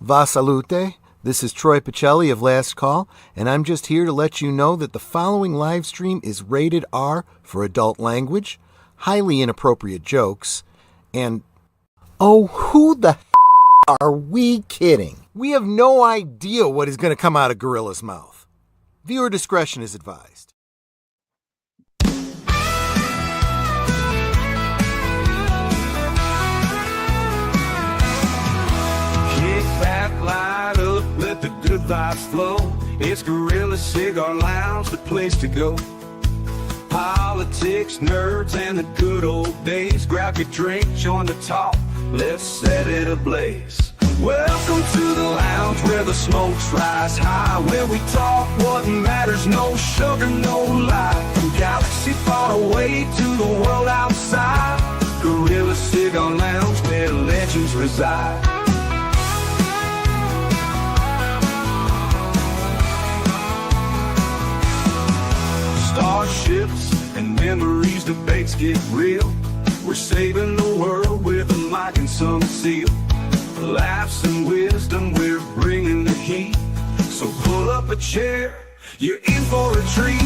Va salute. This is Troy Pacelli of Last Call, and I'm just here to let you know that the following live stream is rated R for adult language, highly inappropriate jokes, and oh, who the are we kidding? We have no idea what is going to come out of Gorilla's mouth. Viewer discretion is advised. Light up, let the good vibes flow. It's Gorilla Cigar Lounge, the place to go. Politics, nerds, and the good old days. Grab your drink, join the talk, let's set it ablaze. Welcome to the lounge where the smokes rise high, where we talk what matters, no sugar, no lie. From galaxy far away to the world outside, Gorilla Cigar Lounge where legends reside. Starships and memories, debates get real. We're saving the world with a mic and some seal. Laughs and wisdom, we're bringing the heat. So pull up a chair, you're in for a treat.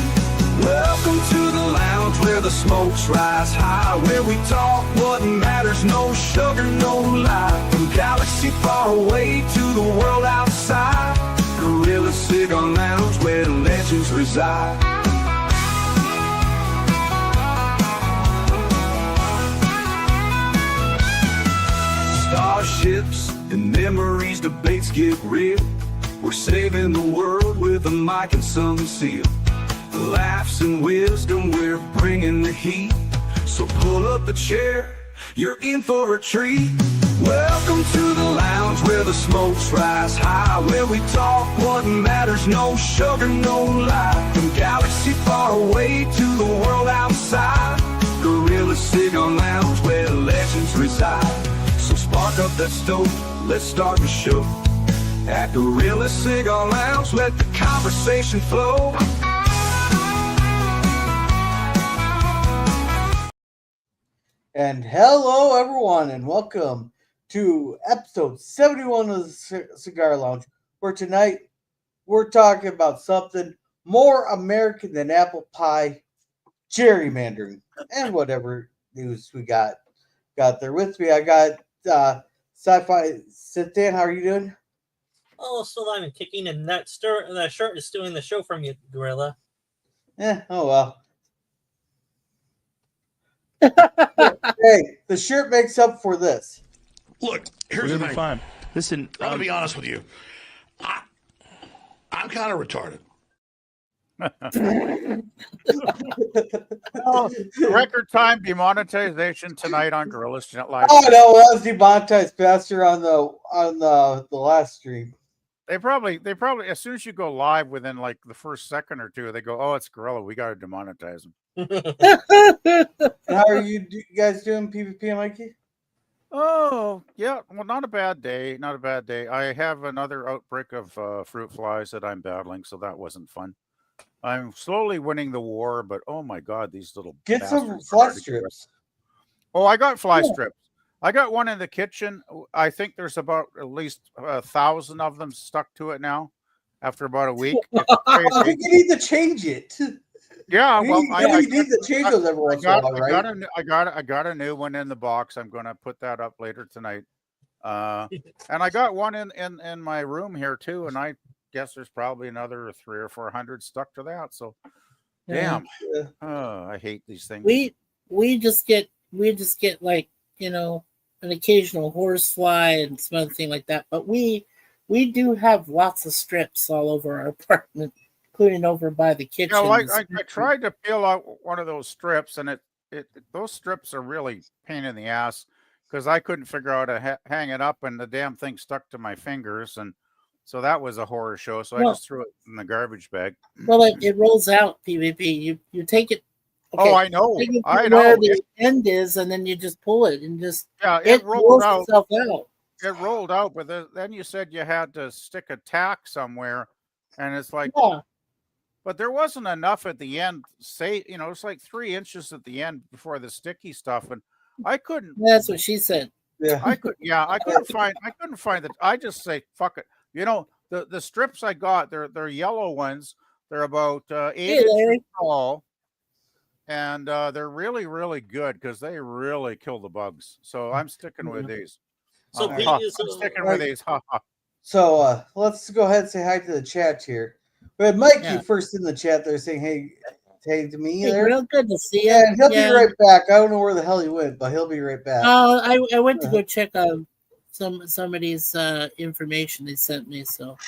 Welcome to the lounge where the smokes rise high, where we talk what matters, no sugar, no lie. From galaxy far away to the world outside, Gorilla Cigar Lounge where legends reside. Starships and memories, debates get real. We're saving the world with a mic and some seal. Laughs and wisdom, we're bringing the heat. So pull up a chair, you're in for a treat. Welcome to the lounge where the smokes rise high, where we talk what matters, no sugar, no lie. From galaxy far away to the world outside, Gorilla Cigar Lounge where legends reside. So spark up that stove, let's start the show. At Gorilla Cigar Lounge, let the conversation flow. And hello everyone, and welcome to episode 71 of the Cigar Lounge, where tonight we're talking about something more American than apple pie, gerrymandering, and whatever news we got there. With me, I got Sci-Fi. Cynthia, how are you doing? Oh, still alive and kicking, and that shirt is stealing the show from you, Gorilla. Oh well. Hey, the shirt makes up for this. Look, here's the thing. Fine. Listen, I'm gonna be honest with you. I'm kind of retarded. record time demonetization tonight on Gorillas Live. Oh no, that was demonetized faster on the last stream. They probably as soon as you go live within like the first second or two, they go, "Oh, it's Gorilla. We got to demonetize them." How are you guys doing, PvP and Mikey? Oh, yeah. Well, not a bad day. Not a bad day. I have another outbreak of fruit flies that I'm battling, so that wasn't fun. I'm slowly winning the war, but oh my God, these little get some fly strips. Oh, I got fly strips. I got one in the kitchen. I think there's about at least 1,000 of them stuck to it now after about a week. I think you need to change it. Yeah, well, I need to change those every once in a while, right? I got a new one in the box. I'm going to put that up later tonight. And I got one in my room here too, and I guess there's probably another 300 or 400 stuck to that. So, damn, I hate these things. We just get like, you know, an occasional horsefly and some other thing like that, but we do have lots of strips all over our apartment, including over by the kitchen. I tried to peel out one of those strips, and those strips are really pain in the ass because I couldn't figure out how to hang it up, and the damn thing stuck to my fingers, and so that was a horror show. So I just threw it in the garbage bag. Well, it rolls out, PvP. You take it. Okay, I know. I know where the end is, and then you just pull it and just it rolled out. Itself out. It rolled out, but then you said you had to stick a tack somewhere, and it's like, but there wasn't enough at the end. It's like 3 inches at the end before the sticky stuff, and I couldn't. That's what she said. Yeah. I couldn't find that. I just say fuck it. The strips I got, they're yellow ones. They're about 8 Hey, inches Larry. tall, and they're really really good because they really kill the bugs. So I'm sticking with these. So, Alright. I'm so sticking with these. Ha, ha. So let's go ahead and say hi to the chat here. We had Mikey Yeah. first in the chat there saying hey to me Hey, there. real good to see you. And he'll Yeah. be right back. I don't know where the hell he went, but he'll be right back. I went to go check on somebody's information they sent me. So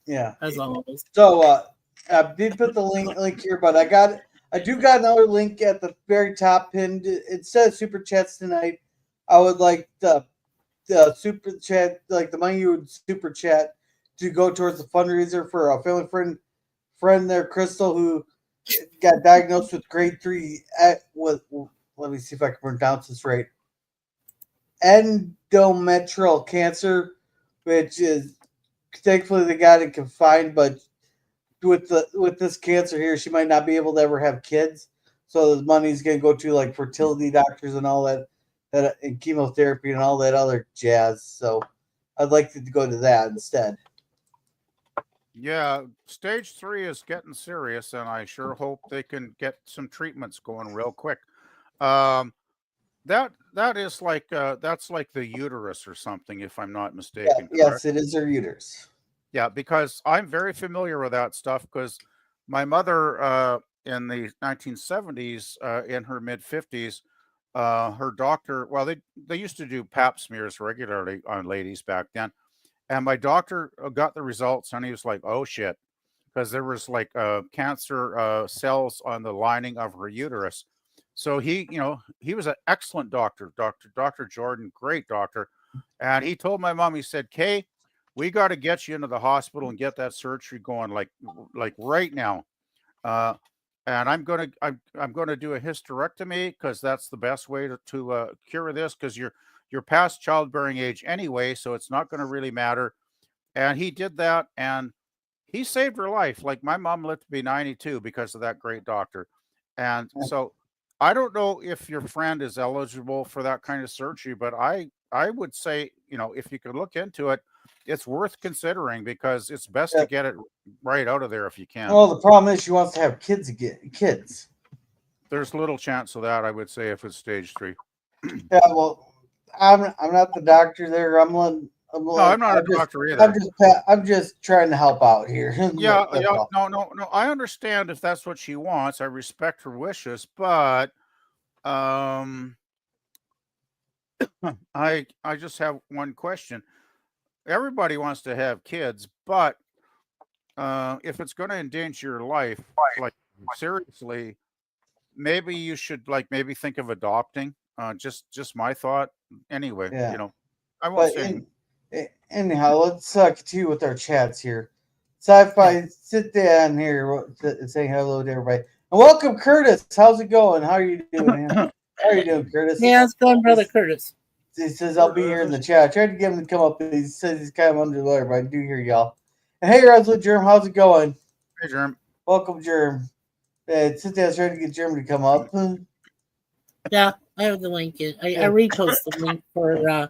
Yeah. as always. So I did put the link here, but I do got another link at the very top pinned. It says super chats tonight. I would like the super chat, like the money you would super chat to go towards the fundraiser for a family friend there, Crystal, who got diagnosed with grade 3 with, let me see if I can pronounce this right, endometrial cancer, which is thankfully they got it confined, but with this cancer here, she might not be able to ever have kids. So the money's gonna go to like fertility doctors and all that and chemotherapy and all that other jazz. So I'd like to go to that instead. Yeah, stage 3 is getting serious, and I sure hope they can get some treatments going real quick. That is like that's like the uterus or something, if I'm not mistaken. Yes, it is her uterus. Yeah, because I'm very familiar with that stuff because my mother in the 1970s, in her mid 50s, her doctor, well, they used to do pap smears regularly on ladies back then. And my doctor got the results and he was like, oh shit, because there was like cancer cells on the lining of her uterus. So he was an excellent doctor, Dr. Jordan, great doctor. And he told my mom, he said, Kay, we got to get you into the hospital and get that surgery going like right now. And I'm gonna do a hysterectomy because that's the best way to cure this because you're past childbearing age anyway, so it's not going to really matter. And he did that, and he saved her life. Like my mom lived to be 92 because of that great doctor. And so I don't know if your friend is eligible for that kind of surgery, but I would say, if you could look into it, it's worth considering because it's best to get it right out of there if you can. Well, the problem is she wants to have kids again. Kids. There's little chance of that, I would say, if it's stage 3. Yeah, well, I'm not the doctor there. I'm not a doctor either. I'm just trying to help out here. Yeah, no. I understand if that's what she wants. I respect her wishes, but I just have one question. Everybody wants to have kids, but if it's going to endanger your life, like seriously, maybe you should maybe think of adopting. Just my thought. Anyway, Yeah. I won't say. Anyhow, let's continue with our chats here. Sci-fi, sit down here and say hello to everybody. And welcome, Curtis. How's it going? How are you doing, man? How are you doing, Curtis? Yeah, it's going, brother Curtis. He says I'll be here in the chat. I tried to get him to come up, but he says he's kind of under the weather, but I do hear y'all. And hey, Resolute Germ, how's it going? Hey, Germ. Welcome, Germ. Sit down, trying to get Germ to come up. Yeah, I have the link. I repost the link for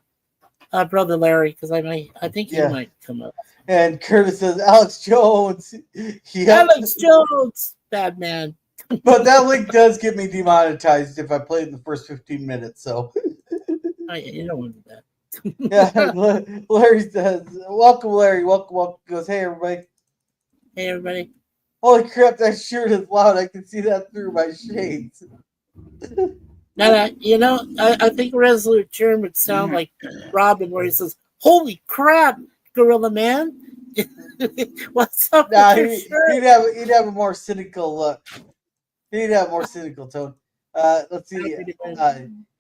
brother Larry because I think he might come up. And Curtis says Alex Jones. Alex Jones, bad man. But that link does get me demonetized if I play it in the first 15 minutes. So you don't want to do that. Yeah, Larry says, "Welcome, Larry. Welcome." He goes, "Hey, everybody." Hey, everybody. Holy crap! That shirt is loud. I can see that through my shades. Now, I think Resolute Germ would sound like Robin, where he says, "Holy crap, Gorilla Man! What's up with your shirt?" He'd have a more cynical look. He'd have a more cynical tone. Let's see.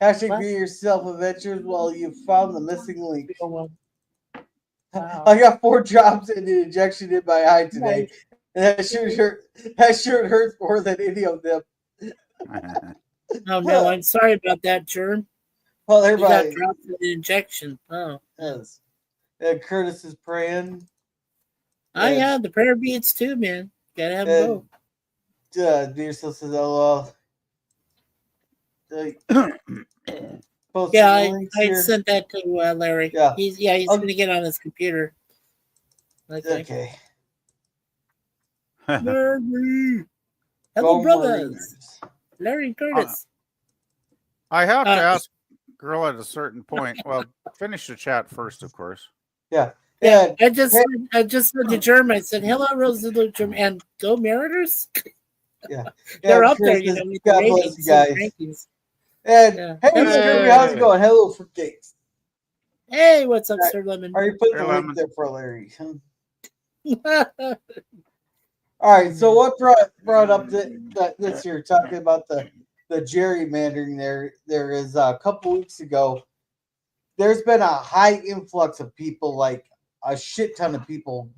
Hashtag be yourself adventures while you found the missing link. I got 4 drops and an injection in my eye today. And that shirt hurts more than any of them. Oh no, I'm sorry about that, Germ. Well, everybody got dropped with the injection. Oh, yes. And Curtis is praying. Oh yeah, the prayer beads too, man. Gotta have both. Dear says, "LOL." post Yeah, some I, links I here. sent that to Larry. Yeah. He's Okay. gonna get on his computer. Okay. Okay. Larry. Hello, Go brothers. Mariners. Larry Curtis. I have to Uh, ask Girl at a certain point. Well, finish the chat first, of course. Yeah. Yeah, Yeah. I just said to Germ, I said, hello, Rosalie Germ, and go Mariners. Yeah. They're Yeah, up there, Chris you says, know, with the God bless you ratings and guys. rankings. And Yeah. hey, Hello. Jeremy, how's it going? Hello for cakes. Hey, what's up, Right. Sir Lemon? Are you putting Hey, the link Lemon. there for Larry? All right. So what brought up this year, talking about the gerrymandering there is a couple weeks ago, there's been a high influx of people, like a shit ton of people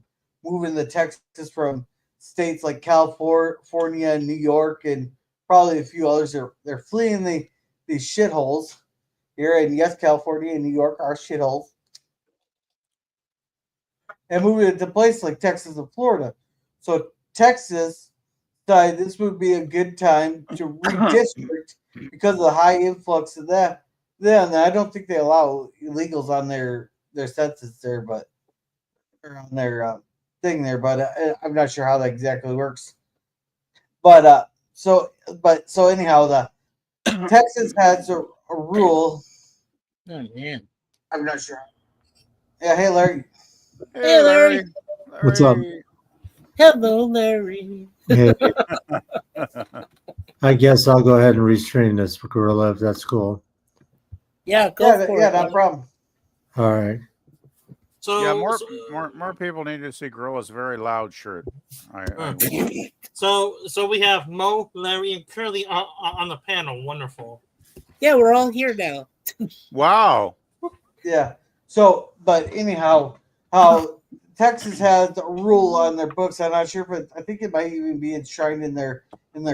moving to Texas from states like California and New York and probably a few others. They're fleeing these shitholes here. And yes, California and New York are shitholes. And moving to places like Texas and Florida. So Texas decided this would be a good time to redistrict because of the high influx of that. Then I don't think they allow illegals on their census there, but or on their thing there. But I'm not sure how that exactly works. But so anyhow, the Texas has a rule. Oh, man. I'm not sure. Yeah. Hey, Larry. Hey, Larry. What's up? Hello, Larry. Hey, I guess I'll go ahead and restrain this gorilla if that's cool. Yeah, go for it. No problem. All right. So Yeah, so, more people need to see Gorilla's very loud shirt. so we have Mo, Larry, and Curly on the panel. Wonderful. Yeah, we're all here now. Wow. Yeah. So, but anyhow, how Texas has a rule on their books. I'm not sure, but I think it might even be enshrined in their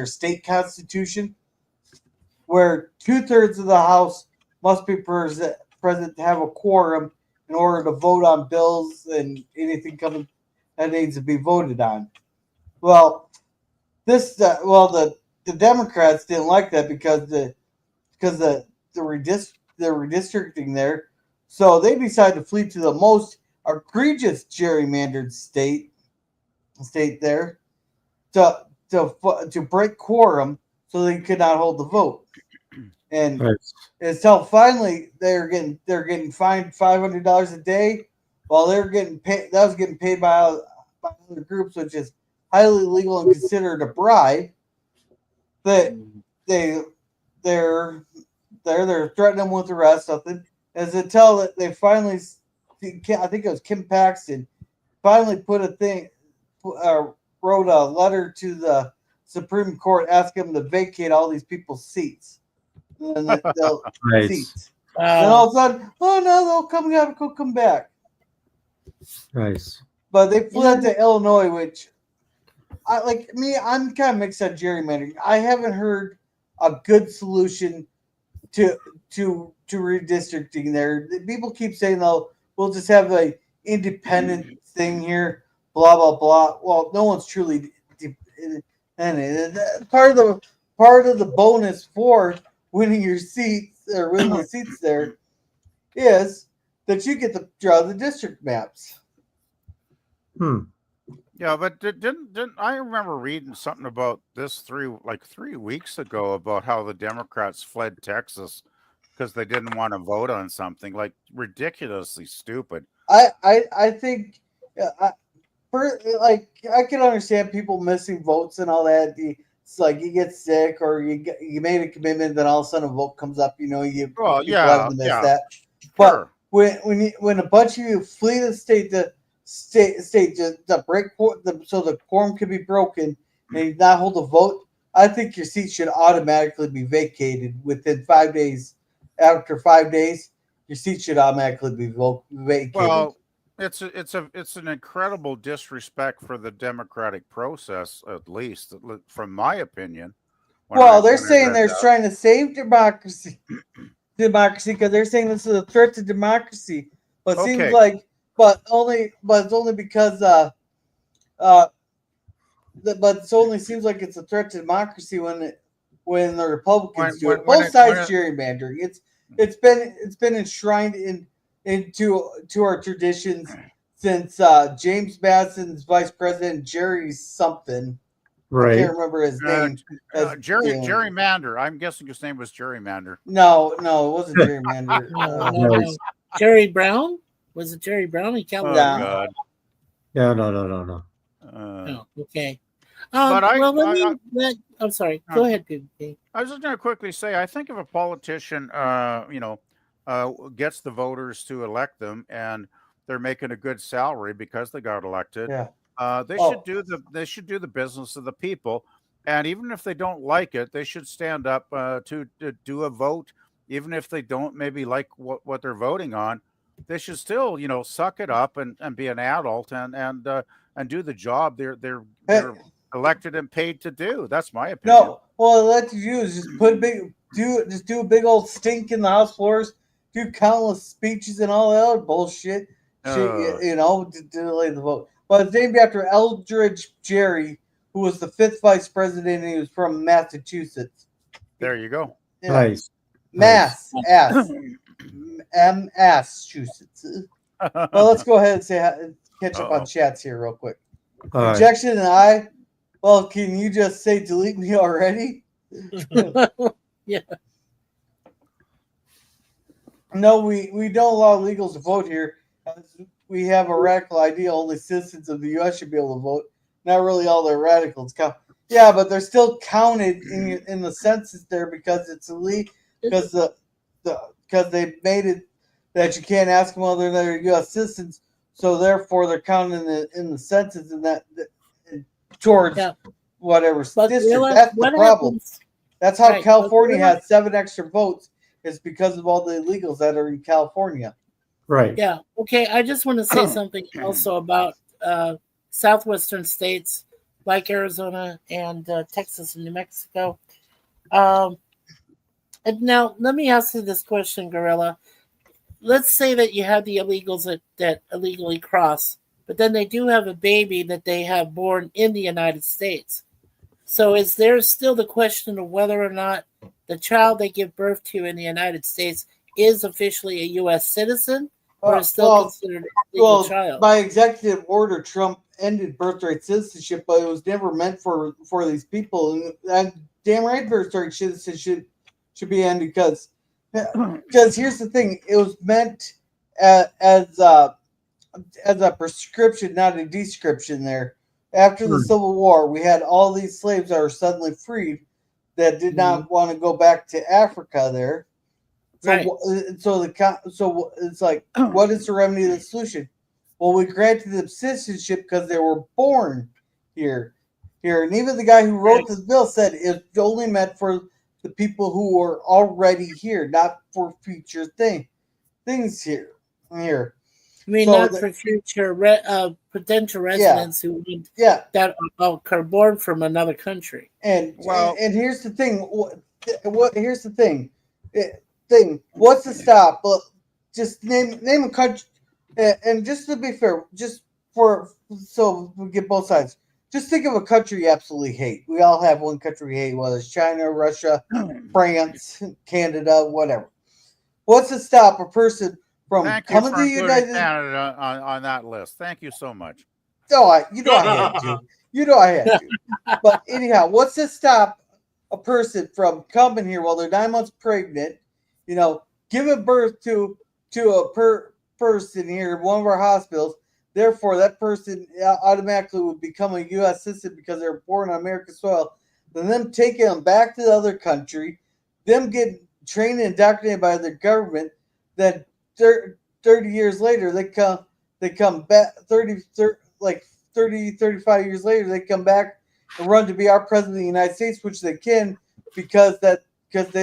state constitution, where 2/3 of the House must be present to have a quorum in order to vote on bills and anything coming that needs to be voted on. Well, the Democrats didn't like that because the redistricting there, so they decided to flee to the most egregious gerrymandered state there to break quorum so they could not hold the vote. And Right. until finally they're getting fined $500 a day, while they're getting paid. That was getting paid by other groups, which is highly illegal and considered a bribe. That they're threatening them with arrest, something, as until that they finally, I think it was Kim Paxton, finally wrote a letter to the Supreme Court asking them to vacate all these people's seats. And they'll Nice. seats. And all of a sudden, oh no, they'll come back. Nice. But they fled to Illinois, which I'm kind of mixed on gerrymandering. I haven't heard a good solution to redistricting there. People keep saying, "Oh, we'll just have an independent thing here." Blah blah blah. Well, no one's truly independent. Part of the bonus for winning your seats or winning the seats there is that you get to draw the district maps. Yeah, but didn't I remember reading something about this 3 weeks ago about how the Democrats fled Texas because they didn't want to vote on something like ridiculously stupid. I think I can understand people missing votes and all that. It's like you get sick or you made a commitment, then all of a sudden a vote comes up. You have to miss that. But Sure. when a bunch of you flee the state to break so the quorum can be broken and you not hold a vote, I think your seat should automatically be vacated within 5 days. After 5 days, your seat should automatically be vacated. Well, it's an incredible disrespect for the democratic process, at least from my opinion. They're saying they're trying to save democracy because they're saying this is a threat to democracy. But it seems like, but it's only because but it only seems like it's a threat to democracy when the Republicans do it. Both sides gerrymandering. it's been enshrined into our traditions since James Madison's vice president Jerry something. I Right. can't remember his name. Gerrymander. I'm guessing his name was Gerrymander. No, it wasn't gerrymander. Nice. Jerry Brown? Was it Jerry Brown in Oh California? God. Yeah, no. Oh, okay. But I'm sorry. Go ahead, PvP. I was just going to quickly say, I think if a politician, gets the voters to elect them, and they're making a good salary because they got elected, they should do the business of the people, and even if they don't like it, they should stand up to do a vote, even if they don't maybe like what they're voting on. They should still, suck it up and be an adult and do the job they're elected and paid to do. That's my opinion. No, well, let you do is just do a big old stink in the House floors, do countless speeches and all that other bullshit. To delay the vote. But it's named after Eldridge Gerry, who was the 5th vice president, and he was from Massachusetts. There you go. Yeah. Nice. Massachusetts. Well, let's go ahead and catch up on chats here real quick. All right. Objection and I. Well, can you just say delete me already? Yeah. No, we don't allow illegals to vote here. We have a radical idea. Only citizens of the U.S. should be able to vote. Not really all the radicals count. Yeah, but they're still counted in the census there because it's illegal. Because they made it that you can't ask them whether they're U.S. citizens. So therefore, they're counted in the census and that towards whatever But district. That's the problem. Happens? That's how Right, California has 7 extra votes. It's because of all the illegals that are in California. Right. Yeah. Okay. I just want to say something also about southwestern states like Arizona and Texas and New Mexico. And now let me ask you this question, Gorilla. Let's say that you have the illegals that illegally cross, but then they do have a baby that they have born in the United States. So is there still the question of whether or not the child they give birth to in the United States is officially a U.S. citizen or is still considered a legal child? By executive order, Trump ended birthright citizenship, but it was never meant for these people. And damn right, birthright citizenship should be ended because here's the thing: it was meant as a prescription, not a description. There, after the Civil War, we had all these slaves that were suddenly freed that did not want to go back to Africa. There. So, Right. so it's like, what is the remedy of the solution? Well, we granted them citizenship because they were born here. And even the guy who wrote this bill said it's only meant for the people who are already here, not for future things here. I mean, so not for future potential residents who that are born from another country. And here's the thing. Here's the thing. What's the stop? Well, just name a country, and just to be fair, just so we get both sides. Just think of a country you absolutely hate. We all have one country we hate, whether it's China, Russia, France, Canada, whatever. What's to stop a person from coming to the United States? Canada on that list. Thank you so much. Oh, you know I had to. But anyhow, what's to stop a person from coming here while they're 9 months pregnant? Giving birth to a person here in one of our hospitals. Therefore, that person automatically would become a U.S. citizen because they're born on American soil. Then them taking them back to the other country, them getting trained and indoctrinated by their government. Then 30 years later, they come back. 35 years later, they come back and run to be our president of the United States, which they can because they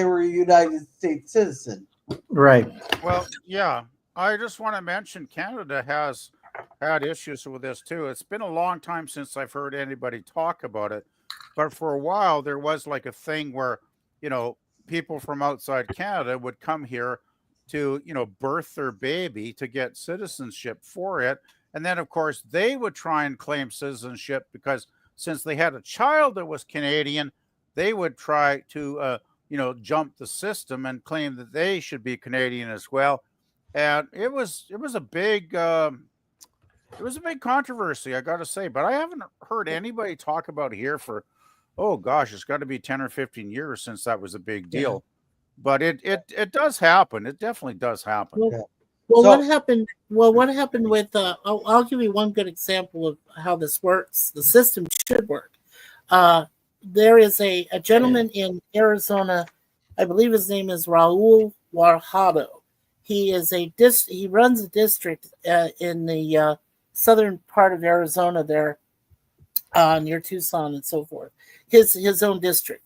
were a United States citizen. Right. Well, yeah. I just want to mention Canada has had issues with this too. It's been a long time since I've heard anybody talk about it, but for a while there was like a thing where, people from outside Canada would come here to, birth their baby to get citizenship for it. And then of course they would try and claim citizenship because since they had a child that was Canadian, they would try to jump the system and claim that they should be Canadian as well. And it was a big controversy, I got to say. But I haven't heard anybody talk about it here for, oh gosh, it's got to be 10 or 15 years since that was a big deal. But it does happen. It definitely does happen. Well, what happened? Well, what happened with? I'll give you one good example of how this works. The system should work. There is a gentleman in Arizona. I believe his name is Raul Guajardo. He runs a district in the southern part of Arizona there, near Tucson and so forth. His own district,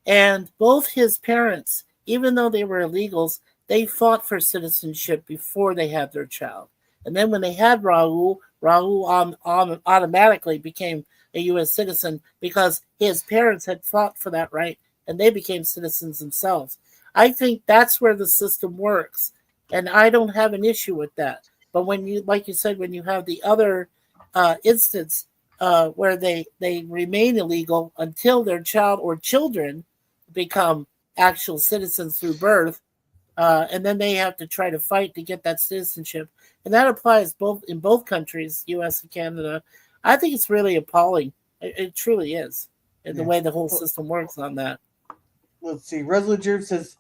and both his parents, even though they were illegals, they fought for citizenship before they had their child. And then when they had Raul automatically became a U.S. citizen because his parents had fought for that right, and they became citizens themselves. I think that's where the system works, and I don't have an issue with that. But when you, like you said, when you have the other instance where they remain illegal until their child or children become actual citizens through birth, and then they have to try to fight to get that citizenship. And that applies in both countries, U.S. and Canada. I think it's really appalling. It truly is, in the way the whole system works on that. Let's see. Resolute says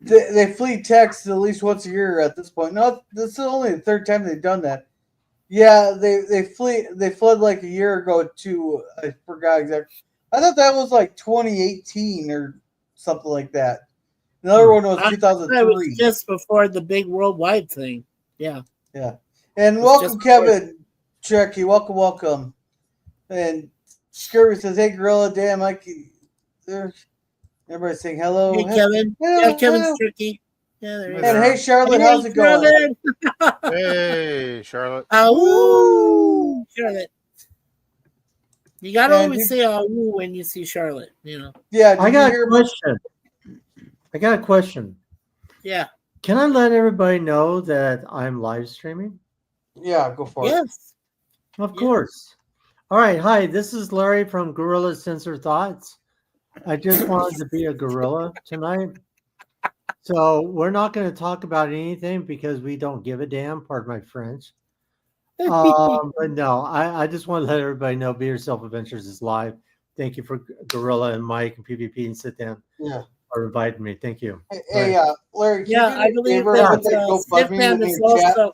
they flee taxes at least once a year at this point. No, this is only the third time they've done that. Yeah, they fled like a year ago to, I forgot exactly. I thought that was like 2018 or something like that. Another one was 2003. It was just before the big worldwide thing. Yeah. Yeah. And welcome, Kevin Trekkie. Welcome. And Scurvy says, hey, Gorilla, damn, everybody's saying hello. Hey, Kevin. Hello, yeah, Kevin's tricky. Yeah, there and hey, Charlotte, how's it going? Hey, Charlotte. Woo! Charlotte. You got to always say woo when you see Charlotte, Yeah, I got a question. Yeah. Can I let everybody know that I'm live streaming? Yeah, go for it. Yes. Of course. All right. Hi, this is Larry from Gorilla Censor Thoughts. I just wanted to be a gorilla tonight. So we're not going to talk about anything because we don't give a damn, pardon my French. But no, I just want to let everybody know Be Yourself Adventures is live. Thank you for Gorilla and Mike and PvP and Sit Down. Yeah. For inviting me. Thank you. Hey, Larry, I believe that GoFundMe is also...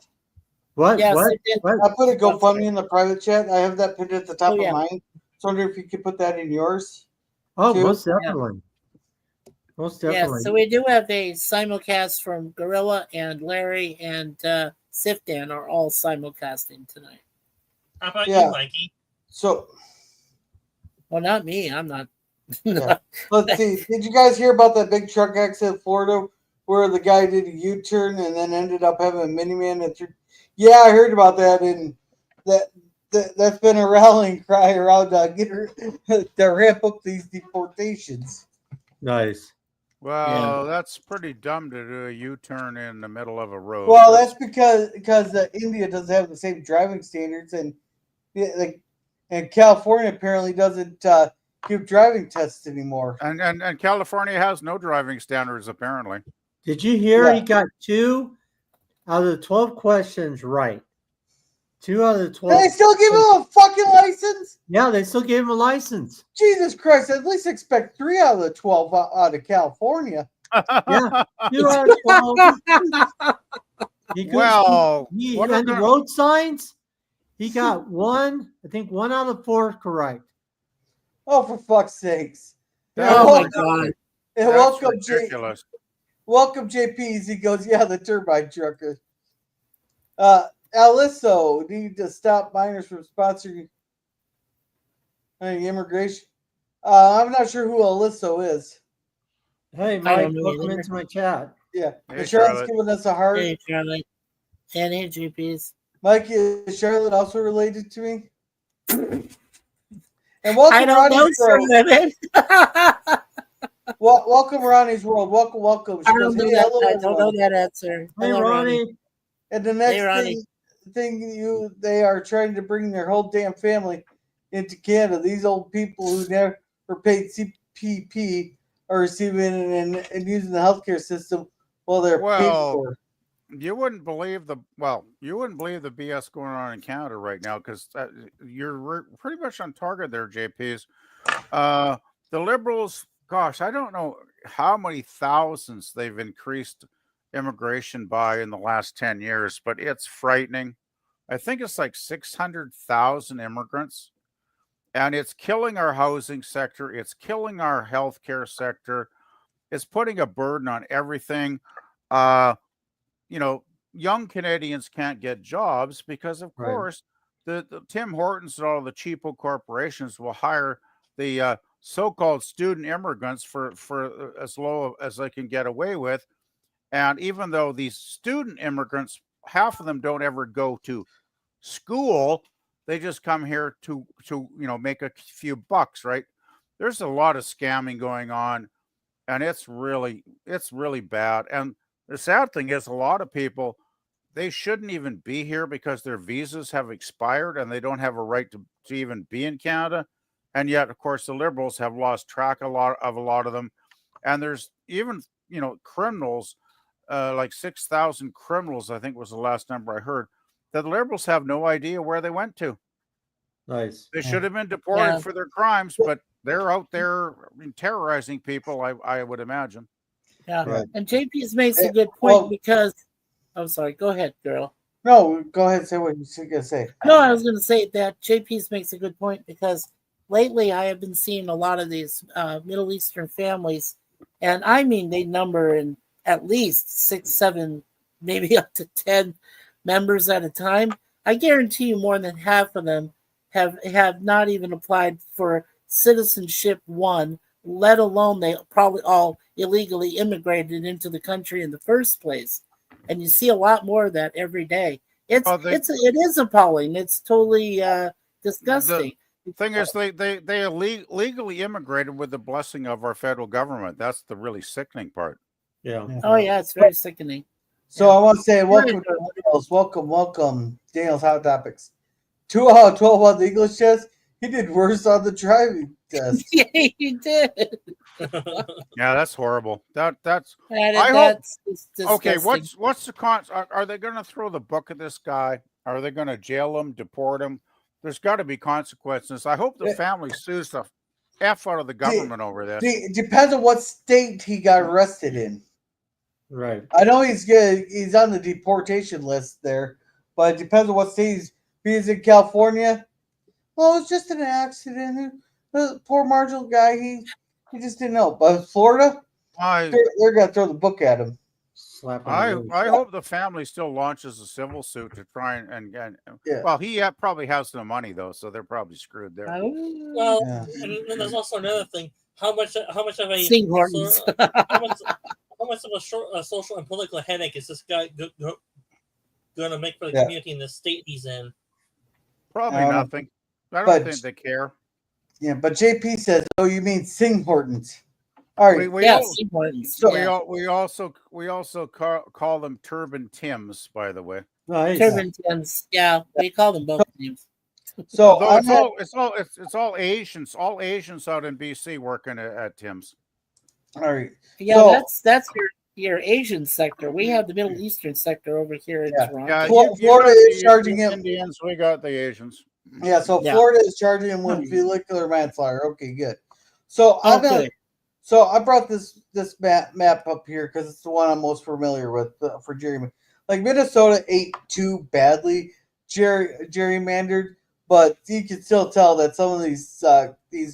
What? Yes, what? I put a GoFundMe in the private chat. I have that pinned at the top of mine. So I wonder if you could put that in yours. Oh, too. most definitely. Most definitely. Yes, so we do have a simulcast from Gorilla, and Larry and Sifdan are all simulcasting tonight. How about you, Mikey? So, well, not me. I'm not. Yeah. Let's see. Did you guys hear about that big truck accident in Florida where the guy did a U-turn and then ended up having a minivan? Yeah, I heard about that, and that's been a rallying cry around to ramp up these deportations. Nice. Well, that's pretty dumb to do a U-turn in the middle of a road. Well, that's because India doesn't have the same driving standards, and California apparently doesn't give driving tests anymore. And California has no driving standards, apparently. Did you hear he got 2 out of the 12 questions right? 2 out of the 12. And they still give him a fucking license? Yeah, they still gave him a license. Jesus Christ, at least expect 3 out of the 12 out of California. Yeah, 2 out of 12. And the road signs, he got 1 out of 4 correct. Oh, for fuck's sakes. Oh, my God. And welcome, JP. He goes, yeah, the turbine trucker. Aliso, need to stop minors from sponsoring immigration. I'm not sure who Aliso is. Hey, Mike, welcome into my chat. Yeah. Hey, Charlotte's giving us a heart. Hey, Charlotte. And hey, GPs. Mike, is Charlotte also related to me? And welcome, I don't know, Sir Lemon. Welcome, Ronnie's World. Welcome. I don't know that answer. Hey, Hello, Ronnie. And the next thing they are trying to bring their whole damn family into Canada. These old people who never paid CPP are receiving and using the healthcare system while they're paid Well, for. you wouldn't believe the BS going on in Canada right now, because you're pretty much on target there, JPs. The Liberals, gosh, I don't know how many thousands they've increased immigration by in the last 10 years, but it's frightening. I think it's like 600,000 immigrants, and it's killing our housing sector. It's killing our healthcare sector. It's putting a burden on everything. Uh, you know, young Canadians can't get jobs because, of Right. course, the Tim Hortons and all the cheapo corporations will hire the so-called student immigrants for as low as they can get away with. And even though these student immigrants, half of them don't ever go to school, they just come here to make a few bucks, right? There's a lot of scamming going on, and it's really bad. And the sad thing is, a lot of people, they shouldn't even be here because their visas have expired and they don't have a right to even be in Canada. And yet, of course, the Liberals have lost track a lot of them. And there's even, criminals, like 6,000 criminals, I think was the last number I heard, that the Liberals have no idea where they went to. Nice. They should have been deported Yeah. for their crimes, but they're out there terrorizing people, I would imagine. Yeah. Right. And JP's makes a Yeah, good point well- because I'm sorry, go ahead, girl. No, go ahead and say what you're going to say. No, I was going to say that JP's makes a good point because lately I have been seeing a lot of these Middle Eastern families, and I mean they number in at least 6, 7, maybe up to 10 members at a time. I guarantee you more than half of them have not even applied for citizenship one, let alone they probably all illegally immigrated into the country in the first place. And you see a lot more of that every day. It is appalling. It's totally disgusting. The thing is, they legally immigrated with the blessing of our federal government. That's the really sickening part. Yeah. Oh yeah, it's very sickening. So I want to say welcome to Daniels. Welcome, Daniels Hot Topics. 2 out of 12 on the English test. He did worse on the driving test. Yeah, you did. Yeah, that's horrible. That's That's okay. disgusting. What's the cons? Are they going to throw the book at this guy? Are they going to jail him, deport him? There's got to be consequences. I hope the family sues the F out of the government over this. It depends on what state he got arrested in. Right. I know he's good. He's on the deportation list there, but it depends on what state he's. If he's in California, well, it's just an accident. The poor marginal guy, he just didn't know. But Florida, they're gonna throw the book at him. Slap I on the wrist. hope the family still launches a civil suit to try and Yeah. well, he probably has no money though, so they're probably screwed there. Well, Yeah. and then there's also another thing: how much of a Sing Hortons. how much of a social and political headache is this guy going to make for the Yeah. community in the state he's in? Probably Um, nothing. I don't but- think they care. Yeah, but JP says, "Oh, you mean Sing Hortons?" All right. We Yeah, all- Sing Hortons. So- Yeah. we also call them Turban Tims, by the way. Nice. Turban Tims. Yeah, we call them both names. So Although I'm not- it's all Asians, out in BC working at Tim's. all right. Yeah, So- that's your Asian sector. We have the Middle Eastern sector over here in Yeah. Toronto. Yeah, Florida got is the charging him- Indians. We got the Asians. Yeah, so Yeah. Florida is charging him with vehicular manslaughter. Okay, good. So I'm gonna. Okay. So I brought this map up here because it's the one I'm most familiar with for gerrymandering. Like Minnesota ain't too badly gerrymandered, but you can still tell that some of these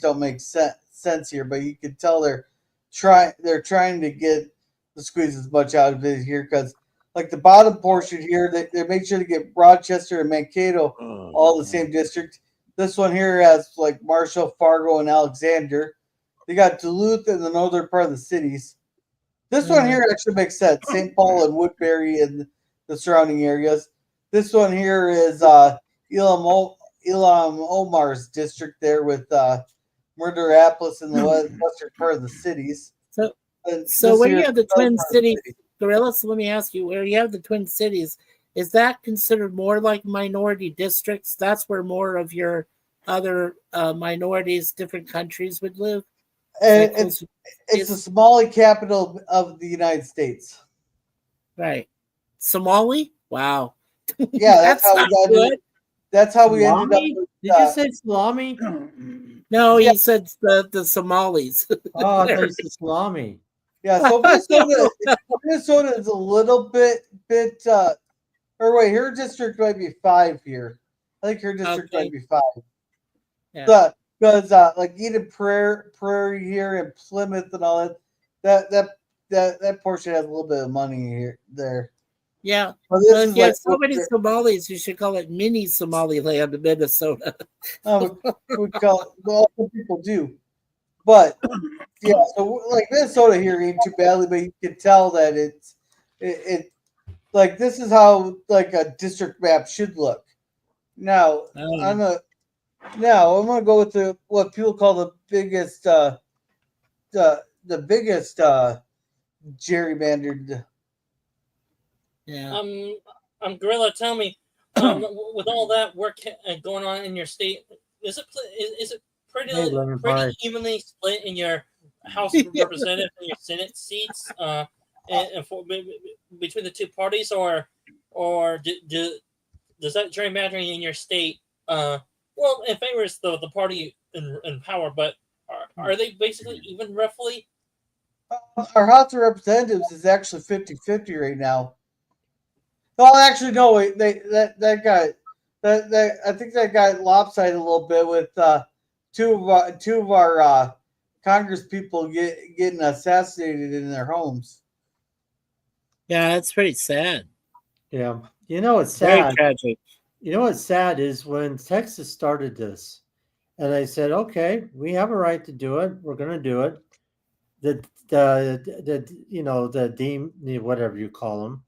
don't make sense here. But you can tell they're trying to get the squeeze as much out of it here because like the bottom portion here, they make sure to get Rochester and Mankato all the same district. This one here has like Marshall, Fargo, and Alexander. They got Duluth in the northern part of the cities. This one here actually makes sense. St. Paul and Woodbury and the surrounding areas. This one here is Elam Omar's district there with Murderapolis in the western part of the cities. So- And So this where here you is have the the southern Twin part of the Cities, city. Gorilla, so let me ask you, where you have the Twin Cities, is that considered more like minority districts? That's where more of your other minorities, different countries would live? And that close? it's the Somali capital of the United States. Right. Somali? Wow. Yeah, that's how we not got good. it. That's how we ended up. Salami? With, Did you say salami? No, Yeah. he said the Somalis. Oh, I thought you said salami. yeah, so Minnesota is a little bit. Or wait, her district might be 5 here. I think her district Okay. might be 5. Yeah. Because like Eden Prairie here and Plymouth and all that portion has a little bit of money here there. Yeah. But this Well, is if you have like so many Somalis, you should call it mini Somaliland in Minnesota. we call all people do. But yeah, so like Minnesota here ain't too badly, but you can tell that it like this is how like a district map should look. Now I'm gonna go with what people call the biggest gerrymandered. Yeah. Gorilla, tell me, with all that work going on in your state, is it pretty Hey, lemon pie. evenly split in your House of Representatives and your Senate seats, and between the two parties, or does that gerrymandering in your state, well, in favor is the party in power, but are they basically even roughly? Our House of Representatives is actually 50-50 right now. Well, actually, no. Wait, that I think that got lopsided a little bit with two of our Congress people getting assassinated in their homes. Yeah, that's pretty sad. Yeah. You know what's Very sad? tragic. You know what's sad is when Texas started this, and they said, "Okay, we have a right to do it. We're going to do it." The whatever you call them,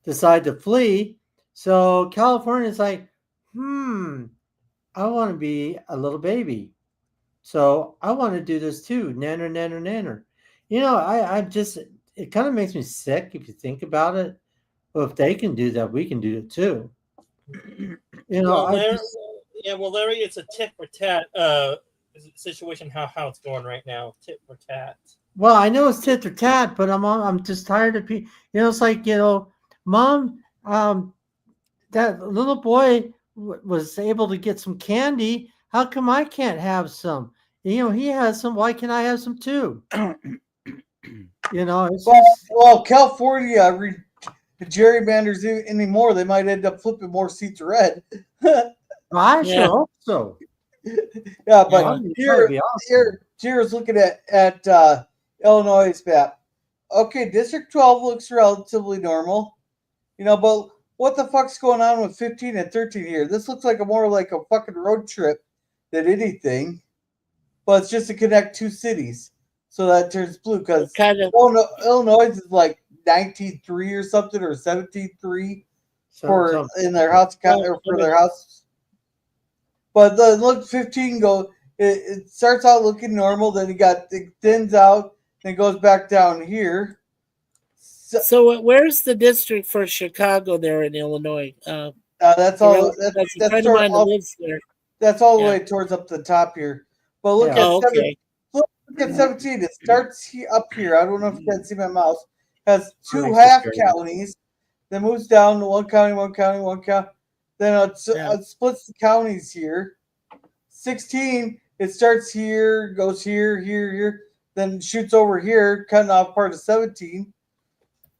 decide to flee. So California's like, I want to be a little baby. So I want to do this too. Nanner, nanner, nanner. You know, it kind of makes me sick if you think about it. Well, if they can do that, we can do it too. You know, Larry, it's a tit for tat situation. How it's going right now, tit for tat. well, I know it's tit for tat, but I'm just tired of people. You know, it's like, Mom, that little boy was able to get some candy. How come I can't have some? He has some. Why can't I have some too? It's Well, California gerrymanders anymore. They might end up flipping more seats red. I sure hope so. Yeah, but that'd be awesome. here's looking at Illinois' map. Okay, District 12 looks relatively normal, but what the fuck's going on with 15 and 13 here? This looks like more like a fucking road trip than anything, but it's just to connect two cities, so that turns blue because Illinois is like 19.3 or something, or 17.3 in their house for their house. But the look 15 it starts out looking normal, then it thins out, then goes back down here. So where's the district for Chicago there in Illinois? That's all. That's a friend of mine that lives there. That's all the way towards up the top here. But look at 17. It starts up here. I don't know if you can see my mouse. Has two half counties. Then moves down to one county. Then it splits the counties here. 16. It starts here, goes here, then shoots over here, cutting off part of 17.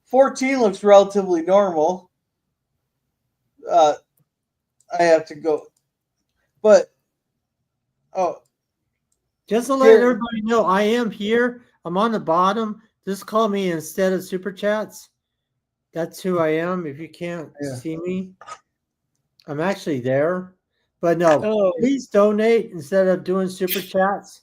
14 looks relatively normal. I have to go. But, just to let everybody know, I am here. I'm on the bottom. Just call me instead of Super Chats. That's who I am. If you can't see me, I'm actually there. But no, please donate instead of doing Super Chats.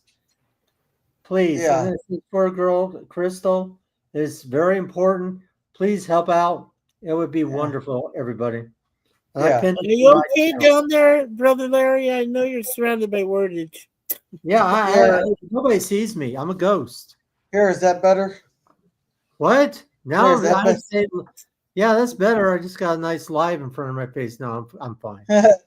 Please. Yeah. And this is for a girl, Crystal. It's very important. Please help out. It would be wonderful, everybody. Are you okay down there, Brother Larry? I know you're surrounded by wordage. Yeah, nobody sees me. I'm a ghost. Here, is that better? What? Now I say, yeah, that's better. I just got a nice live in front of my face. No, I'm fine. That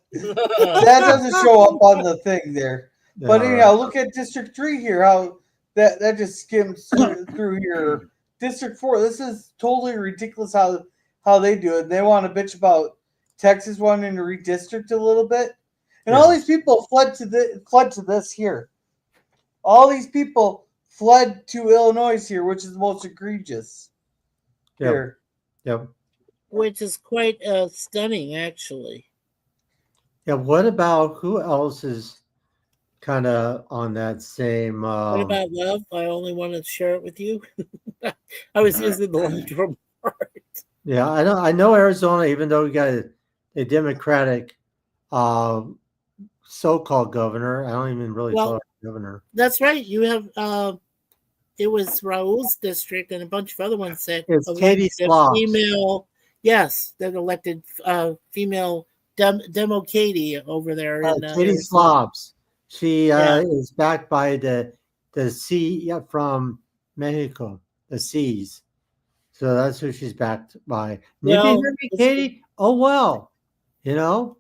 doesn't show up on the thing there. But anyhow, look at District 3 here. How that just skims through your District 4. This is totally ridiculous how they do it. They want to bitch about Texas wanting to redistrict a little bit. And all these people fled to this here. All these people fled to Illinois here, which is the most egregious here. Yep. Which is quite stunning, actually. Yeah. What about who else is kind of on that same? What about love? I only want to share it with you. I was using the long-term part. Yeah, I know Arizona, even though we got a Democratic so-called governor. I don't even really call it governor. That's right. You have it was Raul's district and a bunch of other ones that It's Katie Slobbs. Female, yes, that elected female Demo Katie over there. Katie Slobbs. She is backed by the C from Mexico, the C's. So that's who she's backed by. Maybe Well, Katie. Oh well, you know.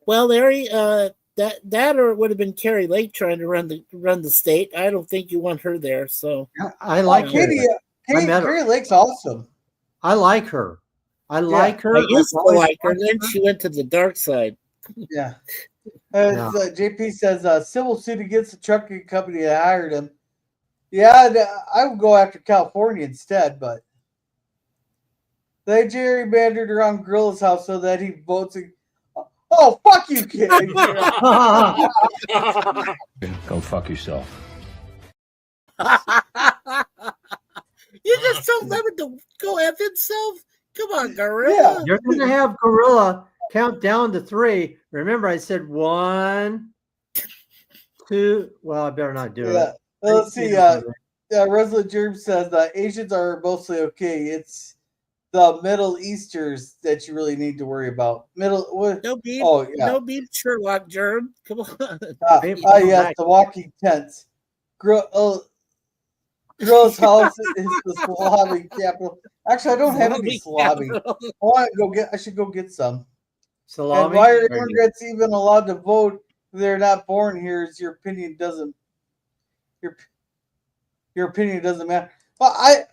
Well, Larry, that or it would have been Carrie Lake trying to run the state. I don't think you want her there. So I like Katie. Carrie Lake's awesome. I like her. I like her. I used to like her. Then she went to the dark side. Yeah. JP says civil suit against the trucking company that hired him. Yeah, I would go after California instead, but they gerrymandered around Gorilla's house so that he votes. Oh, fuck you, kid! Go fuck yourself. You just told him to go F himself? Come on, Gorilla. You're going to have Gorilla count down to 3. Remember, I said 1, 2. Well, I better not do it. Let's see. Resolute Germ says Asians are mostly okay. It's the Middle Easters that you really need to worry about. No beef, Sherlock Germ. Come on. Yes, the walking tents. Gorilla's house is the salami capital. Actually, I don't have any salami. I should go get some. Salami. And why are immigrants even allowed to vote if they're not born here? Is your opinion doesn't matter. But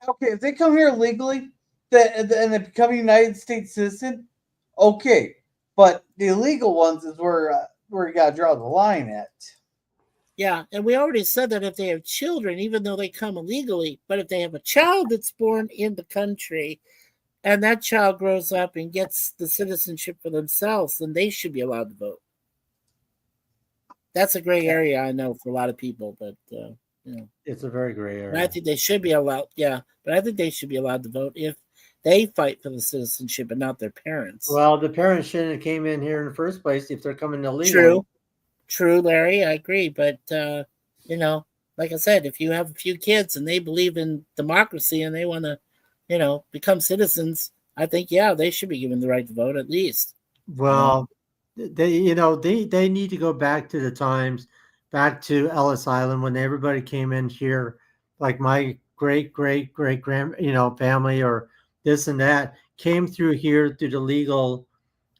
okay, if they come here legally and they become a United States citizen, okay. But the illegal ones is where you gotta draw the line at. Yeah, and we already said that if they have children, even though they come illegally, but if they have a child that's born in the country and that child grows up and gets the citizenship for themselves, then they should be allowed to vote. That's a gray area, I know, for a lot of people, but it's a very gray area. And I think they should be allowed. Yeah, but I think they should be allowed to vote if they fight for the citizenship and not their parents. Well, the parents shouldn't have came in here in the first place if they're coming illegally. True, Larry. I agree, but like I said, if you have a few kids and they believe in democracy and they want to, become citizens, I think they should be given the right to vote at least. Well, they need to go back to the times, back to Ellis Island when everybody came in here, like my great grand, family or this and that came through here through the legal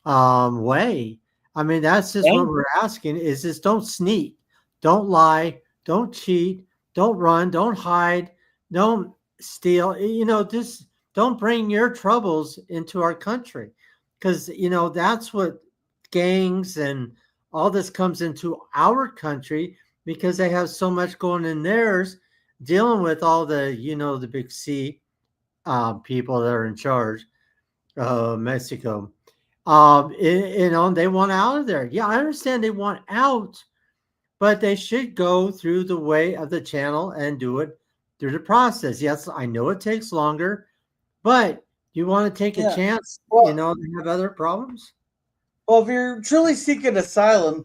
way. I mean, that's just what we're asking is just don't sneak, don't lie, don't cheat, don't run, don't hide, don't steal, just don't bring your troubles into our country. Because, that's what gangs and all this comes into our country because they have so much going in theirs, dealing with all the, the big C people that are in charge, Mexico. They want out of there. Yeah, I understand they want out, but they should go through the way of the channel and do it through the process. Yes, I know it takes longer, but you want to take a chance, to have other problems? Well, if you're truly seeking asylum,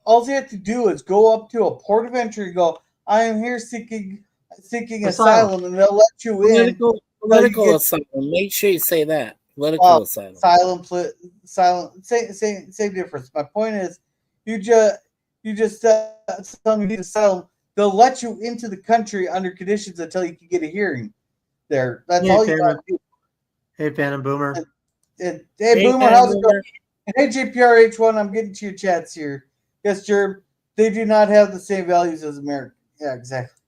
all you have to do is go up to a port of entry and go, I am here seeking asylum, and they'll let you in. Political asylum. Make sure you say that. Political asylum. Same difference. My point is, you just tell me you need asylum. They'll let you into the country under conditions until you can get a hearing. There, that's all you got to do. Hey, Phantom Boomer. Hey, Boomer, how's it going? Hey, JPRH1, I'm getting to your chats here. Yes, Germ, they do not have the same values as America. Yeah, exactly.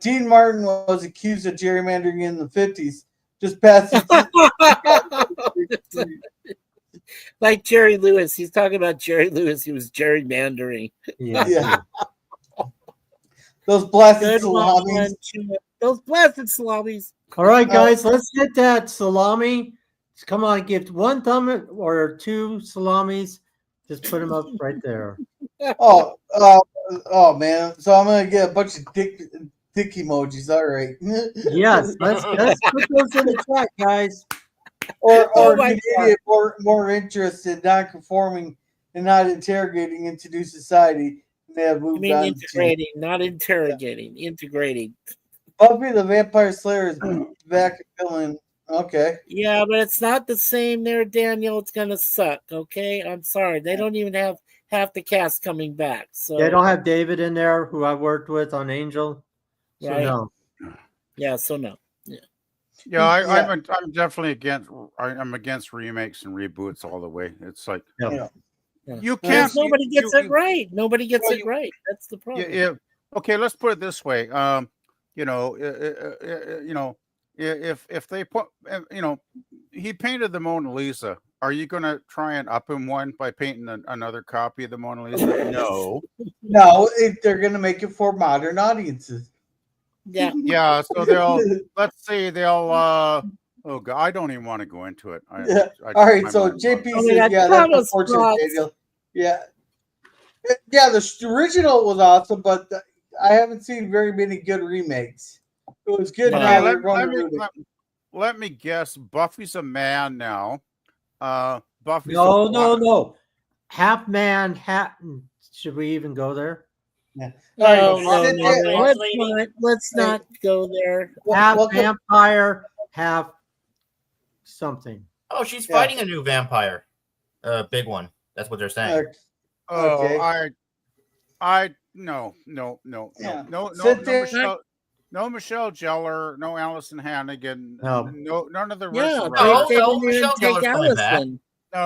Dean Martin was accused of gerrymandering in the 50s. Just passed Like Jerry Lewis. He's talking about Jerry Lewis. He was gerrymandering. Yeah. Those blasted Good salamis. one. Those blasted salamis. All right, guys, let's get that salami. Come on, give one thumb or two salamis. Just put them up right there. Oh man! So I'm gonna get a bunch of dick emojis. All right. Yes, let's put those in the chat, guys. Or my Canadian more interest in non-conforming and not interrogating into new society. They have I moved mean, on integrating, not interrogating. Integrating. Buffy the Vampire Slayer is back filling. Okay. Yeah, but it's not the same there, Daniel. It's gonna suck. Okay, I'm sorry. They don't even have half the cast coming back. So They don't have David in there, who I worked with on Angel. So Right. no. Yeah, so no. Yeah, I'm definitely against. I'm against remakes and reboots all the way. It's like Yeah. you can't. Nobody gets you- it right. Nobody gets Well, it right. That's the problem. Yeah, okay, let's put it this way. If they put, he painted the Mona Lisa. Are you going to try and up him one by painting another copy of the Mona Lisa? No. No, they're gonna make it for modern audiences. Yeah. Yeah. So let's say they'll. Oh God, I don't even want to go into it. Yeah. All right. So JP says, yeah, that's unfortunate, Daniel. Yeah. Yeah, the original was awesome, but I haven't seen very many good remakes. It was good. Okay, Now let me guess. Buffy's a man now. Buffy's No. Half man, half. Should we even go there? Yeah. No, right, let's not go there. Half vampire, half something. Oh, she's fighting a new vampire. Big one. That's what they're saying. Okay. No, Yeah. no Michelle Gellar, no Allison Hannigan, No. none of the rest Yeah, of No, they didn't even Michelle take Gellar's coming back. Allison.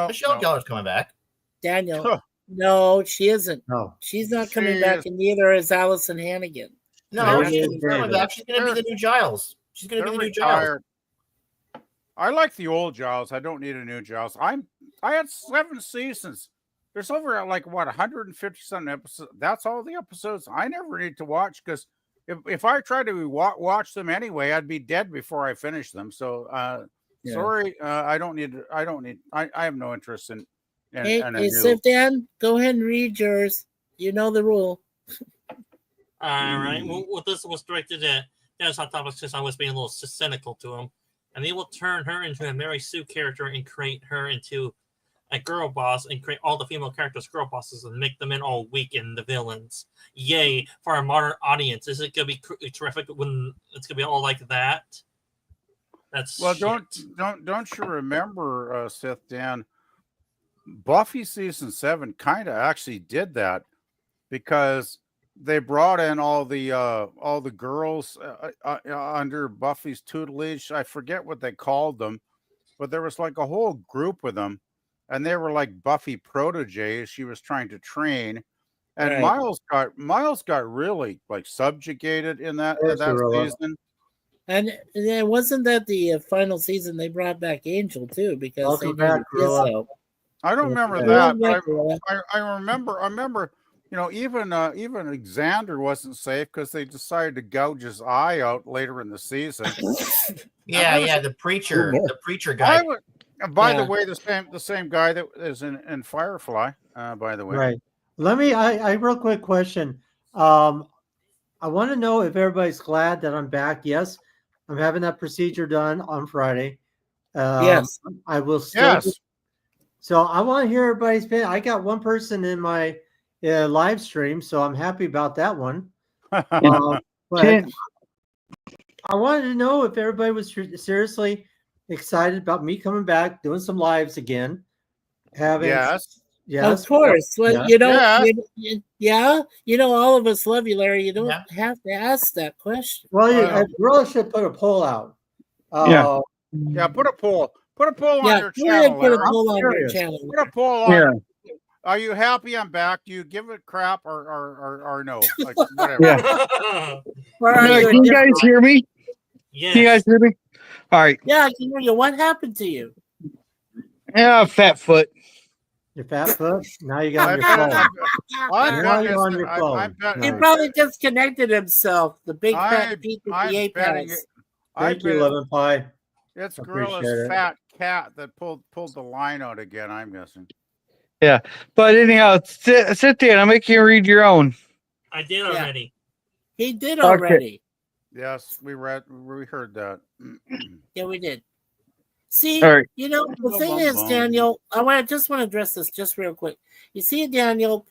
Michelle Gellar's coming back. Daniel. No, she isn't. No. She's not coming She back, is. and neither is Allison Hannigan. No, There she's is coming David. back. She's going to be the new Giles. She's going to be They're the new Giles. retired. I like the old Giles. I don't need a new Giles. I had 7 seasons. There's over 150 something episodes. That's all the episodes I never need to watch, because if I try to watch them anyway, I'd be dead before I finish them. So sorry, I don't need. I have no interest in. Hey, Sif Dan, go ahead and read yours. You know the rule. All right. Well, this was directed at Dennis Hot Topics because I was being a little cynical to him. And they will turn her into a Mary Sue character and create her into a girl boss and create all the female characters girl bosses and make them in all weak in the villains. Yay for our modern audience! Is it gonna be terrific when it's gonna be all like that? That's don't you remember, Sith Dan? Buffy season 7 kind of actually did that, because they brought in all the girls under Buffy's tutelage. I forget what they called them, but there was a whole group of them, and they were like Buffy proteges she was trying to train. And Right. Miles got really subjugated in that season. And then wasn't that the final season they brought back Angel too? Because Welcome they back, needed Gorilla. Izzo. I don't remember Yeah. that. Welcome But back, Gorilla. I remember, even Xander wasn't safe because they decided to gouge his eye out later in the season. The preacher guy. By the way, the same guy that is in Firefly. By the way, Right. Let me. I real quick question. I want to know if everybody's glad that I'm back. Yes, I'm having that procedure done on Friday. Yes. I will still. Yes. So I want to hear everybody's opinion. I got one person in my live stream, so I'm happy about that one. But I wanted to know if everybody was seriously excited about me coming back, doing some lives again. Yes. Of course. Well, Yeah. all of us love you, Larry. You don't have to ask that question. Well, you really should put a poll out. Yeah, put a poll. Put a poll on your go ahead and channel. put a Larry. poll on your curious. channel. Put a poll on. Are you happy I'm back? Do you give it crap or no? Like whatever. Yeah. Where are you? Can you guys hear me? Yes. Can you guys hear me? All right. Yeah, I can hear you. What happened to you? Yeah, fat foot. Your fat foot. Now you got I on your bet, phone. I Now bet you're it's on the- your I phone. bet, He Right. probably disconnected himself. The big I- fat peak of I'm the betting apex. I Thank you, bet Lemon Pie. it's Appreciate Gorilla's it. fat cat that pulled the line out again. I'm guessing. But anyhow, sit there and I'll make you read your own. I did Yeah. already. He did Okay. already. Yes, we heard that. Yeah, we did. See, All right. you know, the thing is, Daniel, I just want to address this just real quick. You see, Daniel,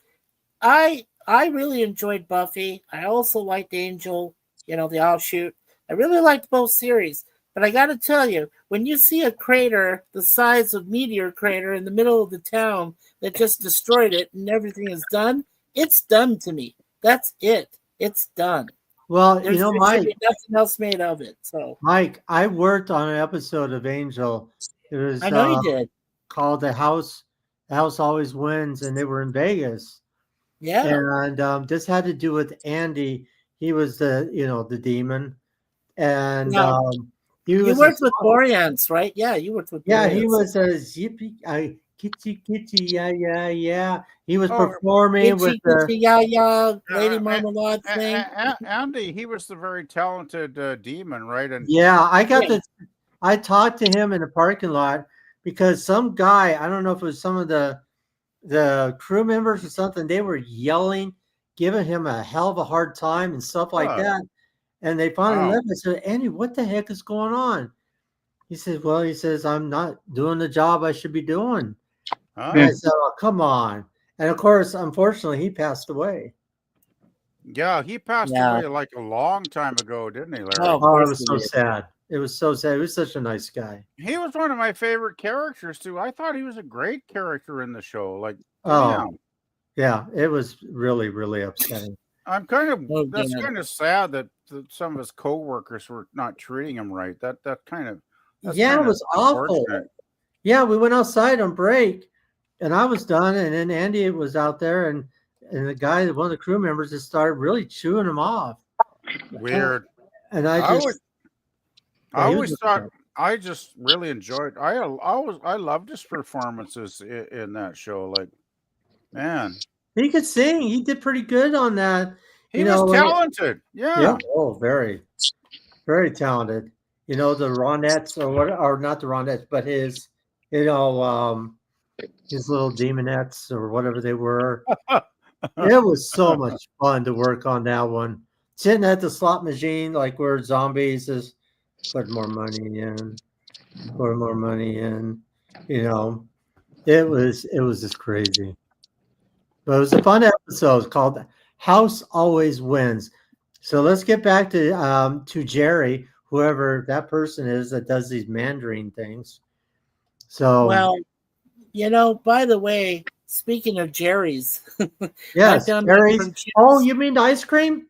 I really enjoyed Buffy. I also liked Angel, you know, the offshoot. I really liked both series. But I got to tell you, when you see a crater the size of meteor crater in the middle of the town that just destroyed it and everything is done, it's done to me. That's it. It's done. Well, There should Mike, be nothing else made of it. So Mike, I worked on an episode of Angel. It was I know you did. called The House. The House Always Wins, and they were in Vegas. Yeah. And this had to do with Andy. He was the demon, and Now, he You was worked with Boreans, right? Yeah, you worked with Yeah, he Boreans. was a zippy, kitty, yeah. He was Oh, performing with Itchy, the itchy, yeah, Lady Marmalade thing. Andy, he was the very talented demon, right? And yeah. Yeah. I talked to him in the parking lot because some guy, I don't know if it was some of the crew members or something, they were yelling, giving him a hell of a hard time and stuff like Oh. that. And they finally Wow. left. I said, Andy, what the heck is going on? He said, well, I'm not doing the job I should be doing. Huh? And I said, oh, come on. And of course, unfortunately, he passed away. Yeah, he passed Yeah. away like a long time ago, didn't he, Larry? Oh, of Oh, it course was he so did. sad. It was so sad. He was such a nice guy. He was one of my favorite characters too. I thought he was a great character in the show. Like, Oh, damn. yeah. It was really, really upsetting. I'm kind of Oh, that's damn. kind of sad that some of his coworkers were not treating him right. That's Yeah, kind it of was awful. unfortunate. Yeah, we went outside on break, and I was done, and then Andy was out there, and the guy, one of the crew members, just started really chewing him off. Weird. And I I just, was- yeah, I he always was thought upset. I just really enjoyed. I loved his performances in that show. Like, man, He could sing. He did pretty good on that. he You was know, talented. Yeah. Yeah. Oh, very, very talented. You know, the Ronettes or not the Ronettes, but his little demonettes or whatever they were. It was so much fun to work on that one. Sitting at the slot machine, like we're zombies, is put more money in, put more money in. You know, it was just crazy. But it was a fun episode called House Always Wins. So let's get back to Jerry, whoever that person is that does these Mandarin things. So Well, you know, by the way, speaking of Jerry's, yes, I found Jerry's. different chips. Oh, you mean the ice cream?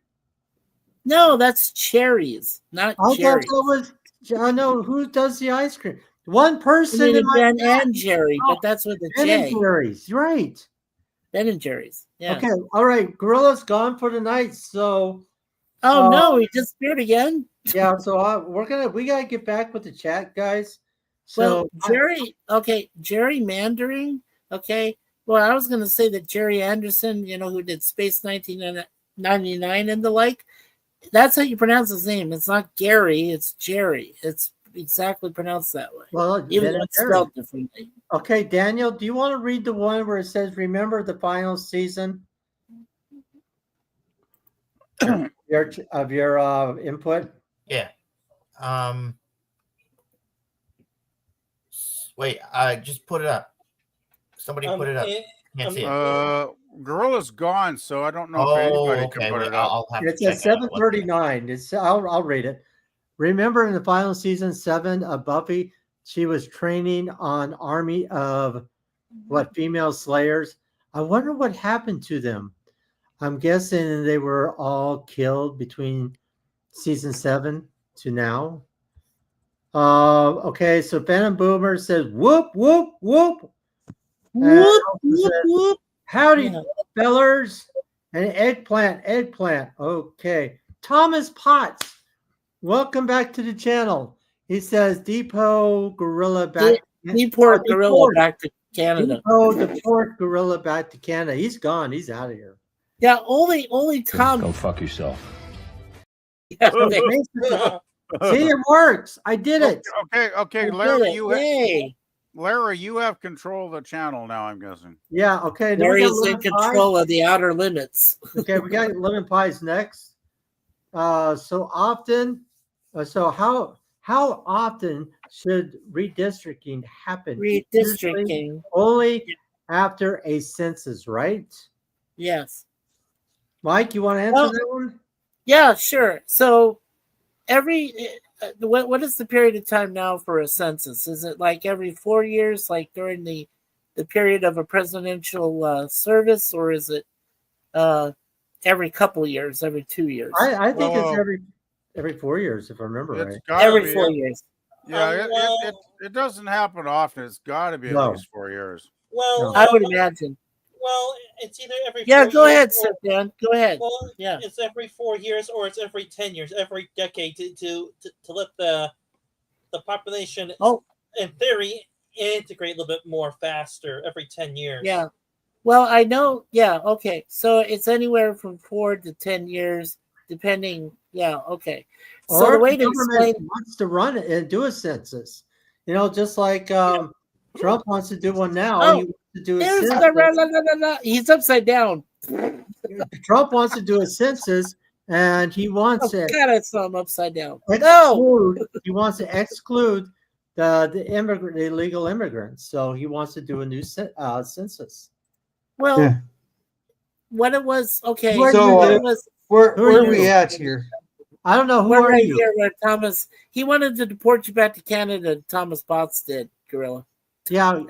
No, that's cherries, not I thought Jerry. that was. I know who does the ice cream. One I person mean, in my Ben and Jerry, but that's with a Ben and J. Jerry's, right? Ben and Jerry's. Yeah. Okay, all right. Gorilla's gone for the night, so Oh no, he disappeared again. yeah. So we gotta get back with the chat, guys. Well, So gerrymandering. Okay. Well, I was going to say that Jerry Anderson, you know, who did Space 1999 and the like, that's how you pronounce his name. It's not Gary, it's Jerry. It's exactly pronounced that way, well, even Ben though and it's Jerry. spelled differently. Okay, Daniel, do you want to read the one where it says, "Remember the final season"? Your input. Yeah. Wait, I just put it up. Somebody put it up. Can't see it. Gorilla's gone, so I don't know Oh, if anybody okay. can put Wait, it up. I'll have It's to at check it out. 7:39. I'll read it. Remember in the final season 7 of Buffy, she was training on army of female slayers. I wonder what happened to them. I'm guessing they were all killed between season 7 to now. Okay, so Phantom Boomer says whoop whoop whoop. Whoop, whoop, whoop. Howdy, Yeah. fellers. And eggplant. Okay. Thomas Potts, welcome back to the channel. He says Depot Gorilla back. Deport Gorilla back to Canada. Depot deport Gorilla back to Canada. He's gone. He's out of here. Yeah, only Tom. Go fuck yourself. Yeah, See, it works. I did it. Okay, Larry, Larry, you have control of the channel now, I'm guessing. Yeah, okay. Then Larry's in control of the outer limits. Okay, we got lemon pies next. So how often should redistricting happen? Redistricting. Usually only after a census, right? Yes. Mike, you want to answer that one? Yeah, sure. So what is the period of time now for a census? Is it like every 4 years, like during the period of a presidential service, or is it every couple years, every 2 years? I think it's every 4 years, if I remember right. Every 4 years. Yeah, it doesn't happen often. It's got to be at least 4 years. Well, I would imagine. Well, it's either every 4 Yeah, years. go ahead, Sir Dan. Go ahead. Well, yeah, it's every 4 years or it's every 10 years, every decade to let the population, in theory, integrate a little bit more faster every 10 years. Yeah. Well, I know. Yeah. Okay. So it's anywhere from 4 to 10 years, depending. Yeah. Okay. So Or the way the to government explain wants to run it and do a census. Just like Trump wants to do one now. Oh, he wants to do a there's census. He's upside down. Trump wants to do a census, and he wants to God, I saw him upside down. he wants to exclude the illegal immigrants. So he wants to do a new census. Well, what it was, okay. Where are we at here? I don't know. Who We're are right you? here where Thomas, he wanted to deport you back to Canada. Thomas Potts did, Gorilla. Yeah,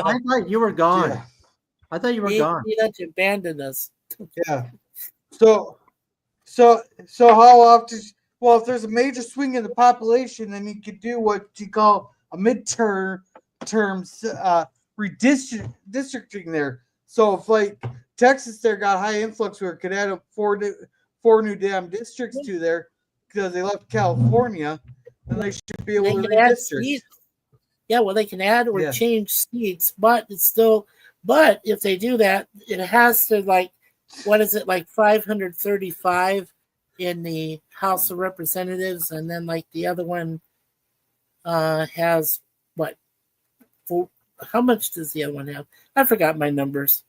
I thought you were gone. Yeah. I thought you were He gone. had to abandon us. Yeah. So how often? Well, if there's a major swing in the population, then you could do what you call a midterm redistricting there. So if like Texas there got high influx where it could add up four new damn districts to there because they left California, then they should be able to redistrict. Yeah, well, they can add or change seats, but it's still. But if they do that, it has to like 535 in the House of Representatives, and then like the other one has what? How much does the other one have? I forgot my numbers.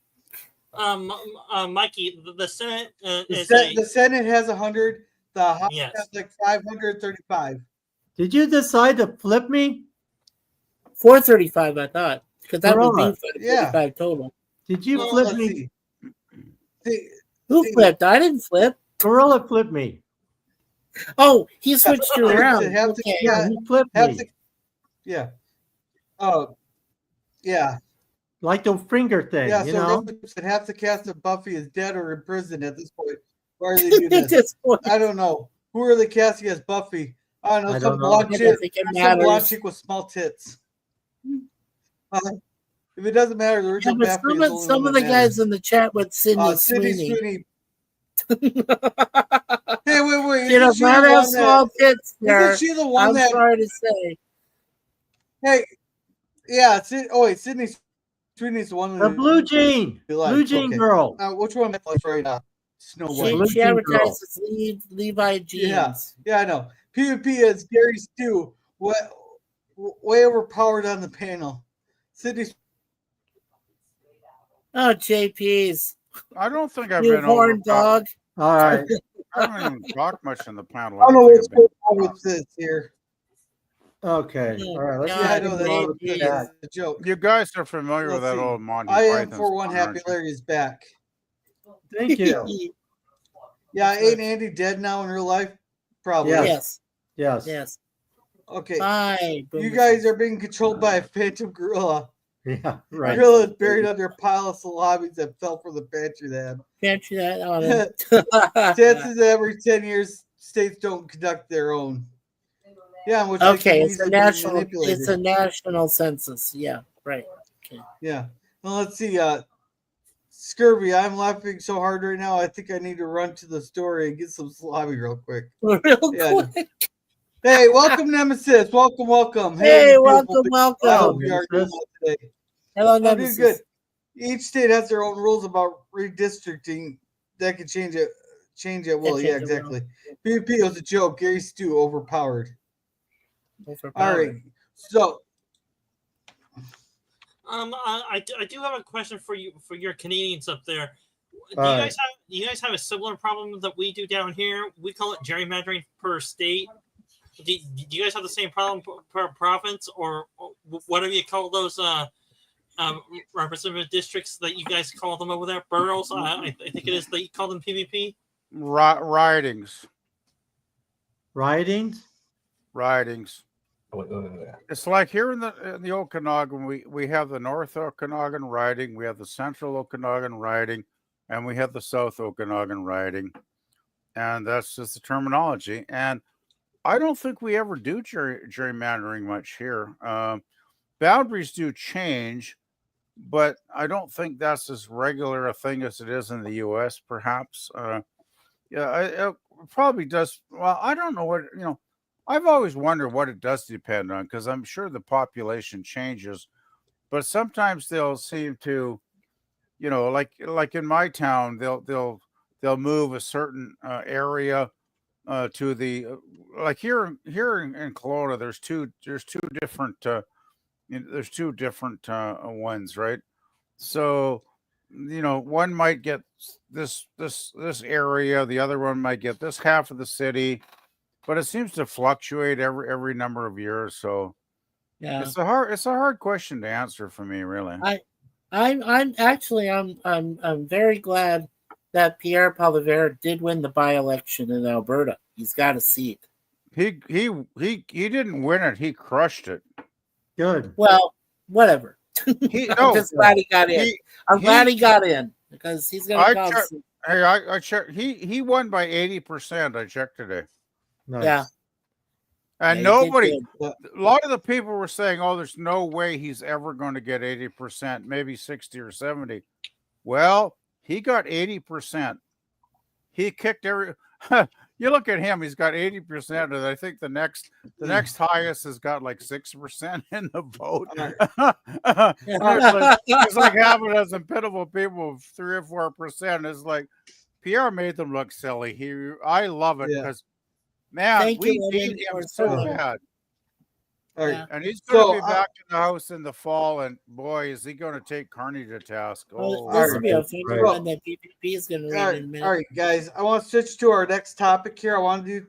Mikey, the Senate the Senate has 100. The House has like 535. Did you decide to flip me? 435, I thought, because that would be 535 total. Did you flip me? Who flipped? I didn't flip. Gorilla flipped me. Oh, he switched you around. Yeah, he flipped me. Yeah. Oh, yeah. Like the finger thing, Yeah, so they have to cast if Buffy is dead or in prison at this point. Why are they doing this? I don't know. Who are they casting as Buffy? I don't know. Some blonde chick with small tits. If it doesn't matter, the original Buffy is some of the guys in the chat with Sydney Sweeney. Hey, wait. She does not have small tits there. Isn't she the one I'm sorry to say. Hey, yeah. Sydney Sweeney's the one. The blue jean. Blue jean girl. Which one am I right now? Snow White. She advertises Levi jeans. Yeah, I know. PvP is Gary Stu. Way overpowered on the panel. Sydney. Oh, JP's. I don't think I've you been horn dog. All right. I don't even talk much in the panel. I don't know what's going on with this here. Okay. All right. Let's I know that's a joke. You guys are familiar with that old Monty Python. Python. I am for one happy Larry is back. Thank you. Yeah, ain't Andy dead now in real life? Probably. Yes. Okay. Bye. You guys are being controlled by a phantom gorilla. Yeah, right. Gorilla is buried under a pile of salamis that fell from the pantry lab. Pantry that on it. Chances that every 10 years states don't conduct their own. Yeah, which okay, it's a national census. Yeah, right. Okay. Yeah. Well, let's see. Scurvy, I'm laughing so hard right now. I think I need to run to the store and get some salami real quick. Real Yeah. quick. Hey, welcome, Nemesis. Welcome. Hey, you beautiful welcome, people. I hope welcome. you are doing well today. Hello, I'm doing Nemesis. good. Each state has their own rules about redistricting that can change it. Well, yeah, exactly. PvP was a joke. Gary Stu overpowered. All right. So, I do have a question for you, for your Canadians up there. Do All you guys have a similar problem that we do down here? We call it gerrymandering per state. Do you guys have the same problem per province, or whatever you call those representative districts that you guys call them over there? Boroughs, I think it is that you call them PvP. Ridings. Ridings. It's like here in the Okanagan, we have the North Okanagan riding, we have the Central Okanagan riding, and we have the South Okanagan riding, and that's just the terminology. And I don't think we ever do gerrymandering much here. Boundaries do change, but I don't think that's as regular a thing as it is in the U.S. Perhaps, it probably does. Well, I don't know what I've always wondered what it does depend on, because I'm sure the population changes, but sometimes they'll seem to, like in my town, they'll move a certain area to the like here in Kelowna. There's two different ones, right? So one might get this area, the other one might get this half of the city, but it seems to fluctuate every number of years. So yeah, it's a hard question to answer for me, really. I'm very glad that Pierre Poilievre did win the by-election in Alberta. He's got a seat. He didn't win it. He crushed it. Good. Well, whatever. I'm just glad he got in. I'm glad he got in because he's going to cause. Hey, I checked. He won by 80%. I checked today. Nice. Yeah. And nobody, a lot of the people were saying, "Oh, there's no way he's ever going to get 80%, maybe 60 or 70." Well, he got 80%. He kicked every. You look at him; he's got 80%, and I think the next highest has got like 6% in the vote. It's like having as pitiful people of 3 or 4%. It's like Pierre made them look silly. I love it because. Man, we beat him so bad. All right. And he's going to be back in the House in the fall, and boy, is he going to take Carney to task. This will be a fun one that PPP is going to read in a minute. All right, guys, I want to switch to our next topic here. I want to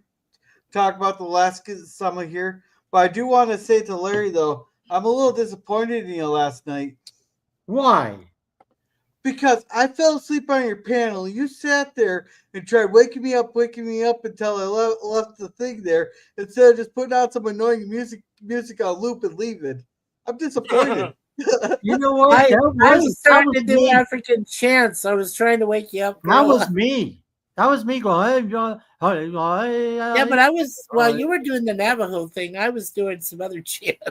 talk about the last summer here, but I do want to say to Larry, though, I'm a little disappointed in you last night. Why? Because I fell asleep on your panel. You sat there and tried waking me up until I left the thing there instead of just putting out some annoying music on loop and leaving. I'm disappointed. You know what? I was trying to do African chants. I was trying to wake you up. That was me. That was me going. Yeah, but I was while you were doing the Navajo thing. I was doing some other chants.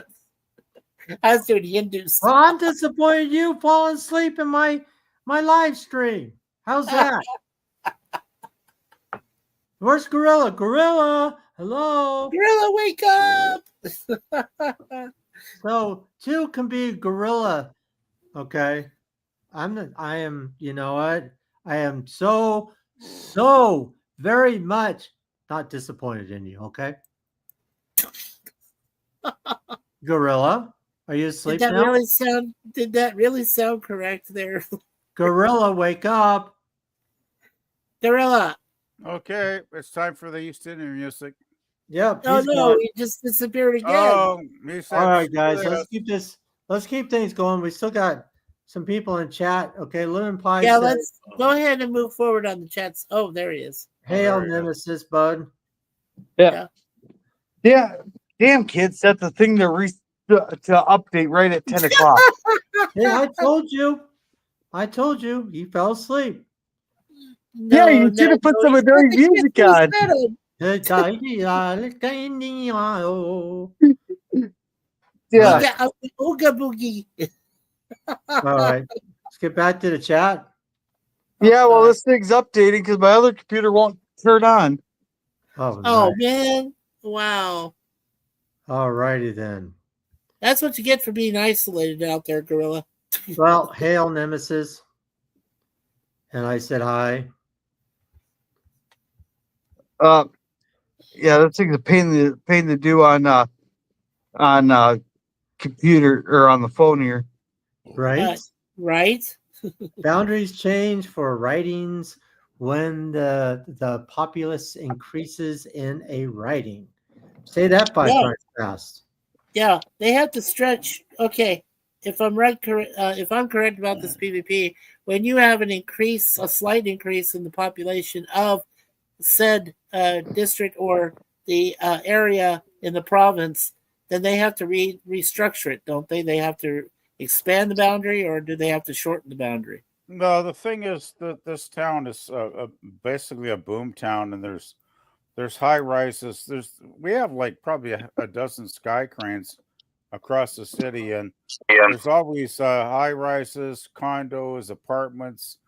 I was doing Hindu stuff. Well, I'm disappointed you falling asleep in my live stream. How's that? Where's Gorilla? Gorilla, hello. Gorilla, wake up. So 2 can be Gorilla. Okay. I am, you know what? I am so very much not disappointed in you, okay? Gorilla, are you asleep now? Did that really sound correct there? Gorilla, wake up. Gorilla. Okay, it's time for the East Indian music. Yep. Oh no, he just disappeared again. Oh, all right, guys, let's keep things going. We still got some people in chat. Okay, Lemon Pie. Yeah, let's go ahead and move forward on the chats. Oh, there he is. Hail Nemesis, bud. Yeah. Damn, kid, set the thing to update right at 10 o'clock. Yeah, I told you, he fell asleep. No, you should have put some annoying music on. Yeah. Ooga boogie. All right, let's get back to the chat. Yeah, well, outside. this thing's updating because my other computer won't turn on. Oh, Oh nice. man! Wow, All righty then. that's what you get for being isolated out there, Gorilla. Well, hail Nemesis. And I said hi. Yeah, that thing's a pain to do on computer or on the phone here. Right? Right? Boundaries change for writings when the populace increases in a writing. Say that 5 times fast. Yeah, they have to stretch. Okay, if I'm right, if I'm correct about this PvP, when you have a slight increase in the population of said district or the area in the province, then they have to restructure it, don't they? They have to expand the boundary, or do they have to shorten the boundary? No, the thing is that this town is basically a boom town, and there's high rises. We have like probably a dozen sky cranes across the city, and there's always high rises, condos, apartments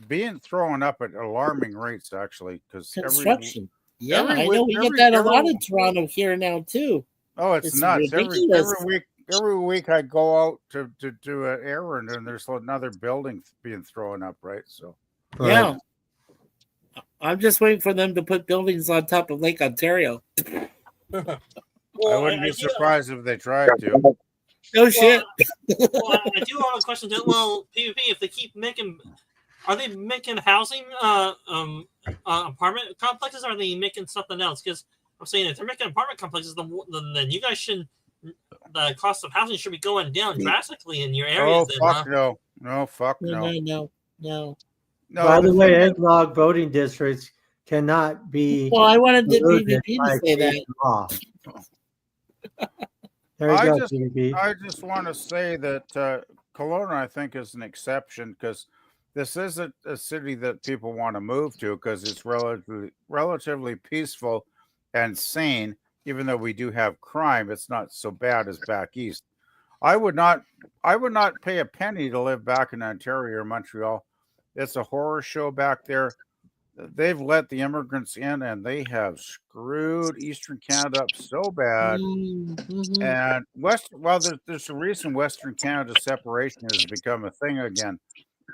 being thrown up at alarming rates. Actually, because Construction. every I week- know we every- get that a every- lot in Toronto here now too. Oh, it's nuts! ridiculous. Every week I go out to do an errand, and there's another building being thrown up. Right, so Yeah. I'm just waiting for them to put buildings on top of Lake Ontario. I wouldn't be surprised if they tried to. No shit. Well, I do have a question. Well, PvP, if they keep making, are they making housing apartment complexes? Or are they making something else? Because I'm saying if they're making apartment complexes, then you guys should. The cost of housing should be going down drastically in your areas. Oh, fuck no. No, fuck no. No. By the way, eggnog voting districts cannot be. Well, I wanted the polluted PvP by to say that. state law. There you go, PvP. I just want to say that Kelowna, I think, is an exception because this isn't a city that people want to move to because it's relatively peaceful and sane. Even though we do have crime, it's not so bad as back east. I would not pay a penny to live back in Ontario or Montreal. It's a horror show back there. They've let the immigrants in, and they have screwed Eastern Canada up so bad. And there's a reason Western Canada separation has become a thing again,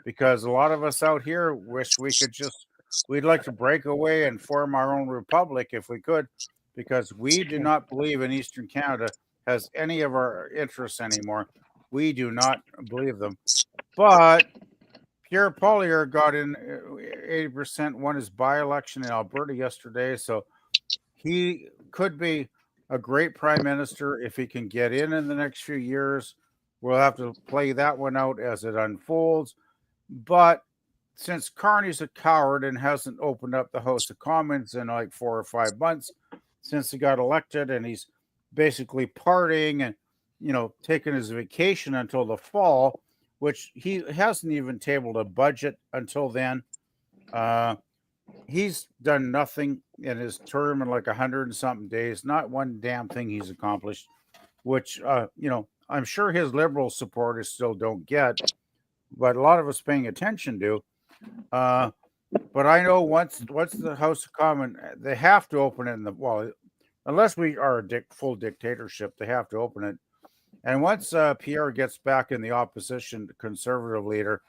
because a lot of us out here wish we'd like to break away and form our own republic if we could, because we do not believe in Eastern Canada has any of our interests anymore. We do not believe them. But Pierre Poilievre got in 80%, won his by-election in Alberta yesterday, so he could be a great prime minister if he can get in the next few years. We'll have to play that one out as it unfolds. But since Carney's a coward and hasn't opened up the House of Commons in like 4 or 5 months since he got elected, and he's basically partying and taking his vacation until the fall, which he hasn't even tabled a budget until then. He's done nothing in his term in like 100 and something days. Not one damn thing he's accomplished, which, I'm sure his liberal supporters still don't get, but a lot of us paying attention to. But I know once the House of Commons, they have to open it unless we are a full dictatorship, they have to open it. And once Pierre gets back in the opposition, conservative leader,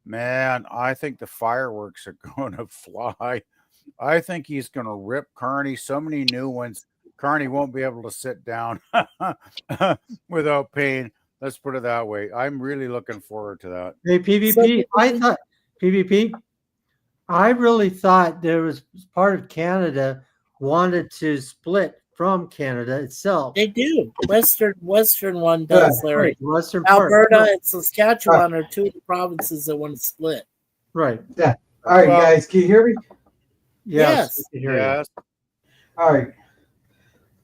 man, I think the fireworks are going to fly. I think he's going to rip Carney so many new ones. Carney won't be able to sit down without pain. Let's put it that way. I'm really looking forward to that. Hey, PvP, I really thought there was part of Canada wanted to split from Canada itself. They do. Western one does, Larry. Western Alberta part. and Saskatchewan are two of the provinces that want to split. Right. Yeah. All right, guys, can you hear me? Yes. We can hear you. All right.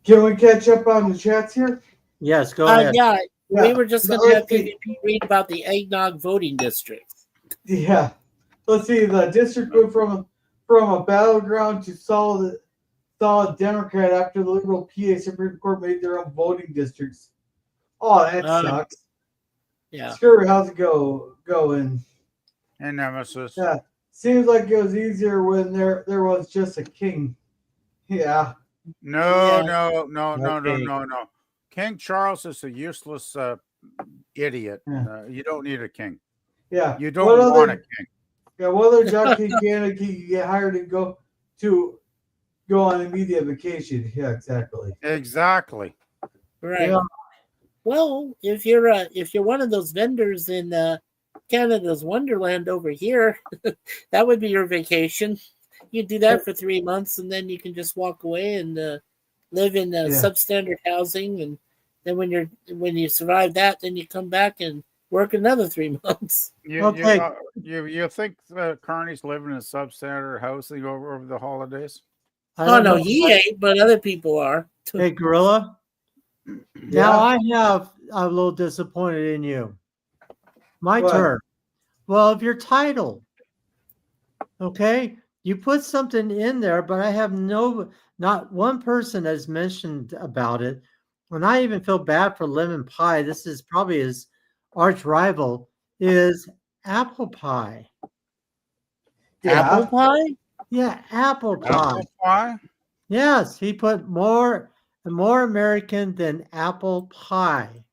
Can we catch up on the chats here? Yes, go ahead. Yeah. We were just going to have PvP read about the eggnog voting districts. Yeah. Let's see. The district went from a battleground to solid Democrat after the liberal PA Supreme Court made their own voting districts. Oh, that sucks. Yeah. Screw, how's it going? And Nemesis. Yeah. Seems like it was easier when there was just a king. Yeah. No, Yeah. no. King Charles is a useless idiot. Yeah. You don't need a king. Yeah. You don't want a king. Yeah, what other job can you get hired to go on immediate vacation? Yeah, exactly. Exactly. Right. Yeah. Well, if you're one of those vendors in Canada's Wonderland over here, that would be your vacation. You do that for 3 months, and then you can just walk away and live in substandard housing. And then when you survive that, then you come back and work another 3 months. You think Carney's living in substandard housing over the holidays? Oh no, he ain't, but other people are. Hey, Gorilla. Now I have a little disappointed in you. My turn. Well, of your title. Okay. You put something in there, but I have not one person has mentioned about it. And I even feel bad for lemon pie. This is probably his arch rival, is apple pie. Yeah. Apple pie? Yeah, apple pie. Apple pie? Yes, he put more American than apple pie.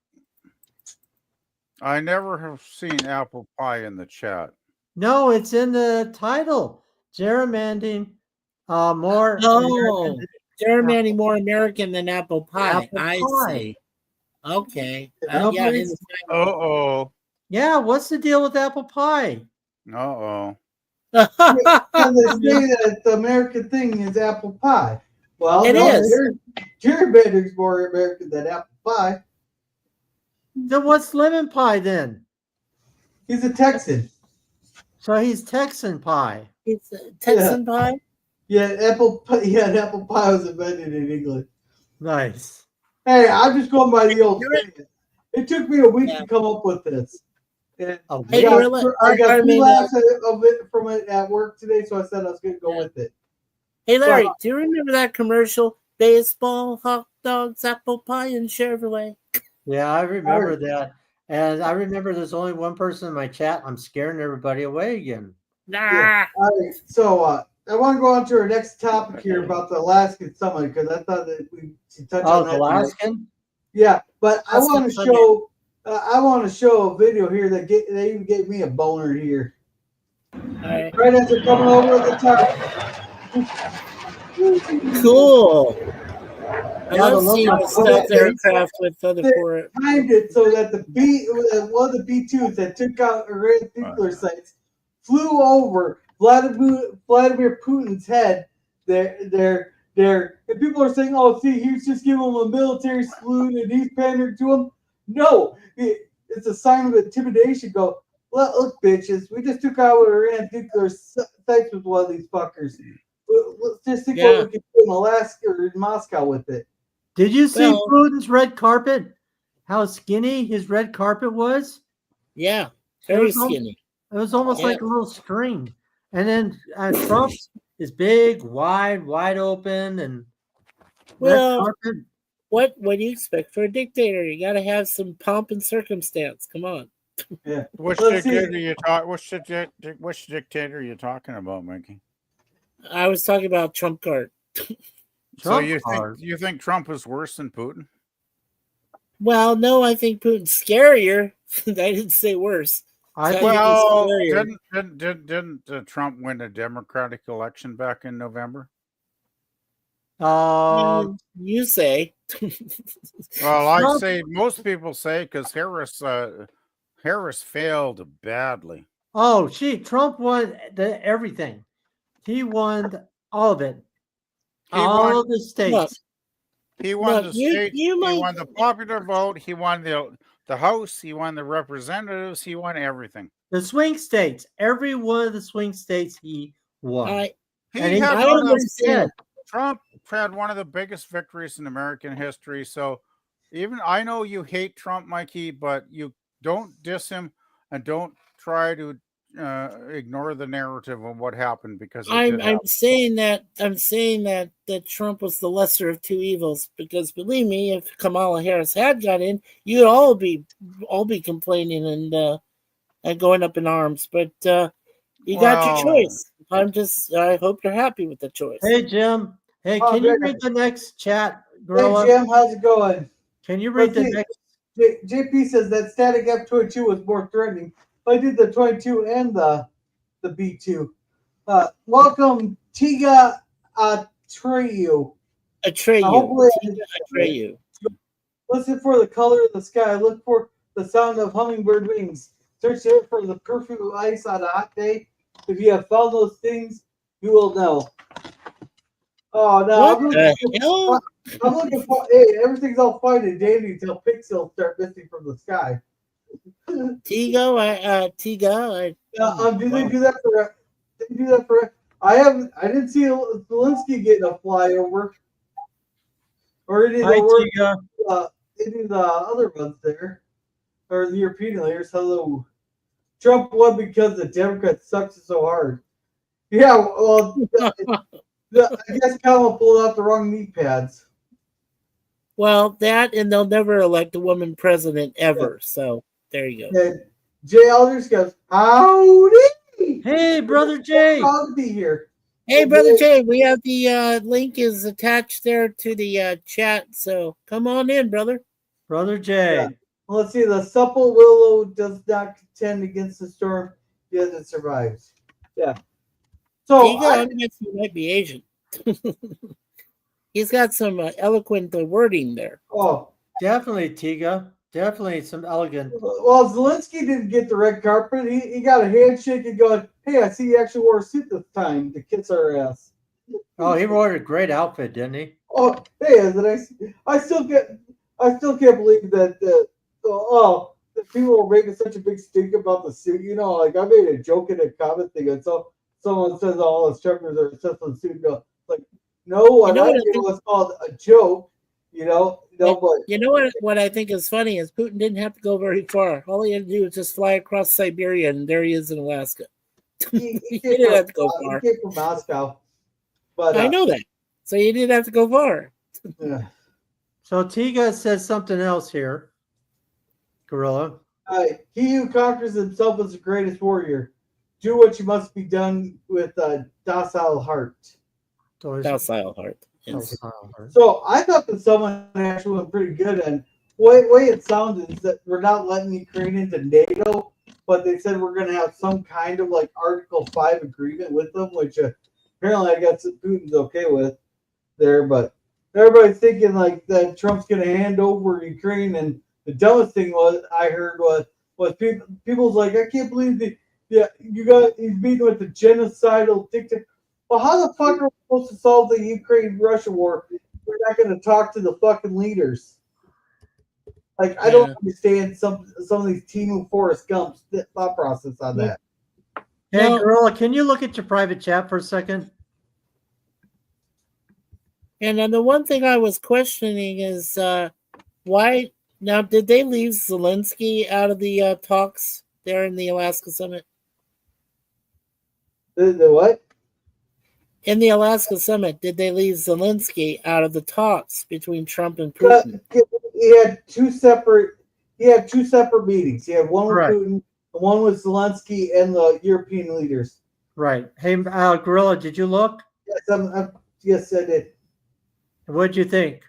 I never have seen apple pie in the chat. No, it's in the title. Gerrymandering more. Oh, gerrymandering more American than apple pie. Apple I pie. see. Okay. Uh-oh. Yeah, what's the deal with apple pie? Uh-oh. And they say that the American thing is apple pie. Well, it is. Gerrymandering's more American than apple pie. Then what's lemon pie then? He's a Texan. So he's Texan pie. It's Texan pie? Yeah, apple pie was invented in England. Nice. Hey, I'm just going by the old saying. It took me a week to come up with this. And I got 3 laughs of it from it at work today, so I said I was going to go with it. Hey, Larry, do you remember that commercial? Baseball, hot dogs, apple pie, and Chevrolet. Yeah, I remember that. And I remember there's only one person in my chat. I'm scaring everybody away again. Nah. Yeah. All right, so I want to go on to our next topic here about the Alaskan summit because I thought that we should touch on that. Alaskan? Yeah, but I want to show a video here that they even gave me a boner here. Right as they're coming over the top. Cool. I love seeing the stealth aircraft with other port. Timed it so that one of the B-2s that took out Iran nuclear sites flew over Vladimir Putin's head. There. And people are saying, "Oh, see, he's just giving them a military salute and he's pandering to them." No, it's a sign of intimidation. Go, look, bitches, we just took out Iran's nuclear sites with one of these fuckers. Let's just think what we can do in Alaska or in Moscow with it. Did you see Putin's red carpet? How skinny his red carpet was? Yeah, very skinny. It was almost like a little string. And then Trump's is big, wide open, and red carpet. What do you expect for a dictator? You got to have some pomp and circumstance. Come on. Yeah. Which dictator are you talking about, Mikey? I was talking about Trump card. So you think Trump is worse than Putin? Well, no, I think Putin's scarier. I didn't say worse. Didn't Trump win a Democratic election back in November? You say. Well, I say most people say because Harris failed badly. Oh, Trump won everything. He won all of it. All of the states. He won the states. He won the popular vote. He won the House. He won the representatives. He won everything. The swing states. Every one of the swing states he won. Trump had one of the biggest victories in American history. So even I know you hate Trump, Mikey, but you don't diss him and don't try to ignore the narrative of what happened because I'm saying that Trump was the lesser of two evils because believe me, if Kamala Harris had got in, you'd all be complaining going up in arms. But you got your choice. I hope you're happy with the choice. Hey, Jim. Hey, Oh, can you good. read the next chat, Hey, Gorilla? Jim, how's it going? Can you read Let's the see. next? JP says that static F22 was more threatening. I did the 22 and the B2. Welcome, Tiga Atreyu. Hopefully Atreyu. Listen for the color of the sky. Look for the sound of hummingbird wings. Search it for the perfume of ice on a hot day. If you have found those things, you will know. Oh no! What the hell? I'm looking for. Hey, everything's all fine and dandy until pixels start missing from the sky. Tiga. Do they do that for? They do that for. I didn't see Zelensky getting a flyover, or any of any of the other ones there, or the European leaders. Hello, Trump won because the Democrats sucked so hard. Yeah, well, I guess Kamala pulled out the wrong knee pads. Well, that and they'll never elect a woman president ever. Yeah. So there you go. And Jay Alders goes, howdy! Hey, Brother Jay! Proud to be here. Hey, Brother Jay, we have the link is attached there to the chat. So come on in, brother. Brother Jay. Yeah. Well, let's see. The supple willow does not contend against the storm, yet it survives. Yeah. So I guess he might be Asian. He's got some eloquent wording there. Oh, definitely, Tiga. Definitely some elegant. Well, Zelensky didn't get the red carpet. He got a handshake and going, "Hey, I see you actually wore a suit this time to kiss our ass." Oh, he wore a great outfit, didn't he? Oh, hey, I still can't believe that. That people are making such a big stink about the suit. You know, like I made a joke in a comment thing, and so someone says all his truckers are obsessed with the suit. No, like, no, what I did was called a joke. But you know what I think is funny is Putin didn't have to go very far. All he had to do was just fly across Siberia, and there he is in Alaska. He didn't have to go far. He came from Moscow, but I know that. So you didn't have to go far. Yeah. So Tiga says something else here. Gorilla. He who conquers himself is the greatest warrior. Do what you must be done with a docile heart. Docile heart. Yes. So I thought that someone actually went pretty good, and way it sounded is that we're not letting Ukraine into NATO, but they said we're going to have some kind of like Article 5 agreement with them, which apparently I guess Putin's okay with there, but everybody's thinking like that Trump's going to hand over Ukraine, and the dumbest thing I heard was people's like, I can't believe he's meeting with the genocidal dictator. Well, how the fuck are we supposed to solve the Ukraine-Russia war if we're not going to talk to the fucking leaders? Like, I don't understand some of these Team Forrest Gump's thought process on that. Hey, Gorilla, can you look at your private chat for a second? And then the one thing I was questioning is why now did they leave Zelensky out of the talks there in the Alaska summit? The what? In the Alaska summit, did they leave Zelensky out of the talks between Trump and Putin? He had two separate meetings. He had one with Putin and one with Zelensky and the European leaders. Right. Hey, Gorilla, did you look? Yes, yes, I did. What did you think?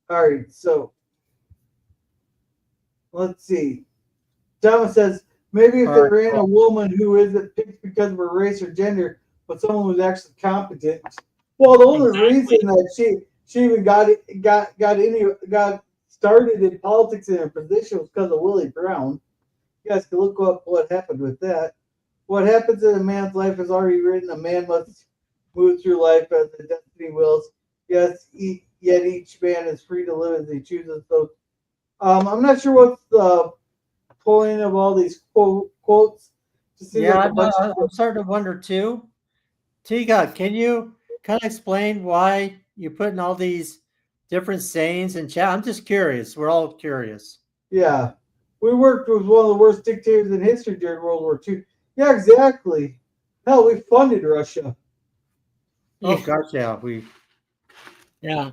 All right, so let's see. Thomas says, maybe if they ran a woman who isn't picked because of her race or gender, but someone who's actually competent. Well, the only reason that she even got started in politics in her position was because of Willie Brown. You guys can look up what happened with that. What happens in a man's life is already written. A man must move through life as the destiny wills. Yes, yet each man is free to live as he chooses. So, I'm not sure what's the point of all these quotes. Yeah, I'm starting to wonder too. Tiga, can you kind of explain why you're putting all these different sayings in chat? I'm just curious. We're all curious. Yeah. We worked with one of the worst dictators in history during World War II. Yeah, exactly. Hell, we funded Russia. Oh, gosh, yeah. Yeah.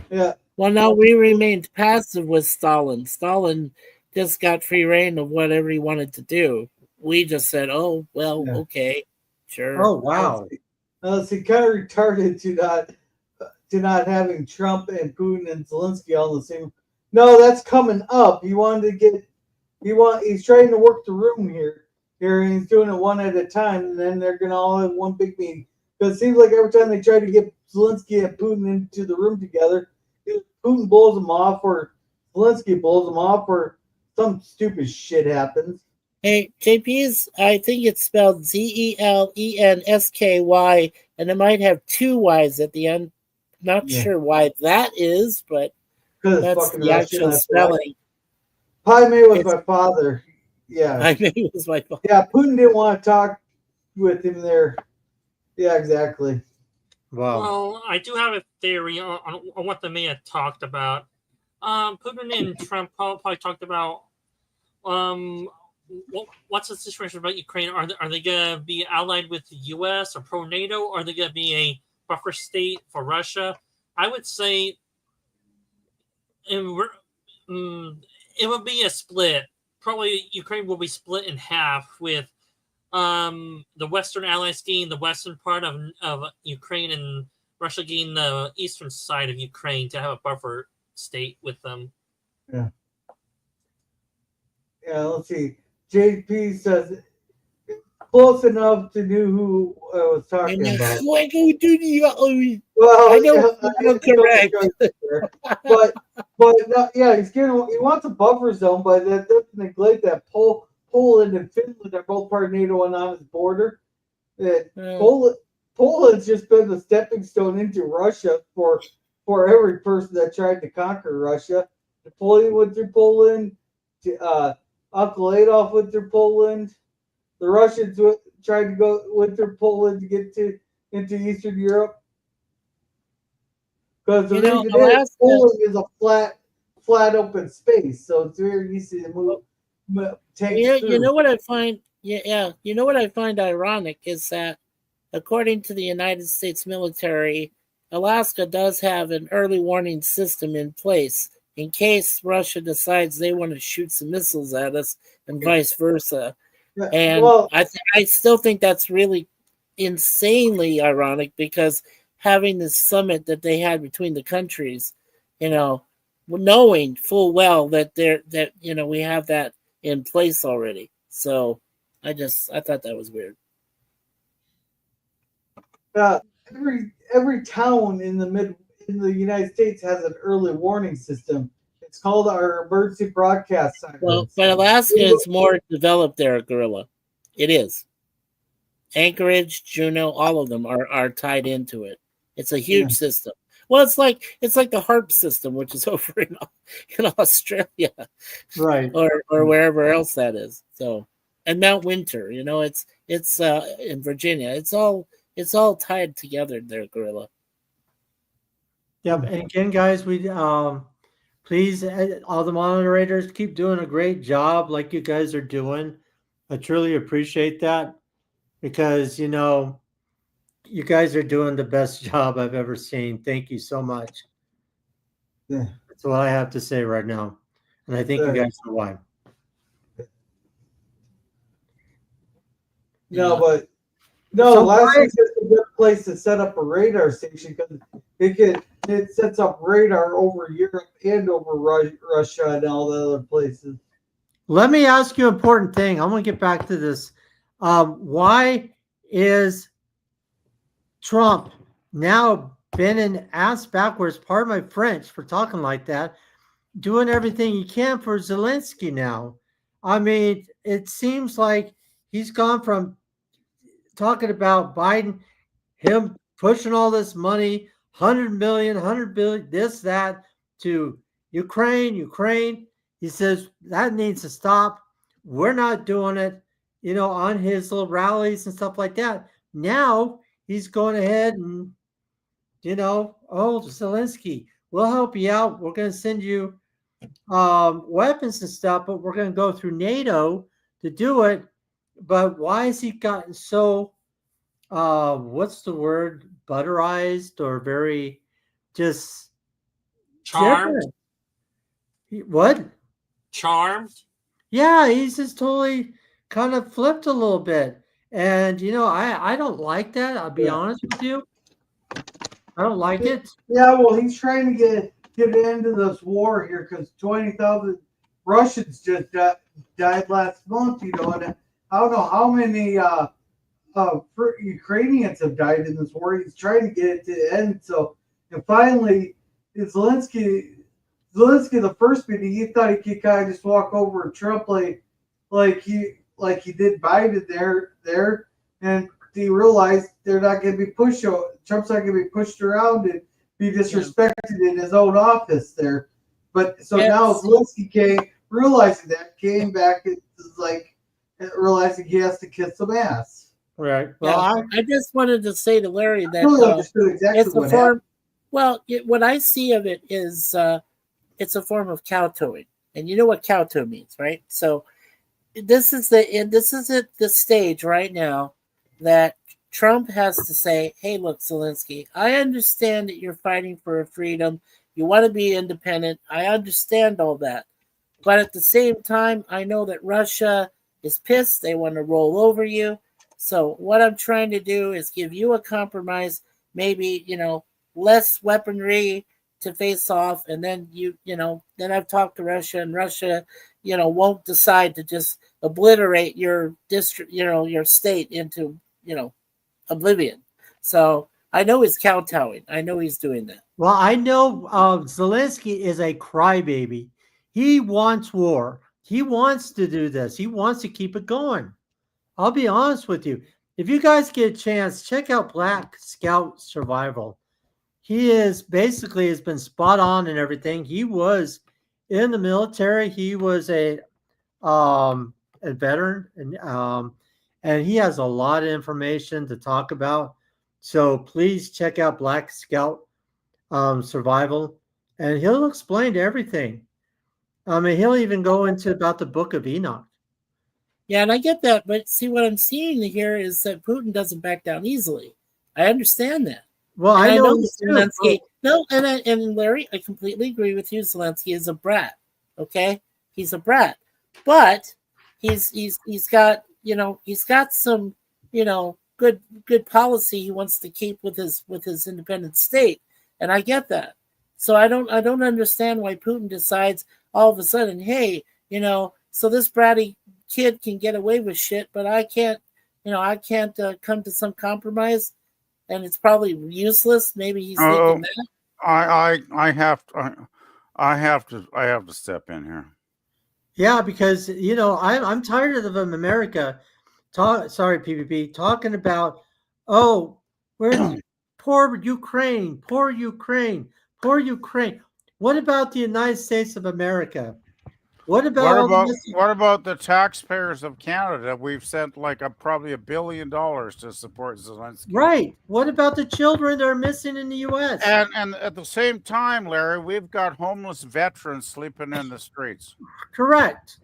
Yeah. Well, no, we remained passive with Stalin. Stalin just got free reign of whatever he wanted to do. We just said, "Oh, well, Yeah. okay, sure." Oh wow. It's kind of retarded to not having Trump and Putin and Zelensky all in the same. No, that's coming up. He wanted to get. He's trying to work the room here. And he's doing it one at a time, and then they're gonna all have one big meeting. Because it seems like every time they try to get Zelensky and Putin into the room together, Putin blows them off, or Zelensky blows them off, or some stupid shit happens. Hey, JP's, I think it's spelled Zelensky, and it might have two Y's at the end. Not sure why that is, but that's the actual spelling. Pai Mei was my father. Yeah. Pai Mei was my father. Yeah, Putin didn't want to talk with him there. Yeah, exactly. Wow. Well, I do have a theory on what they may have talked about. Putin and Trump probably talked about what's the situation about Ukraine? Are they going to be allied with the U.S. or pro-NATO? Or are they going to be a buffer state for Russia? I would say it would be a split. Probably Ukraine will be split in half with the Western allies getting the western part of Ukraine and Russia getting the eastern side of Ukraine to have a buffer state with them. Yeah. Yeah, let's see. JP says close enough to know who I was talking about. Well, I know correct. but no, yeah, he wants a buffer zone, but that doesn't neglect that Poland and Finland are both part of NATO and on his border. Poland's just been the stepping stone into Russia for every person that tried to conquer Russia. Napoleon went through Poland. Uncle Adolf went through Poland. The Russians tried to went through Poland to get into Eastern Europe. Because the reason is Poland is a flat open space, so it's very easy to move tanks through. You know what I find? You know what I find ironic is that, according to the United States military, Alaska does have an early warning system in place in case Russia decides they want to shoot some missiles at us, and vice versa. And I still think that's really insanely ironic, because having this summit that they had between the countries, knowing full well that we have that in place already. So I thought that was weird. Every town in the United States has an early warning system. It's called our emergency broadcast sirens. Well, but Alaska is more developed there, Gorilla. It is. Anchorage, Juneau, all of them are tied into it. It's a huge system. Well, it's like the HARP system, which is over in Australia, right, or wherever else that is. So, and Mount Winter, it's in Virginia. It's all tied together there, Gorilla. Yep. And again, guys, we please, all the moderators, keep doing a great job like you guys are doing. I truly appreciate that, because you guys are doing the best job I've ever seen. Thank you so much. Yeah. That's what I have to say right now, and I think you guys know why. Alaska's just a good place to set up a radar station, because it sets up radar over Europe and over Russia and all the other places. Let me ask you an important thing. I'm going to get back to this. Why is Trump now bending ass backwards, pardon my French for talking like that, doing everything he can for Zelensky now? I mean, it seems like he's gone from talking about Biden, him pushing all this money, 100 million, 100 billion, this, that, to Ukraine. He says that needs to stop. We're not doing it, on his little rallies and stuff like that. Now he's going ahead and, Zelensky, we'll help you out. We're going to send you weapons and stuff, but we're going to go through NATO to do it. But why has he gotten so, what's the word, butterized, or very just Charmed? different. What? Charmed? Yeah, he's just totally kind of flipped a little bit. And, I don't like that. I'll be honest with you. I don't like it. Yeah, well, he's trying to get an end to this war here because 20,000 Russians just died last month, and I don't know how many Ukrainians have died in this war. He's trying to get it to end. So, and finally, Zelensky, the first meeting, he thought he could kind of just walk over Trump like he did Biden there, and he realized they're not going to be Trump's not going to be pushed around and be disrespected in his own office there. But so now Zelensky came back and realizing he has to kiss some ass. Right. Well, I just wanted to say to Larry that understood exactly it's a form. Well, what I see of it is it's a form of kowtowing, and you know what kowtow means, right? So this is at the stage right now that Trump has to say, "Hey, look, Zelensky, I understand that you're fighting for a freedom. You want to be independent. I understand all that, but at the same time, I know that Russia is pissed. They want to roll over you." So what I'm trying to do is give you a compromise, maybe, less weaponry to face off. And then then I've talked to Russia, and Russia, won't decide to just obliterate your district, your state into, oblivion. So I know he's kowtowing. I know he's doing that. Well, I know Zelensky is a crybaby. He wants war. He wants to do this. He wants to keep it going. I'll be honest with you. If you guys get a chance, check out Black Scout Survival. He has been spot on and everything. He was in the military. He was a veteran, and he has a lot of information to talk about. So please check out Black Scout Survival, and he'll explain everything. He'll even go into about the Book of Enoch. Yeah, and I get that, but see, what I'm seeing here is that Putin doesn't back down easily. I understand that. Well, and I know Zelensky. No, and Larry, I completely agree with you. Zelensky is a brat. Okay, he's a brat, but he's got some good policy he wants to keep with his independent state, and I get that. So I don't understand why Putin decides all of a sudden, hey, so this bratty kid can get away with shit, but I can't come to some compromise, and it's probably useless. Maybe he's thinking that. I have to step in here. Yeah, because I'm tired of America. PPP talking about we're poor Ukraine. What about the United States of America? What about the taxpayers of Canada? We've sent probably $1 billion to support Zelensky. Right. What about the children that are missing in the U.S.? And at the same time, Larry, we've got homeless veterans sleeping in the streets. Correct.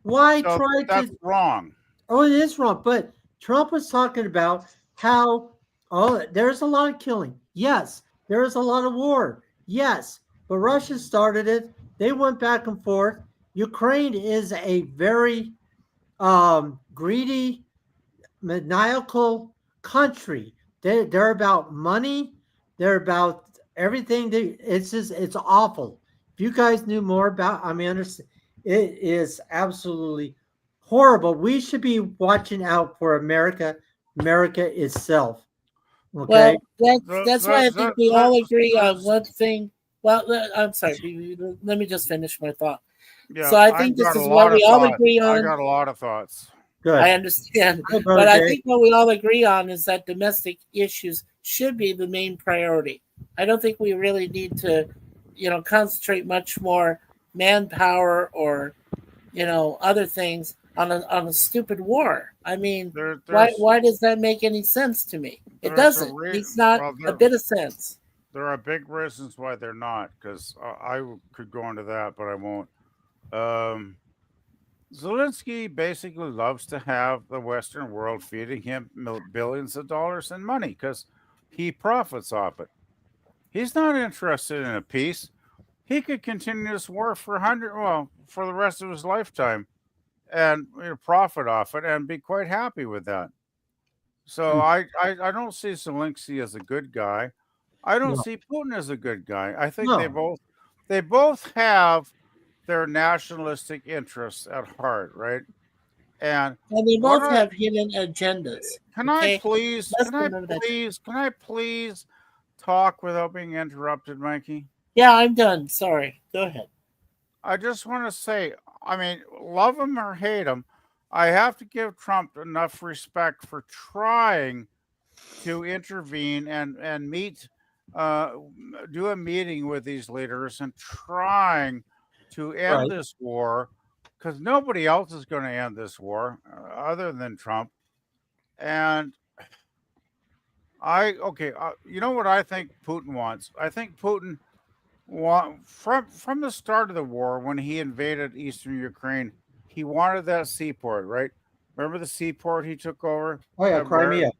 Why that's wrong? Oh, it is wrong. But Trump was talking about how there's a lot of killing. Yes. There is a lot of war. Yes. But Russia started it. They went back and forth. Ukraine is a very greedy, maniacal country. They're about money. They're about everything. It's awful. If you guys knew more about, understand, it is absolutely horrible. We should be watching out for America itself. Okay. Well, that's why I think we all agree on one thing. Well, I'm sorry. Let me just finish my thought. Yeah, so I think this is what we all agree on. I got a lot of thoughts. Good. I understand. But I think what we all agree on is that domestic issues should be the main priority. I don't think we really need to, concentrate much more manpower or, other things on a stupid war. I mean, why does that make any sense to me? It doesn't. It's not a bit of sense. There are big reasons why they're not, because I could go into that, but I won't. Zelensky basically loves to have the Western world feeding him billions of dollars in money because he profits off it. He's not interested in a peace. He could continue this war for for the rest of his lifetime, and profit off it and be quite happy with that. So I don't see Zelensky as a good guy. I don't No. see Putin as a good guy. I think No. they both have their nationalistic interests at heart, right? And they what both have hidden agendas. can Okay? Let's I remember that. please talk without being interrupted, Mikey? Yeah, I'm done. Sorry. Go ahead. I just want to say, I mean, love him or hate him, I have to give Trump enough respect for trying to intervene and meet, do a meeting with these leaders and trying to end Right. this war, because nobody else is going to end this war other than Trump. And you know what I think Putin wants? I think Putin from the start of the war, when he invaded eastern Ukraine, he wanted that seaport, right? Remember the seaport he took over? Oh yeah, Crimea.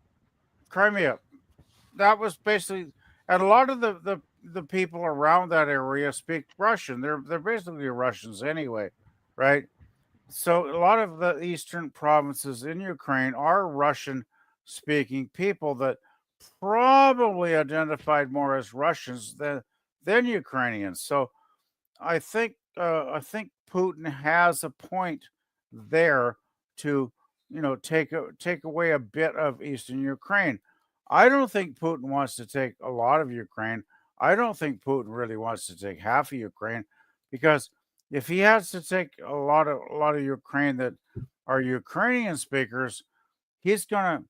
Crimea. That was basically, and a lot of the people around that area speak Russian. They're basically Russians anyway, right? So a lot of the eastern provinces in Ukraine are Russian speaking people that probably identified more as Russians than Ukrainians. So I think Putin has a point there to take away a bit of eastern Ukraine. I don't think Putin wants to take a lot of Ukraine. I don't think Putin really wants to take half of Ukraine, because if he has to take a lot of Ukraine that are Ukrainian speakers, he's gonna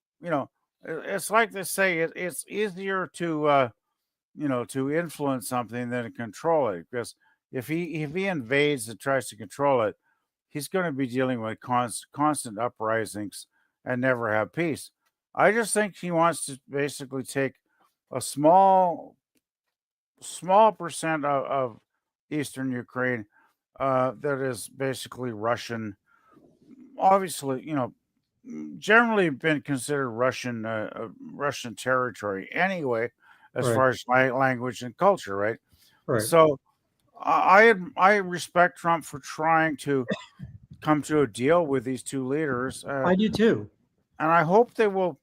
it's like they say, it's easier to to influence something than to control it, because if he invades and tries to control it, he's going to be dealing with constant uprisings and never have peace. I just think he wants to basically take a small percent of eastern Ukraine that is basically Russian. Obviously, generally been considered Russian territory anyway, as Right. far as language and culture, right? Right. So I respect Trump for trying to come to a deal with these two leaders. I do too. And I hope they will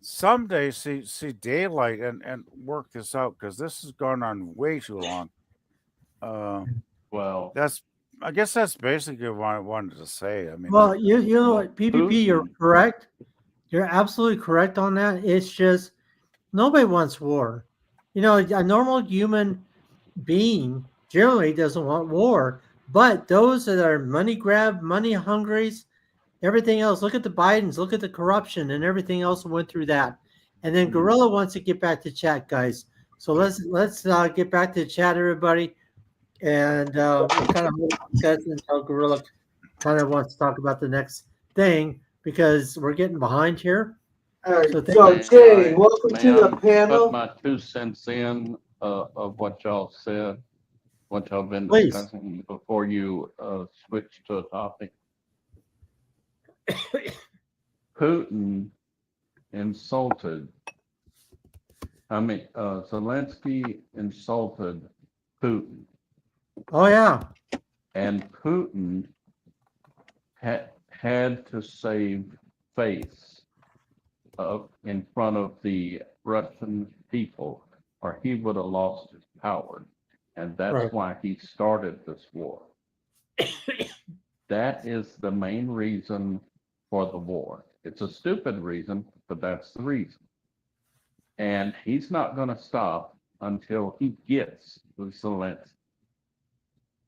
someday see daylight and work this out, because this has gone on way too long. Well, I guess that's basically what I wanted to say. I mean, Well, you know what, PPP, you're correct. You're absolutely correct on that. It's just nobody wants war. You know, a normal human being generally doesn't want war, but those that are money grab, money hungries, everything else. Look at the Bidens. Look at the corruption and everything else that went through that. And then Gorilla wants to get back to chat, guys. So let's get back to chat, everybody. And we'll kind of discuss until Gorilla kind of wants to talk about the next thing, because we're getting behind here. All right. So So, Jay, welcome to the panel. Put my 2 cents in of what y'all said, what y'all been Please. discussing before you switch to a topic. Putin insulted. Zelensky insulted Putin. Oh yeah. And Putin had to save face in front of the Russian people, or he would have lost his power. And that's Right. why he started this war. That is the main reason for the war. It's a stupid reason, but that's the reason. And he's not going to stop until he gets the Zelensky.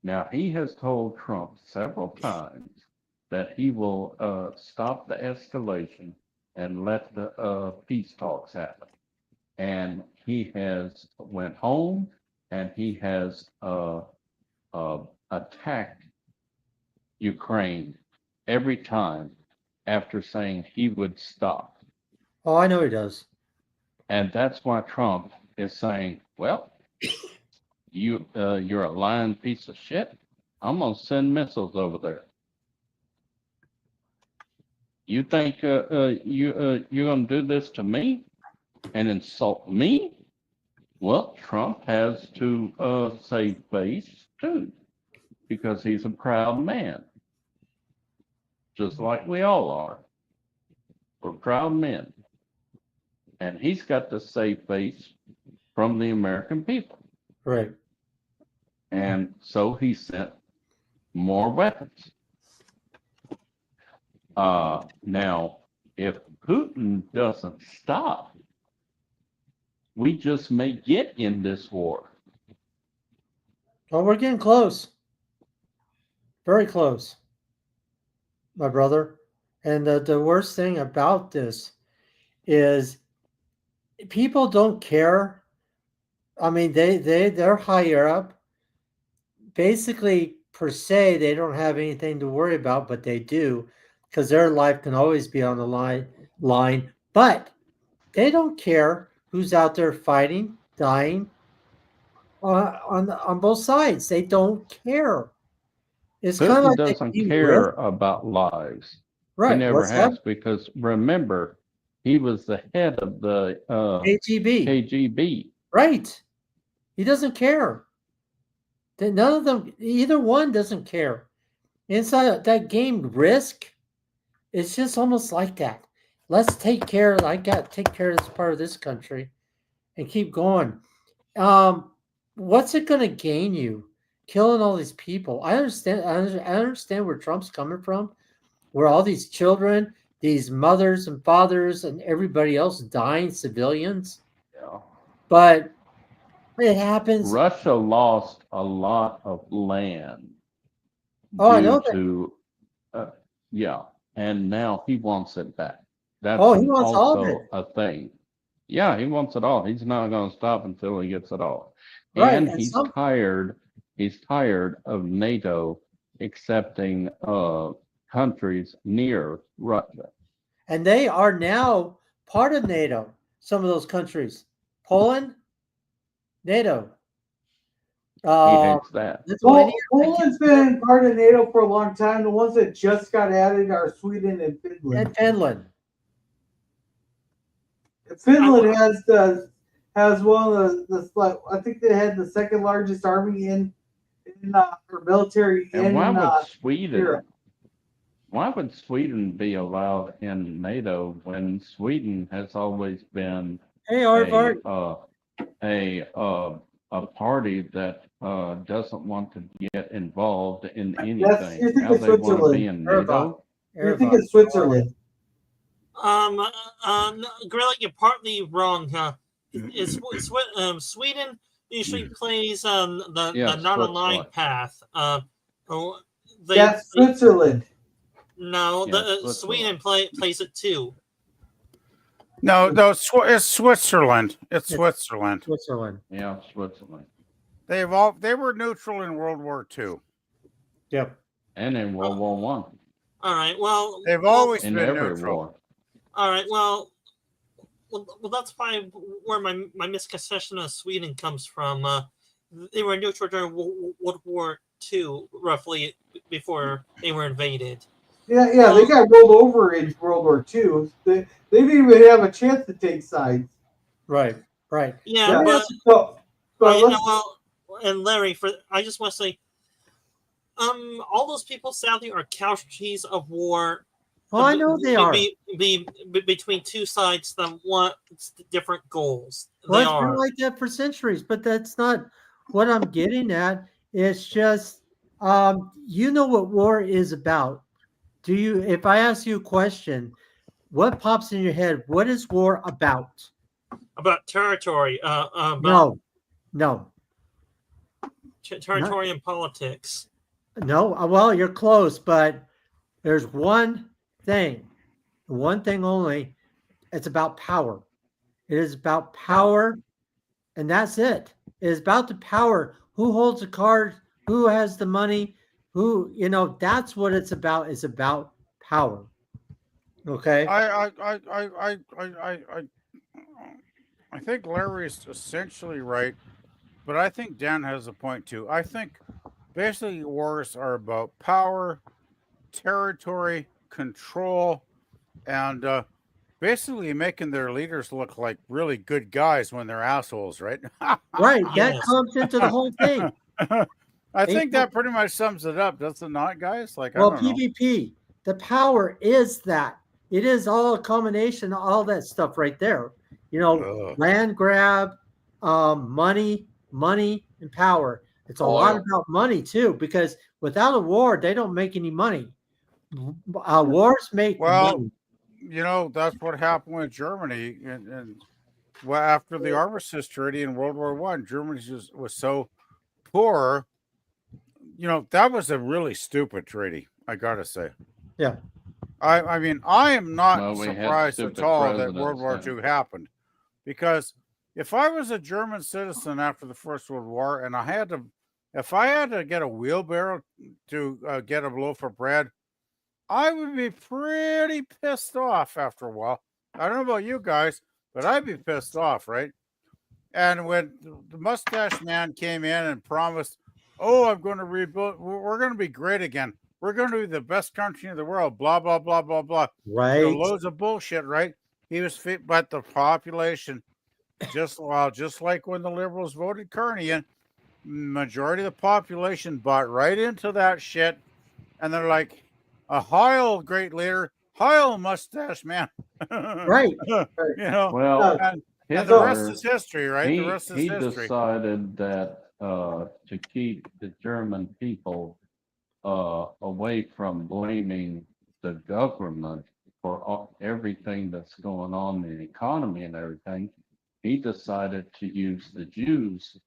Now, he has told Trump several times that he will stop the escalation and let the peace talks happen. And he has went home and he has attacked Ukraine every time after saying he would stop. Oh, I know he does. And that's why Trump is saying, well, you're a lying piece of shit. I'm going to send missiles over there. You think you're going to do this to me and insult me? Well, Trump has to save face too, because he's a proud man, just like we all are. We're proud men, and he's got to save face from the American people, Right. and so he sent more weapons. Now, if Putin doesn't stop, we just may get in this war. Oh, we're getting close. Very close, my brother. And the worst thing about this is people don't care. I mean, they're higher up. Basically, per se, they don't have anything to worry about, but they do, because their life can always be on the line. But they don't care who's out there fighting, dying on both sides. They don't care. It's kind of Putin like they doesn't deem care risk. about lives. He Right. never What's that? has, because remember, he was the head of the KGB. KGB. Right. He doesn't care. None of them, either one doesn't care. Inside that game, Risk, it's just almost like that. Let's take care. I got to take care of this part of this country and keep going. What's it going to gain you? Killing all these people. I understand. I understand where Trump's coming from, where all these children, these mothers and fathers, and everybody else dying, civilians. Yeah. But it happens. Russia lost a lot of land Oh, I due know that. to, yeah, and now he wants it back. That's Oh, he wants all of also it. a thing. Yeah, he wants it all. He's not going to stop until he gets it all. Right. And And he's some, tired. He's tired of NATO accepting countries near Russia. and they are now part of NATO. Some of those countries, Poland, NATO. He hates that. Lithuania, Poland's been part of NATO for a long time. The ones that just got added are Sweden and Finland. and Finland. Finland has one of the I think they had the second largest army in or military And in why would Sweden? Europe. Why would Sweden be allowed in NATO when Sweden has always been Hey, Arvard. a party that doesn't want to get involved in You're anything? thinking Now they want to Switzerland. be in NATO. You're thinking Switzerland. Gorilla, you're partly wrong. Sweden usually plays the non-aligned path. That's Switzerland. No, Yeah, Sweden plays it too. No, it's Switzerland. It's Switzerland. Switzerland. Yeah, Switzerland. They were neutral in World War II. Yep. And in World War One. All right. Well, they've always in been every neutral. war. All right. Well, that's probably where my misconception of Sweden comes from. They were neutral during World War II, roughly before they were invaded. Yeah, they got rolled over in World War II. They didn't even have a chance to take sides. Right. Yeah, and Larry, I just want to say, all those people sadly are casualties of war. Oh, I know they are. Between two sides that want different goals. Well, it's been like that for centuries, but that's not what I'm getting at. It's just, you know what war is about. Do you? If I ask you a question, what pops in your head? What is war about? About territory. No. Territory and politics. No. Well, you're close, but there's one thing only. It's about power. It is about power, and that's it. It is about the power. Who holds the cards? Who has the money? Who, that's what it's about. It's about power. Okay. I think Larry's essentially right, but I think Dan has a point too. I think basically wars are about power, territory, control, and basically making their leaders look like really good guys when they're assholes, right? Right. That Yes. comes into the whole thing. I think that pretty much sums it up, does it not, guys? Like, Well, I don't know. PvP, the power is that. It is all a combination of all that stuff right there. You know, Ugh. land grab, money, and power. It's a lot Oil. about money too, because without a war, they don't make any money. Wars make Well, money. you know, that's what happened with Germany, and well, after the Armistice Treaty in World War One, Germany just was so poor. You know, that was a really stupid treaty. I gotta say. Yeah. I mean, I am not Well, we had surprised at stupid all that World presidents War then. II happened, because if I was a German citizen after the First World War and if I had to get a wheelbarrow to get a loaf of bread, I would be pretty pissed off after a while. I don't know about you guys, but I'd be pissed off, right? And when the mustache man came in and promised, "Oh, I'm going to rebuild. We're going to be great again. We're going to be the best country in the world." Blah blah blah blah blah. Right. You know, loads of bullshit, right? He was fit, but the population, just like when the liberals voted Kearney in, majority of the population bought right into that shit, and they're like, "A Heil, great leader, Heil, mustache man." Right. You know, Well, and the rest Hitler, is history, right? The rest is he history. decided that to keep the German people away from blaming the government for everything that's going on in the economy and everything, he decided to use the Jews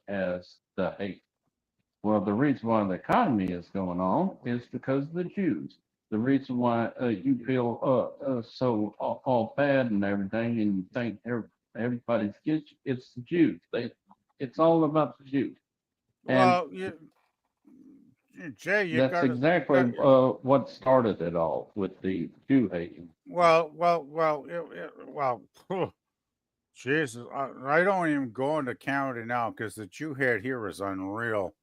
as the hate. Well, the reason why the economy is going on is because of the Jews. The reason why you feel so all bad and everything, and you think everybody's against you, it's the Jews. It's all about the Jews. And Well, Jay, you that's got exactly to. what started it all with the Jew hating. Well. Jesus, I don't even go into Canada now because the Jew hate here is unreal,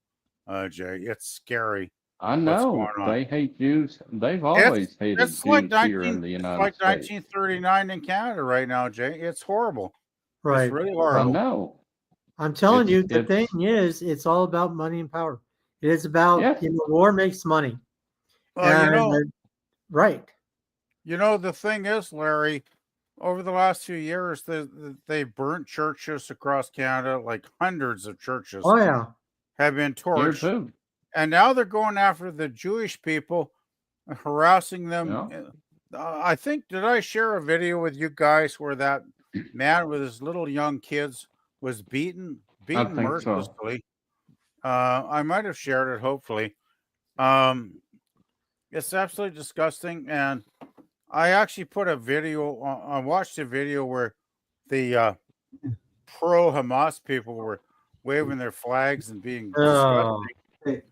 Jay. It's scary. I What's know going on? they hate Jews. They've always hated It's Jews like here in the it's United like States. 1939 in Canada right now, Jay. It's horrible. Right. It's really I horrible. know. I'm telling you, the It's thing is, it's all about money and power. It is about, Yeah. war makes money. Well, right. you know, the thing is, Larry, over the last few years, they burnt churches across Canada, like hundreds of churches Oh yeah. have been here torched. too. And now they're going after the Jewish people, harassing them. Yeah. I think, did I share a video with you guys where that man with his little young kids was beaten I think so. mercilessly? I might have shared it, hopefully. It's absolutely disgusting. And I actually put a video, I watched a video where the pro Hamas people were waving their flags and being disgusting. Hey,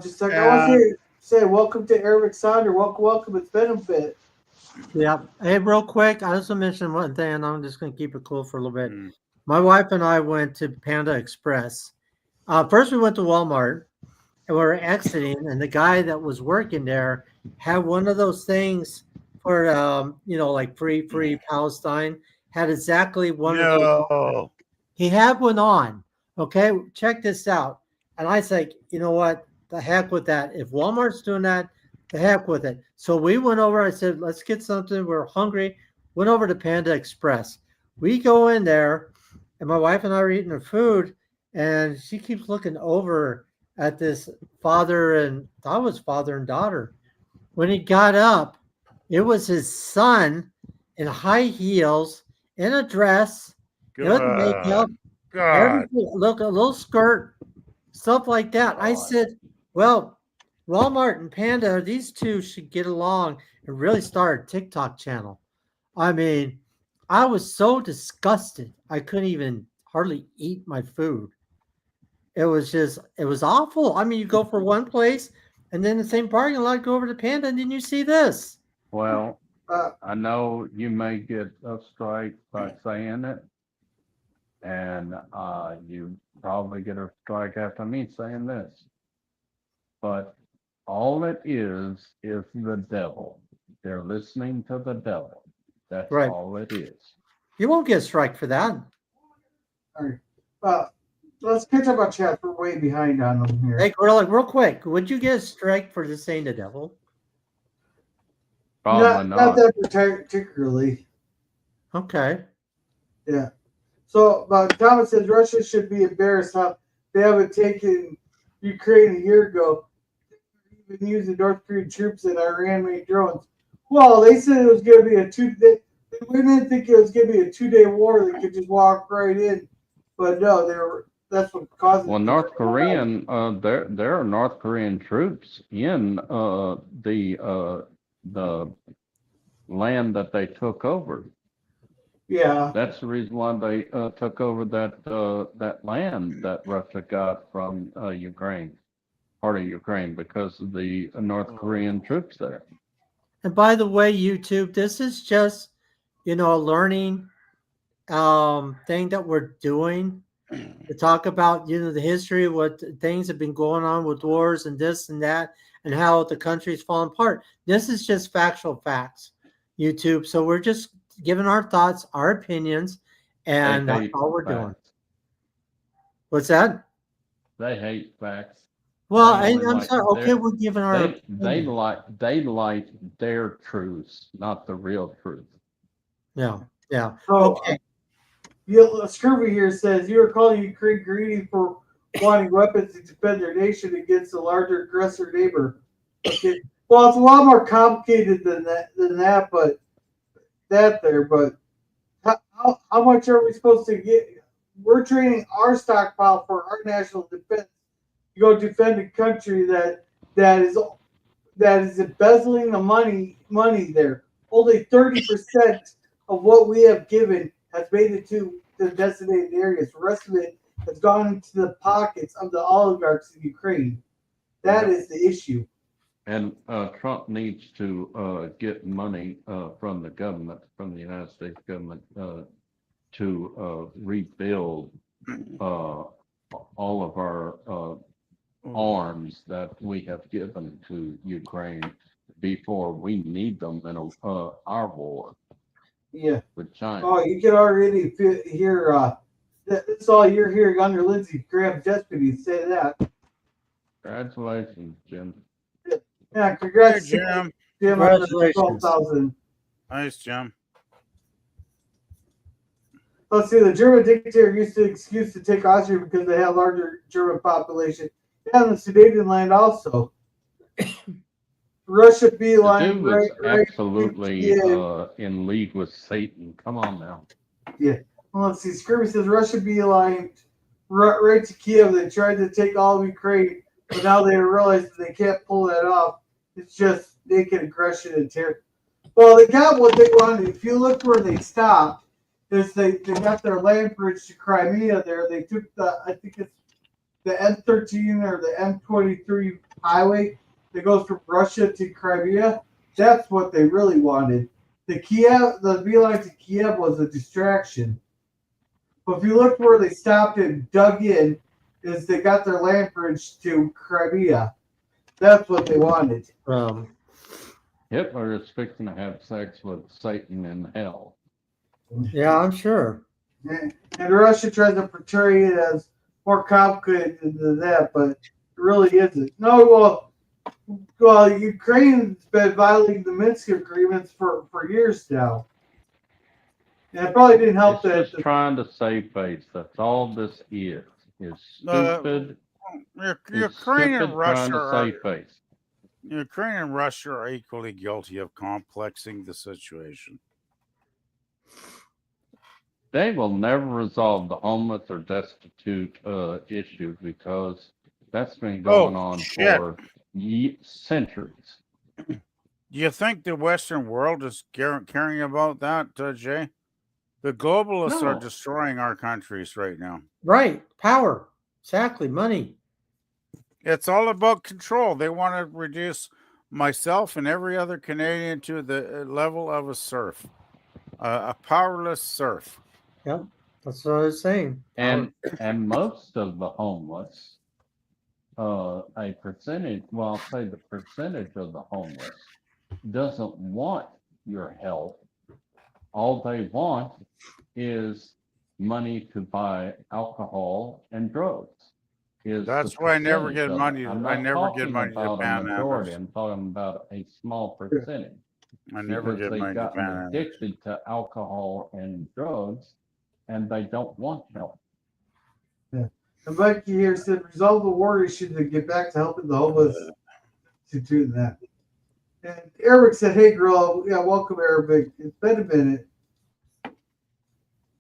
just like I want to say, welcome to Eric Sonder. Welcome. It's been a bit. Yeah. Hey, real quick, I just want to mention one thing, and I'm just going to keep it cool for a little bit. Mm. My wife and I went to Panda Express. First, we went to Walmart, and we were exiting, and the guy that was working there had one of those things for, like free Palestine. Had exactly one of those. He had one on. Okay, check this out. And I said, you know what? The heck with that. If Walmart's doing that, the heck with it. So we went over. I said, let's get something. We're hungry. Went over to Panda Express. We go in there, and my wife and I are eating her food, and she keeps looking over at this father and daughter. When he got up, it was his son in high heels, in a dress, with makeup, everything, look, a little skirt, stuff like that. I said, well, Walmart and Panda, these two should get along and really start a TikTok channel. I mean, I was so disgusted. I couldn't even hardly eat my food. It was awful. I mean, you go for one place and then the same parking lot, go over to Panda, and then you see this. Well, I know you may get a strike by saying it, and you probably get a strike after me saying this. But all it is the devil. They're listening to the devil. That's Right. all it is. You won't get a strike for that. All right. Let's catch up on chat. We're way behind on them here. Hey, Gorilla, real quick, would you get a strike for this saying the devil? Probably Not that particularly. Okay. Yeah. So, but Thomas says Russia should be embarrassed how they haven't taken Ukraine a year ago. Even using North Korean troops and Iran-made drones. Well, they said it was going to be a 2 day. We didn't think it was going to be a 2-day war. They could just walk right in, but no, they were. That's what caused. Well, North Korean, there are North Korean troops in the land that they took over. Yeah. That's the reason why they took over that land that Russia got from Ukraine, part of Ukraine, because of the North Korean troops there. And by the way, YouTube, this is just, a learning thing that we're doing to talk about, the history of what things have been going on with wars and this and that, and how the country's fallen apart. This is just factual facts, YouTube. So we're just giving our thoughts, our opinions, and that's all we're doing. What's that? They hate facts. Well, I'm sorry. Okay, we're giving our. They like their truths, not the real truth. Yeah. So, Okay. Scurvy here says you are calling Ukraine greedy for wanting weapons to defend their nation against a larger aggressor neighbor. Okay. Well, it's a lot more complicated than that, but But how much are we supposed to get? We're training our stockpile for our national defense. You go defend a country that is embezzling the money there. Only 30% of what we have given has made it to the designated areas. The rest of it has gone into the pockets of the oligarchs in Ukraine. That is the issue. And Trump needs to get money from the government, from the United States government, to rebuild all of our arms that we have given to Ukraine before we need them in our war. Yeah. With China. Oh, you can already hear that's all you're hearing under Lindsey Graham's destiny. Say that. Congratulations, Jim. Yeah, congrats, Hey, Jim. Jim, on the 12,000. Nice, Jim. Let's see. The German dictator used to excuse to take Austria because they had a larger German population. Yeah, and the Sudetenland also. Russia beeline. The dude was absolutely in league with Satan. Come on now. Yeah. Well, let's see. Scurvy says Russia beeline right to Kiev. They tried to take all of Ukraine, but now they realize that they can't pull that off. It's just naked aggression and terror. Well, they got what they wanted. If you look where they stopped, is they got their land bridge to Crimea there. They took I think it's the M13 or the M23 highway that goes from Russia to Crimea. That's what they really wanted. The beeline to Kiev was a distraction. But if you look where they stopped and dug in, is they got their land bridge to Crimea. That's what they wanted. Hitler is fixing to have sex with Satan in hell. Yeah, I'm sure. And Russia tries to portray it as more complicated than that, but it really isn't. No, well, Ukraine's been violating the Minsk agreements for years now. And it probably didn't help it's just trying to save face. That's all this is. Is stupid. Ukraine and Russia trying to save face. Ukraine and Russia are equally guilty of complexing the situation. They will never resolve the homeless or destitute issue because that's been going on for centuries. Do you think the Western world is caring about that, Jay? The globalists are destroying our countries right now. Right. Power. Exactly. Money. It's all about control. They want to reduce myself and every other Canadian to the level of a serf, a powerless serf. Yep, that's what I was saying. And most of the homeless, I'll say the percentage of the homeless doesn't want your help. all they want is money to buy alcohol and drugs. That's why I never percentage get of it. money. I'm I not never get talking money to about a majority. panhandlers. I'm talking about a small percentage. I never Because get they've money to gotten panhandlers. addicted to alcohol and drugs, and they don't want help. Yeah. And Mikey here said, resolve the war issue to get back to helping the homeless to do that. And Eric said, hey, girl, yeah, welcome, Eric. It's been a minute.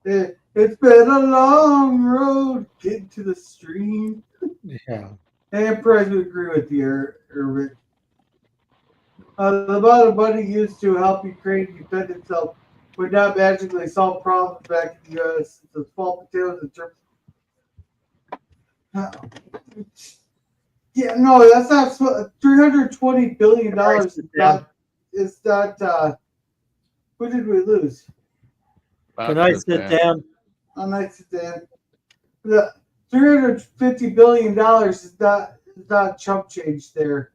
It's been a long road getting to the stream. Yeah. And Perez would agree with you, Eric. The amount of money used to help Ukraine defend itself would not magically solve problems back in the U.S. It's small potatoes in terms. Yeah, no, that's not $320 billion. Is not. Who did we lose? Good night, sit down. Oh, nice sit down. The $350 billion is not chump change there.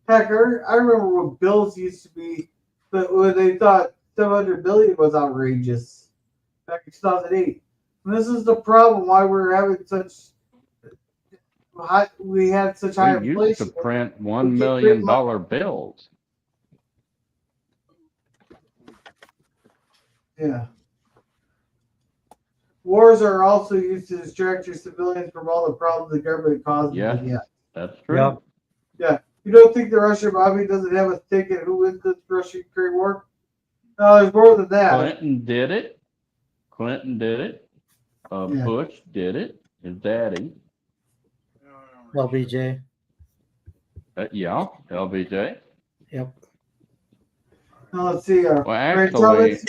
Heck, I remember when bills used to be, but when they thought $700 billion was outrageous back in 2008. And this is the problem why we're having such high. We had such high We used inflation. to print $1 million bills. Yeah. Wars are also used to distract your civilians from all the problems the government causes. Yeah, that's true. Yep. Yeah. You don't think the Russian lobby doesn't have a stake in who wins this Russia-Ukraine war? No, there's more than that. Clinton did it. Yeah. Bush did it. His daddy. LBJ. Yeah, LBJ. Yep. Now let's see. Well,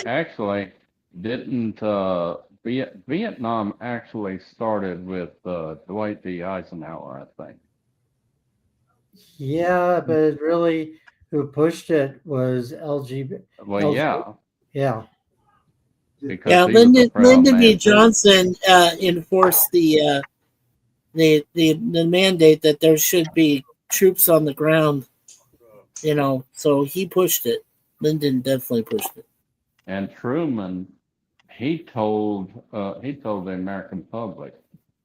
actually, didn't Vietnam actually started with Dwight D. Eisenhower, I think. Yeah, but really, who pushed it was LGBT. Well, yeah. Yeah. Because Yeah, he was a Lyndon proud man, B. too. Johnson enforced the mandate that there should be troops on the ground. You know, so he pushed it. Lyndon definitely pushed it. And Truman, he told the American public,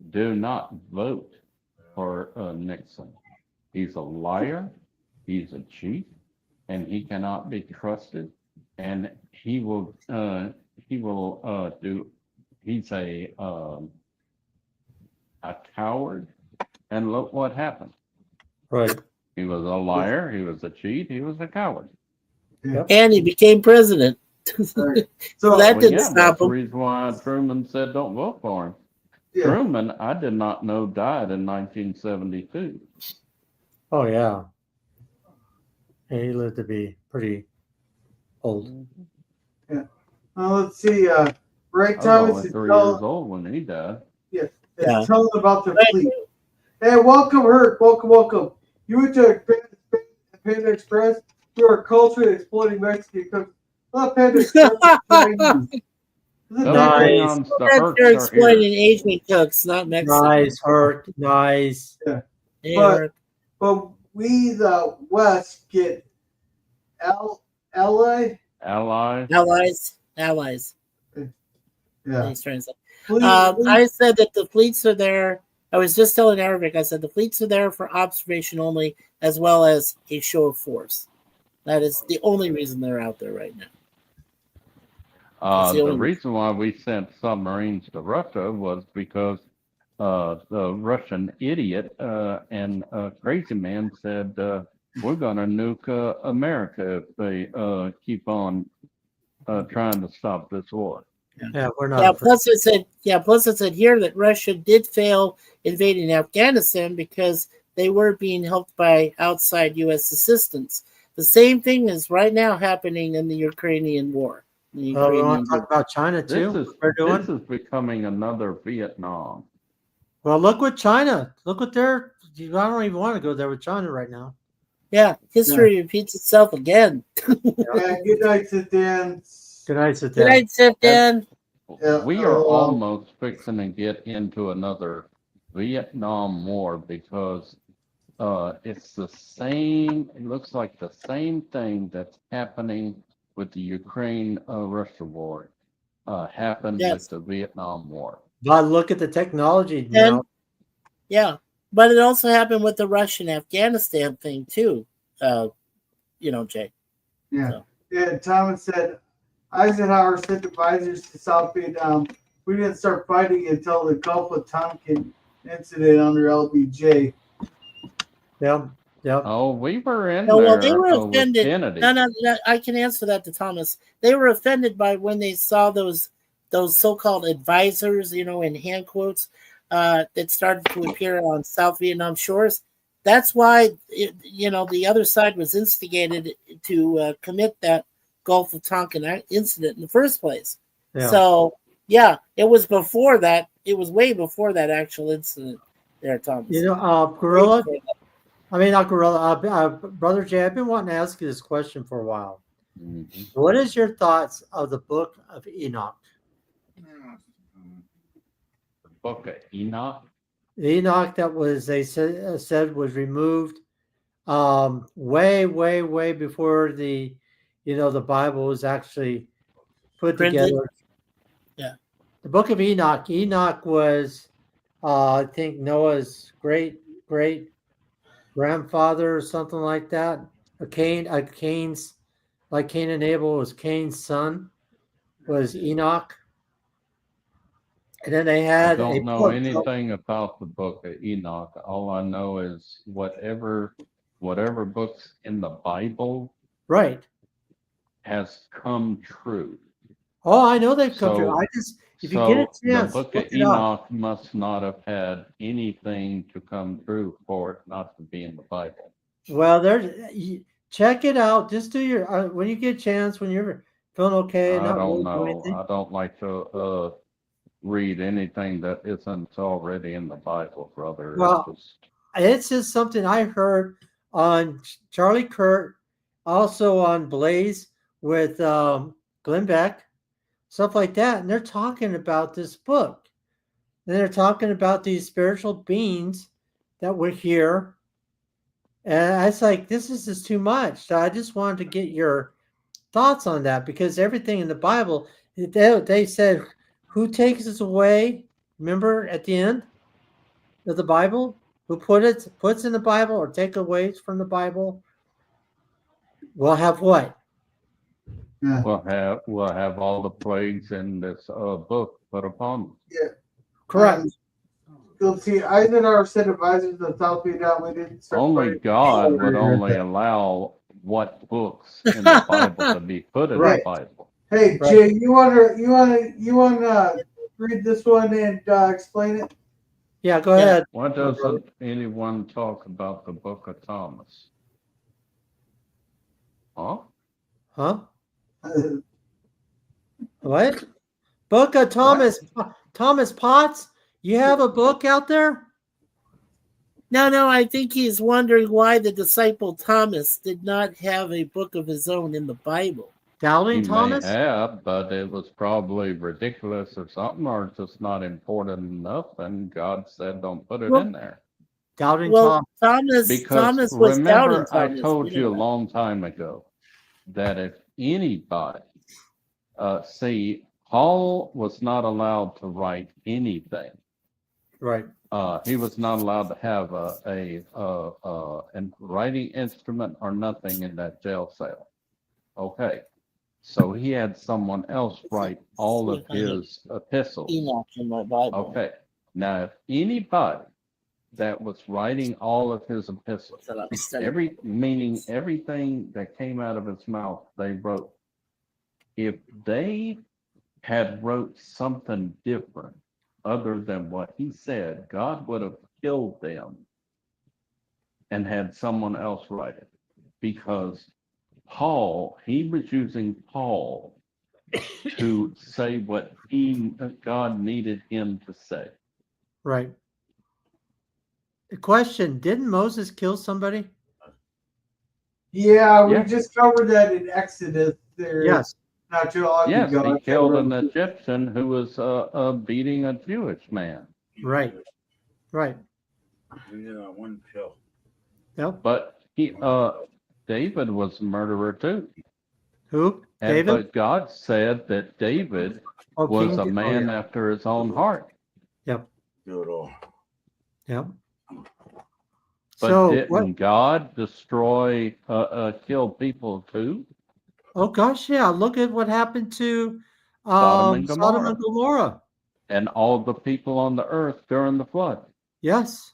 do not vote for Nixon. He's a liar, he's a cheat, and he cannot be trusted. And he's a coward. And look what happened. Right. He was a liar, he was a cheat, he was a coward. Yeah. And he became president. Right. So that didn't stop that's the him. reason why Truman said don't vote for him. Yeah. Truman, I did not know, died in 1972. Oh, yeah. Yeah, he lived to be pretty old. Yeah. Well, let's see. Ray I was Thomas only is 3 years old when he died. Yes. Yeah. Tell them about the fleet. Hey, welcome, Herc. Welcome. You went to Panda Express. You are culturally exploiting Mexican cooks. Well, Panda Express is Chinese. Isn't that great? Nice. The That's Hercs they're are exploiting here. Asian cooks, not Mexican. Nice, Herc. Nice. Yeah. Hey, But- Eric. But we, the West, get LA. Allies. Yeah. He's trying to say. Fleet- I said that the fleets are there. I was just telling Arabic, I said the fleets are there for observation only, as well as a show of force. That is the only reason they're out there right now. That's the The only reason why we sent submarines to Russia was because the Russian idiot and crazy man said we're going to nuke America if they keep on trying to stop this war. Yeah, we're not. Yeah, plus it said here that Russia did fail invading Afghanistan because they were being helped by outside U.S. assistance. The same thing is right now happening in the Ukrainian war. We want to talk about China too. This is becoming another Vietnam. Well, look what China. Look what they're. I don't even want to go there with China right now. Yeah, history repeats itself again. Yeah, good night, sit down. Good night, sit Good down. night, sit down. Yeah, We are almost fixing to get into another Vietnam War because it's the same, it looks like the same thing that's happening with the Ukraine-Russia war happened Yes. with the Vietnam War. But look at the technology now. And yeah, but it also happened with the Russian-Afghanistan thing too. Jay. Yeah. So. Yeah, Thomas said Eisenhower sent advisors to South Vietnam. We didn't start fighting until the Gulf of Tonkin incident under LBJ. Yep. Oh, we were in No, there well, they were with offended. Kennedy. No, I can answer that to Thomas. They were offended by when they saw those so-called advisors, in hand quotes, that started to appear on South Vietnam shores. That's why, the other side was instigated to commit that Gulf of Tonkin incident in the first place. Yeah. So, yeah, it was before that. It was way before that actual incident there, Thomas. Gorilla. I mean, not Gorilla. Brother Jay, I've been wanting to ask you this question for a while. Mm-hmm. What is your thoughts of the Book of Enoch? The Book of Enoch? Enoch that was, they said was removed way before the Bible was actually put together. Yeah. The Book of Enoch. Enoch was, I think, Noah's great grandfather or something like that. Cain's, like Cain and Abel was Cain's son, was Enoch. And then they had I don't know anything about the Book of Enoch. All I know is whatever books in the Bible right has come true. Oh, I know they've come true. If you get a chance, the Book of Enoch must not have had anything to come true for it not to be in the Bible. Well, check it out. Just do your when you get a chance, when you're feeling okay. I don't know. I don't like to read anything that isn't already in the Bible, brother. Well, it's just something I heard on Charlie Kirk, also on Blaze with Glenn Beck, stuff like that. And they're talking about this book. And they're talking about these spiritual beings that were here. And I was like, this is just too much. So I just wanted to get your thoughts on that, because everything in the Bible, they said, who takes us away? Remember at the end of the Bible, who puts in the Bible or take away from the Bible? We'll have what? Yeah. We'll have all the plagues in this book put upon them. Yeah. Correct. You'll see, Eisenhower sent advisors to South Vietnam. We didn't start Only fighting. God would only allow what books in the Bible to be put in the Bible. Hey, Jay, you wanna read this one and explain it? Yeah, go ahead. Why doesn't anyone talk about the Book of Thomas? Huh? What? Book of Thomas? What? Thomas Potts? You have a book out there? No, I think he's wondering why the disciple Thomas did not have a book of his own in the Bible. Doubting Thomas? May have, but it was probably ridiculous or something, or just not important enough, and God said, "Don't put it in there." Doubting Thomas. Because Thomas was remember, doubting Thomas. I told you a long time ago that if anybody, see, Paul was not allowed to write anything. Right. He was not allowed to have a writing instrument or nothing in that jail cell. Okay. So he had someone else write all of his epistles. Enoch in my Bible. Okay. Now, if anybody that was writing all of his epistles, meaning everything that came out of his mouth, they wrote. If they had wrote something different other than what he said, God would have killed them and had someone else write it, because he was using Paul to say what God needed him to say. Right. The question, didn't Moses kill somebody? Yeah, we just covered that in Exodus there. Yes. Not too long ago. He killed an Egyptian who was beating a Jewish man. Right. Yeah, one pill. Yep. But David was a murderer too. Who? David? But God said that David was a man after his own heart. Yep. Good all. Yep. But So didn't God destroy, kill people too? Oh gosh, yeah. Look at what happened to Sodom and Sodom and Gomorrah. Gomorrah. And all the people on the earth during the flood. Yes.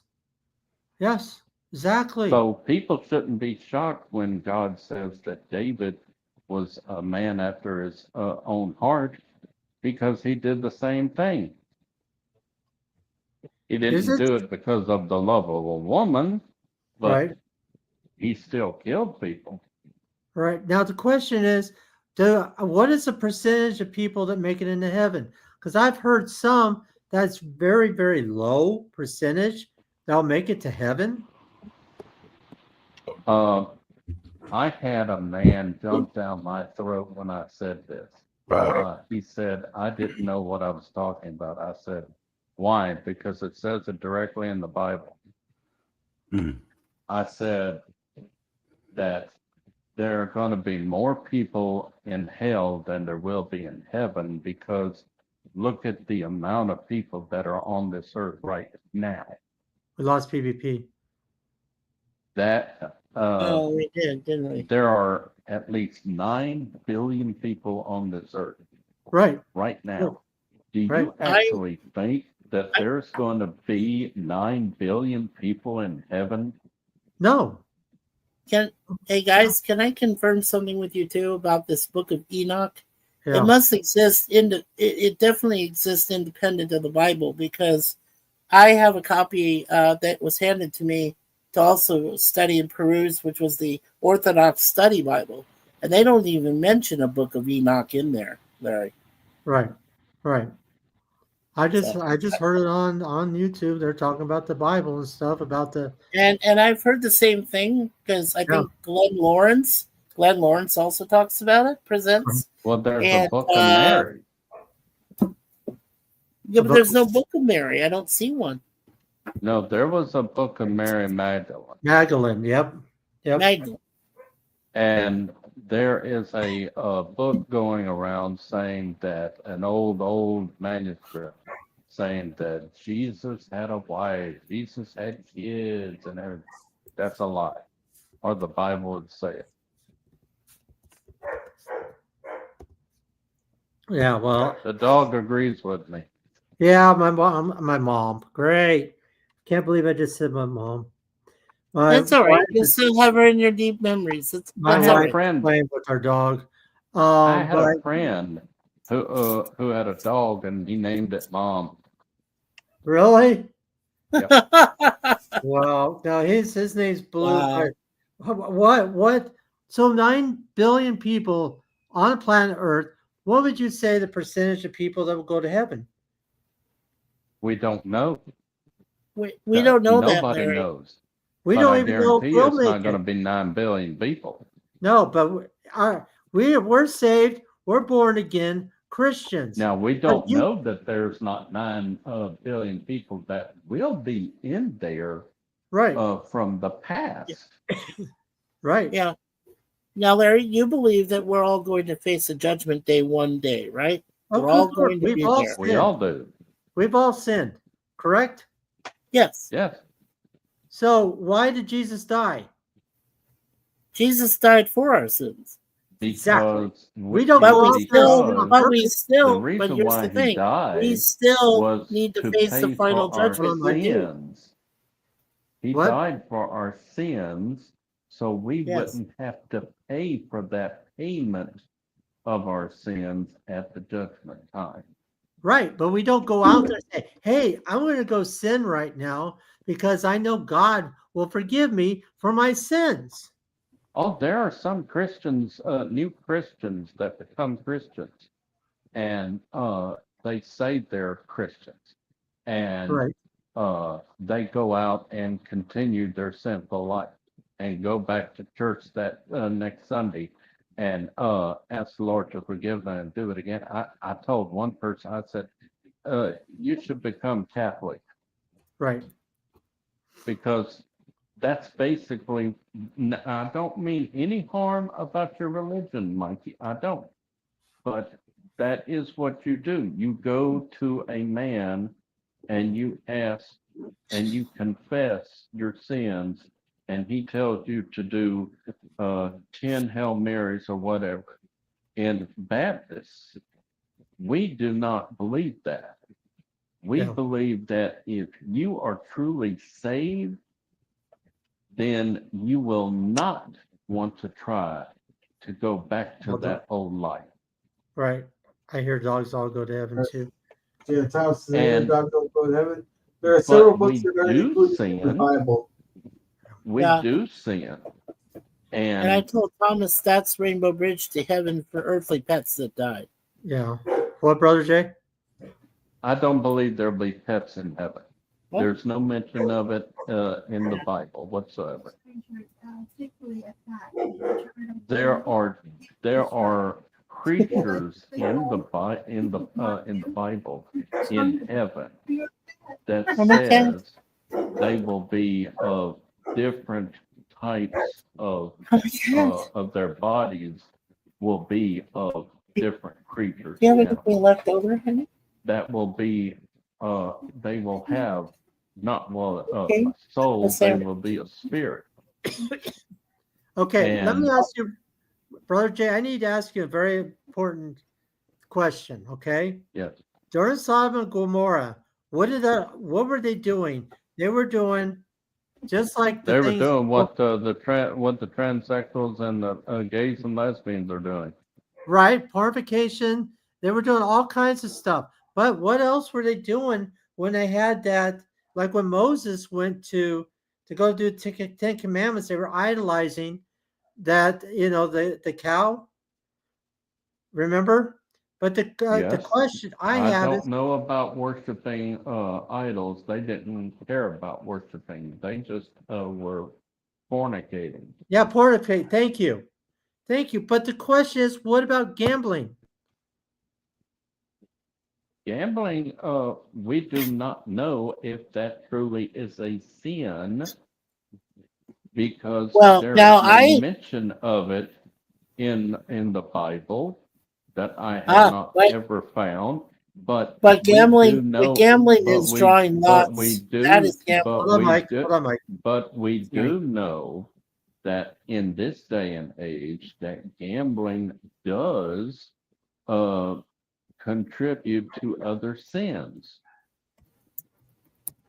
Yes. Exactly. So people shouldn't be shocked when God says that David was a man after his own heart, because he did the same thing. He didn't do it because of the love of a woman, but Right. he still killed people. Right. Now the question is, what is the percentage of people that make it into heaven? Because I've heard some that's very, very low percentage that'll make it to heaven. I had a man jump down my throat when I said this. He said, I didn't know what I was talking about. I said, why? Because it says it directly in the Bible. I said that there are going to be more people in hell than there will be in heaven, because look at the amount of people that are on this earth right now. We lost PvP. That we did, didn't we? there are at least 9 billion people on this earth Right now. Do you Right. actually think that there's going to be 9 billion people in heaven? No. Hey guys, can I confirm something with you too about this book of Enoch? Yeah. It must exist it definitely exists independent of the Bible, because I have a copy that was handed to me to also study and peruse, which was the Orthodox Study Bible, and they don't even mention a book of Enoch in there, Larry. Right. Right. I just heard it on YouTube. They're talking about the Bible and stuff about the and I've heard the same thing, because I think Glenn Lawrence also talks about it, presents. Well, there's a book of Mary. Yeah, but there's no book of Mary. I don't see one. No, there was a book of Mary Magdalene. Magdalene, yep. Magdalene. And there is a book going around saying that an old manuscript saying that Jesus had a wife, Jesus had kids, and everything. That's a lie. Or the Bible would say it. Yeah, well, the dog agrees with me. Yeah, my mom. Great. Can't believe I just said my mom. That's all right. You still have her in your deep memories. My wife playing with our dog. I had a friend who had a dog, and he named it Mom. Really? Yep. Well, now his name's Blue. Wow. What? So 9 billion people on planet Earth. What would you say the percentage of people that will go to heaven? We don't know. We don't know that. Nobody knows. We But don't I even know if guarantee we'll it's make not going it. to be 9 billion people. No, but we're saved. We're born again Christians. Now, we don't know that there's not 9 billion people that will be in there from the past. Right. Yeah. Now, Larry, you believe that we're all going to face a judgment day one day, right? We're all going to be there. We all do. We've all sinned, correct? Yes. Yes. So why did Jesus die? Jesus died for our sins. Exactly. We don't but go we out still, there but we the still, reason but here's why the he thing. died We still was need to to face pay the final for our judgment. We do. sins. He died for our sins, so we wouldn't have to pay for that payment of our sins at the judgment time. Right, but we don't go out there and say, hey, I'm going to go sin right now because I know God will forgive me for my sins. Oh, there are some Christians, new Christians that become Christians, and they say they're Christians, and they go out and continue their sinful life and go back to church that next Sunday and ask the Lord to forgive them and do it again. I told one person, I said, you should become Catholic. Right. Because that's basically, I don't mean any harm about your religion, Mikey. I don't. but that is what you do. You go to a man and you ask and you confess your sins, and he tells you to do 10 Hail Marys or whatever. In Baptists, we do not believe that. We Yeah. believe that if you are truly saved, then you will not want to try to go back to that old life. Right. I hear dogs all go to heaven too. Yeah, Thomas says And- dog don't go to heaven. There are several But books we that are do included in the sin. Bible. We Yeah. do sin. And I And told Thomas that's Rainbow Bridge to heaven for earthly pets that died. Yeah. What, Brother Jay? I don't believe there'll be pets in heaven. What? There's no mention of it in the Bible whatsoever. There are creatures in the Bible in heaven that says they will be of different types of their bodies will be of different creatures. Do you have Now, anything left over, honey? that will be they will have not Okay. a soul, Let's they have it. will be a spirit. Okay, let me And- ask you, Brother Jay, I need to ask you a very important question, okay? Yes. During Sodom and Gomorrah, what were they doing? They were doing just like the They were things doing what the transsexuals and the gays and lesbians are doing. right, pornification. They were doing all kinds of stuff. But what else were they doing when they had that? Like when Moses went to go do Ten Commandments, they were idolizing that, the cow. Remember? But the Yes. question I I have don't is, know about worshiping idols. They didn't care about worshiping. They just were fornicating. yeah, pornography. Thank you. But the question is, what about gambling? Gambling, we do not know if that truly is a sin because Well, there now is no mention of it in the Bible that I have not but- ever found. But gambling, we do know, gambling but is we- drawing but lots. we do, That is gambling. but Hold on, we Mike. do- Hold on, Mike. But we Sorry. do know that in this day and age, that gambling does contribute to other sins.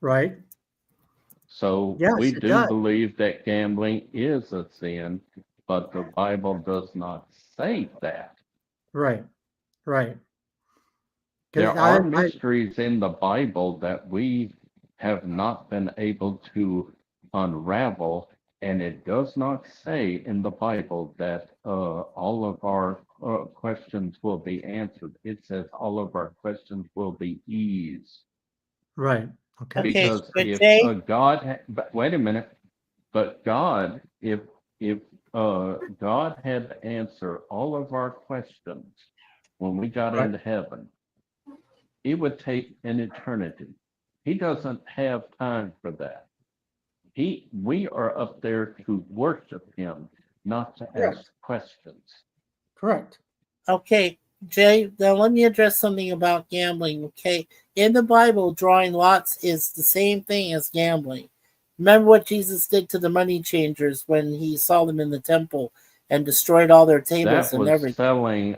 Right? So Yes, we it do does. believe that gambling is a sin, but the Bible does not say that. Right. 'Cause There are mysteries in the Bible that we have not been able to unravel, and it does not say in the Bible that all of our questions will be answered. It says all of our questions will be eased. Right. Okay. Okay, Because but if Jay- but wait a minute, but God, if God had to answer all of our questions when we got Right. into heaven, it would take an eternity. He doesn't have time for that. We are up there to worship him, not to Correct. ask questions. Correct. Okay, Jay, now let me address something about gambling, okay? In the Bible, drawing lots is the same thing as gambling. Remember what Jesus did to the money changers when he saw them in the temple and destroyed all their tables That and was everything? selling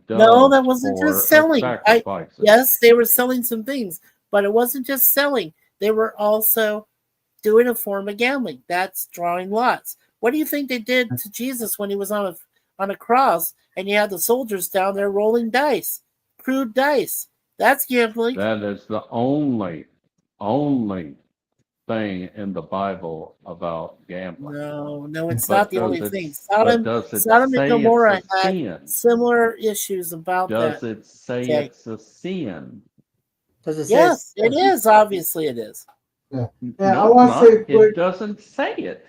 No, that doves wasn't for just selling. sacrifices. Yes, they were selling some things, but it wasn't just selling. They were also doing a form of gambling. That's drawing lots. What do you think they did to Jesus when he was on a cross and you had the soldiers down there rolling dice, crude dice? That's gambling. That is the only thing in the Bible about gambling. No, it's But not the does only it- thing. but does it Sodom and say Gomorrah it's a had sin? similar issues about Does that. it say Okay. it's a sin? Does it say? Yes, it is. Obviously, it is. Yeah, No, I want it's to say not. quick. It doesn't say it.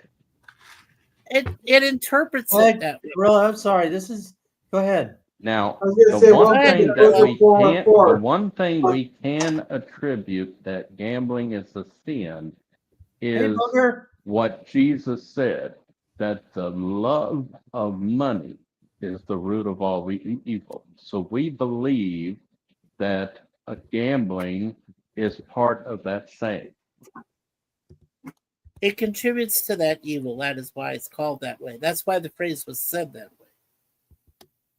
It interprets Hey, it that way. Gorilla, I'm sorry. Go ahead. Now, I was gonna the say one one thing thing that that we goes can't, forward. the one thing we can attribute that gambling is a sin Hey, is Booger. what Jesus said, that the love of money is the root of all evil. So we believe that gambling is part of that saying. It contributes to that evil. That is why it's called that way. That's why the phrase was said that way.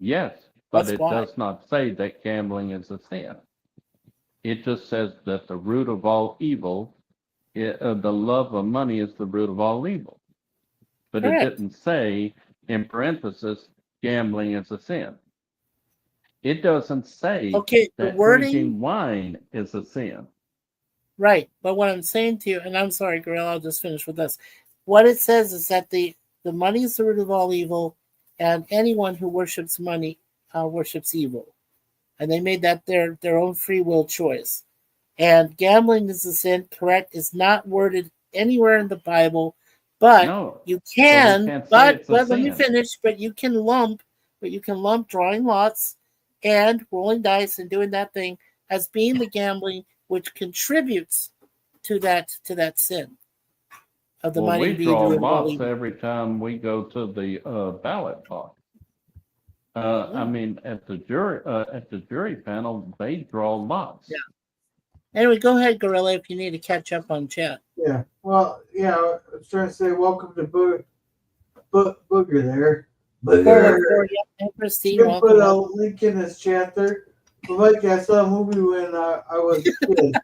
Yes, but That's it why. does not say that gambling is a sin. It just says that the root of all evil, the love of money is the root of all evil. But Correct. it didn't say, in parenthesis, gambling is a sin. It doesn't say Okay, the that wording, drinking wine is a sin. right? But what I'm saying to you, and I'm sorry, Gorilla, I'll just finish with this. What it says is that the money is the root of all evil, and anyone who worships money worships evil, and they made that their own free will choice. And gambling is a sin. Correct? Is not worded anywhere in the Bible, but No. you So we can. can't say But it's a let me sin. finish. But you can lump drawing lots and rolling dice and doing that thing as being the gambling, which contributes to that sin of the Well, money we being draw the root of all lots evil. every time we go to the ballot box. I mean, at the jury panel, they draw lots. Yeah. Anyway, go ahead, Gorilla, if you need to catch up on chat. Yeah. Well, yeah, I was trying to say welcome to Booger there. Booger. And Christine, You can put a welcome. link in his chat there. But Mike, I saw a movie when I was a kid.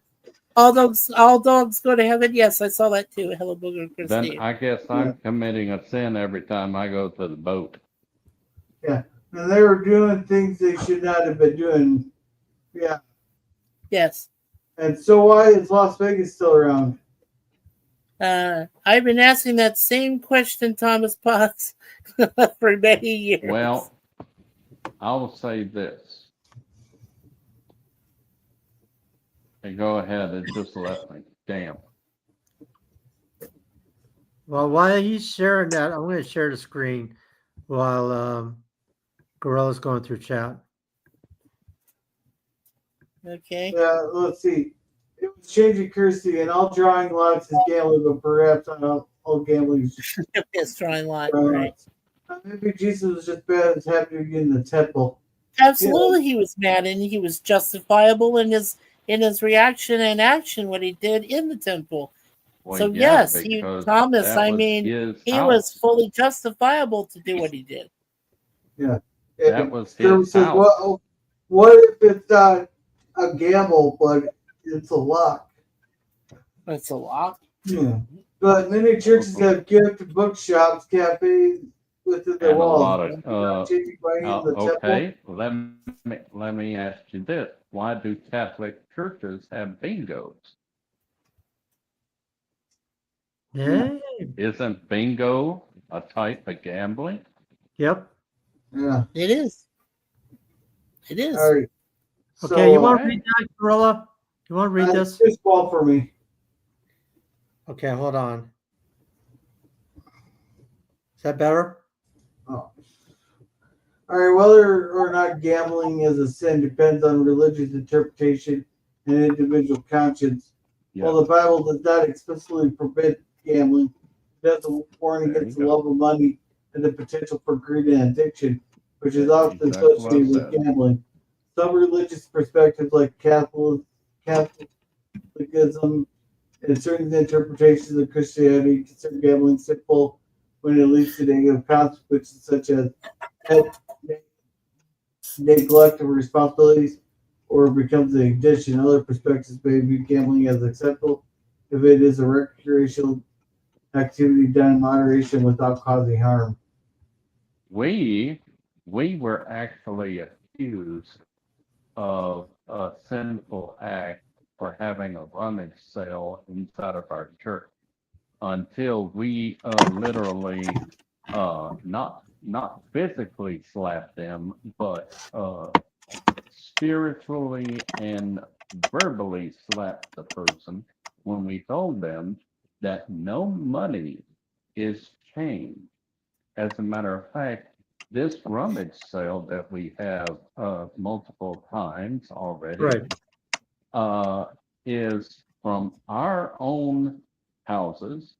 All dogs go to heaven. Yes, I saw that too. Hello, Booger and Christine. Then I guess I'm committing a sin every time I go to the boat. Yeah. And they were doing things they should not have been doing. Yeah. Yes. And so why is Las Vegas still around? I've been asking that same question, Thomas Potts, for many years. Well, I will say this. Hey, go ahead. It just left me. Damn. Well, while he's sharing that, I'm going to share the screen while Gorilla's going through chat. Okay. Yeah, let's see. It was changing currency, and all drawing lots is gambling, but perhaps not all gambling is just Yes, drawing lots. drawing Right. lots. Maybe Jesus was just bad as happening in the temple. Absolutely, he was mad, and he was justifiable in his reaction and action what he did in the temple. Well, So yeah, yes, because that I was mean, his he house. was fully justifiable to do what he did. Yeah. That was Trevor his says, house. well, what if it's not a gamble, but it's a lock? It's a lock. Yeah. But many churches have gift bookshops, cafes within their And a walls. lot of Changing money in the okay. Let me ask you this: why do Catholic churches have bingos? Yeah. Isn't bingo a type of gambling? Yep. Yeah. It is. It is. All right. Okay, you want to read that, Gorilla? You want to read this? It's ball for me. Okay, hold on. Is that better? Oh. All right. Whether or not gambling is a sin depends on religious interpretation and individual conscience. Yeah. While the Bible does not explicitly forbid gambling, it does warn against the love of money and the potential for greed and addiction, which is often Exactly associated what I with gambling. Some religious perspectives, like Catholicism and certain interpretations of Christianity, consider gambling sinful when it leads to negative consequences such as neglect of responsibilities or becomes an addiction. Other perspectives may view gambling as acceptable if it is a recreational activity done in moderation without causing harm. We were actually accused of a sinful act for having a rummage sale inside of our church until we literally not physically slapped them, but spiritually and verbally slapped the person when we told them that no money is changed. As a matter of fact, this rummage sale that we have multiple times already is from our own houses.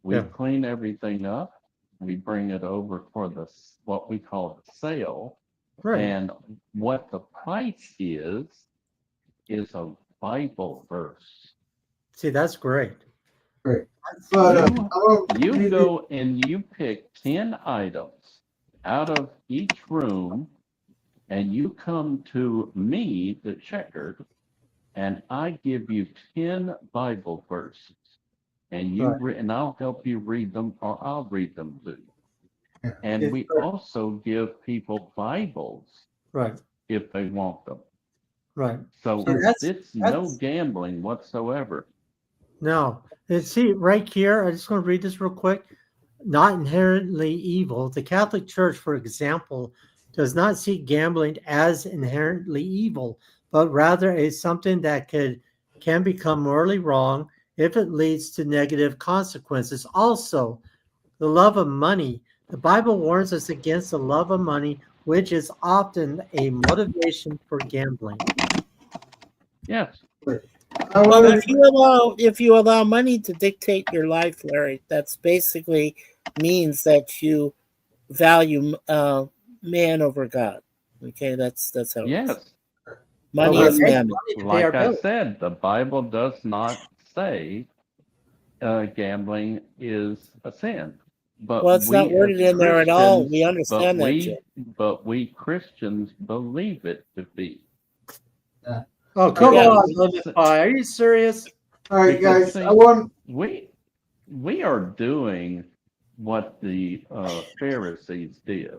We clean everything up. we bring it over for what we call the sale. Right. And what the price is a Bible verse. See, that's great. Great. But You go and you pick 10 items out of each room, and you come to me, the checkered, and I give you 10 Bible verses, and and I'll help you read them, or I'll read them to you. And we also give people Bibles, right, if they want them. Right. So it's no gambling whatsoever. No. And see, right here, I just want to read this real quick. Not inherently evil. The Catholic Church, for example, does not see gambling as inherently evil, but rather as something that can become morally wrong if it leads to negative consequences. Also, the love of money. The Bible warns us against the love of money, which is often a motivation for gambling. Yes. Well, if you allow money to dictate your life, Larry, that's basically means that you value man over God. Okay, that's how. Yes. It is. Money is mammon. Like I said, the Bible does not say gambling is a sin. But well, it's not worded in there at all. We understand that, Jim. But we Christians believe it to be. Oh, come on, Limit Pie. Are you serious? All right, Because, guys. We are doing what the Pharisees did.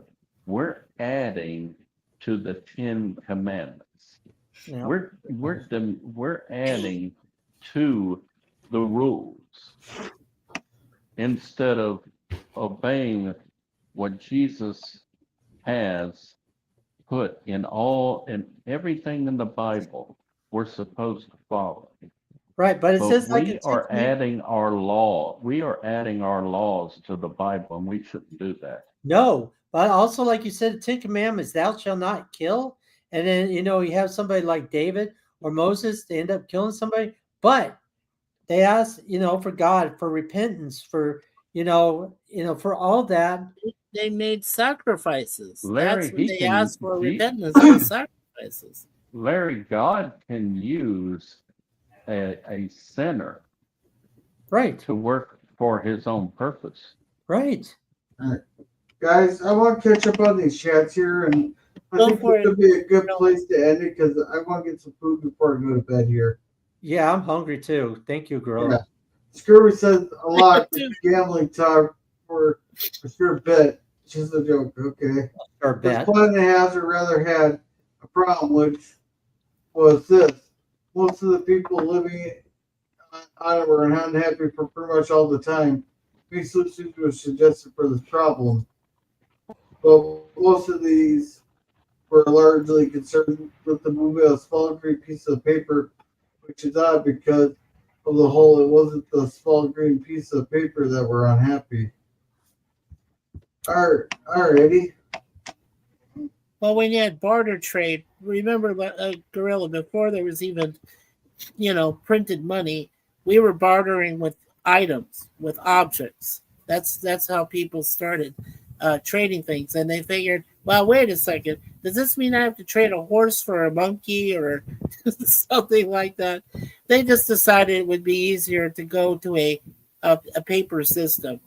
We're adding to the 10 Commandments. Yeah. We're adding to the rules instead of obeying what Jesus has put in everything in the Bible. We're supposed to follow. Right, but it says like we are adding our law. We are adding our laws to the Bible, and we shouldn't do that. No, but also like you said, the 10 Commandments, thou shalt not kill. And then you have somebody like David or Moses, they end up killing somebody, but they ask, for God, for repentance, for for all that. They made sacrifices. Larry, that's what they asked for repentance and sacrifices. Larry, God can use a sinner, right, to work for His own purpose. Right. All right. Guys, I want to catch up on these chats here, and I think this would be a good place to end it because I want to get some food before I go to bed here. Yeah, I'm hungry too. Thank you, girl. Yeah. Scurvy says a lot of gambling talk for sure bet. Just a joke, okay? Or bet. This planet has or rather had a problem, which was this. Most of the people living on it were unhappy for pretty much all the time. These solutions were suggested for this problem. But most of these were largely concerned with the movement of a small green piece of paper, which is odd because of the whole, it wasn't the small green piece of paper that were unhappy. All right, Eddie. Well, when you had barter trade, remember, Gorilla, before there was even, printed money, we were bartering with items, with objects. That's how people started trading things. And they figured, well, wait a second. Does this mean I have to trade a horse for a monkey or something like that? They just decided it would be easier to go to a paper system,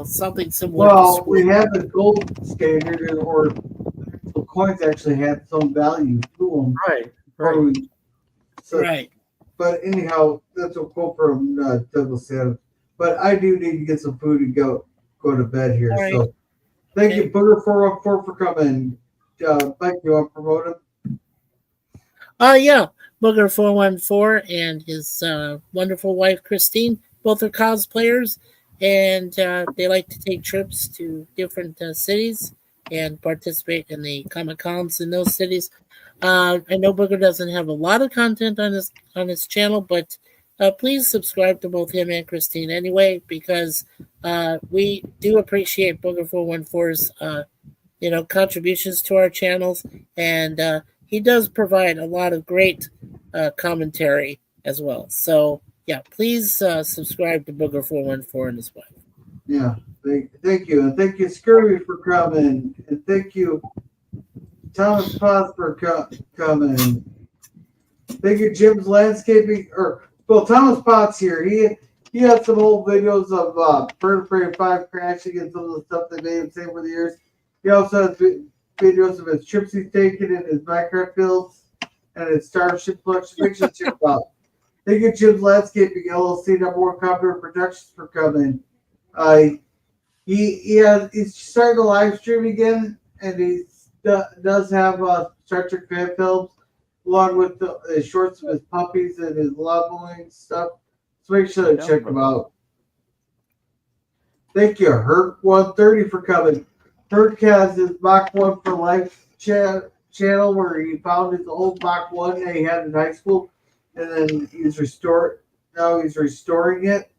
something similar. Well, we had the gold standard, or the coins actually had some value to them. Right. Right. But anyhow, that's a quote from Douglas Adams. But I do need to get some food and go to bed here. Right. So thank you, Booger 414, for coming. Mike, you want to promote him? Yeah. Booger 414 and his wonderful wife, Christine, both are cosplayers. And they like to take trips to different cities and participate in the Comic-Cons in those cities. I know Booger doesn't have a lot of content on his channel, but please subscribe to both him and Christine anyway, because we do appreciate Booger 414's contributions to our channels, and he does provide a lot of great commentary as well. So yeah, please subscribe to Booger 414 and his wife. Yeah. Thank you. And thank you, Scurvy, for coming. And thank you, Thomas Potts, for coming. Thank you, Jim's Landscaping. Thomas Potts here. He had some old videos of Vertebrae 5 crashing and some of the stuff they made him say over the years. He also has videos of his trips he's taken in his Minecraft builds and his Starship collection. Make sure to check them out. Thank you, Jim's Landscaping LLC, #1 Copyright Productions, for coming. He's starting to live stream again, and he does have Star Trek fan films along with the shorts of his puppies and his lawn mowing stuff. So make sure to check them out. Thank you, Herc130, for coming. Herc has his Mach 1 for Life channel where he found his old Mach 1 that he had in high school, and then he's restoring it.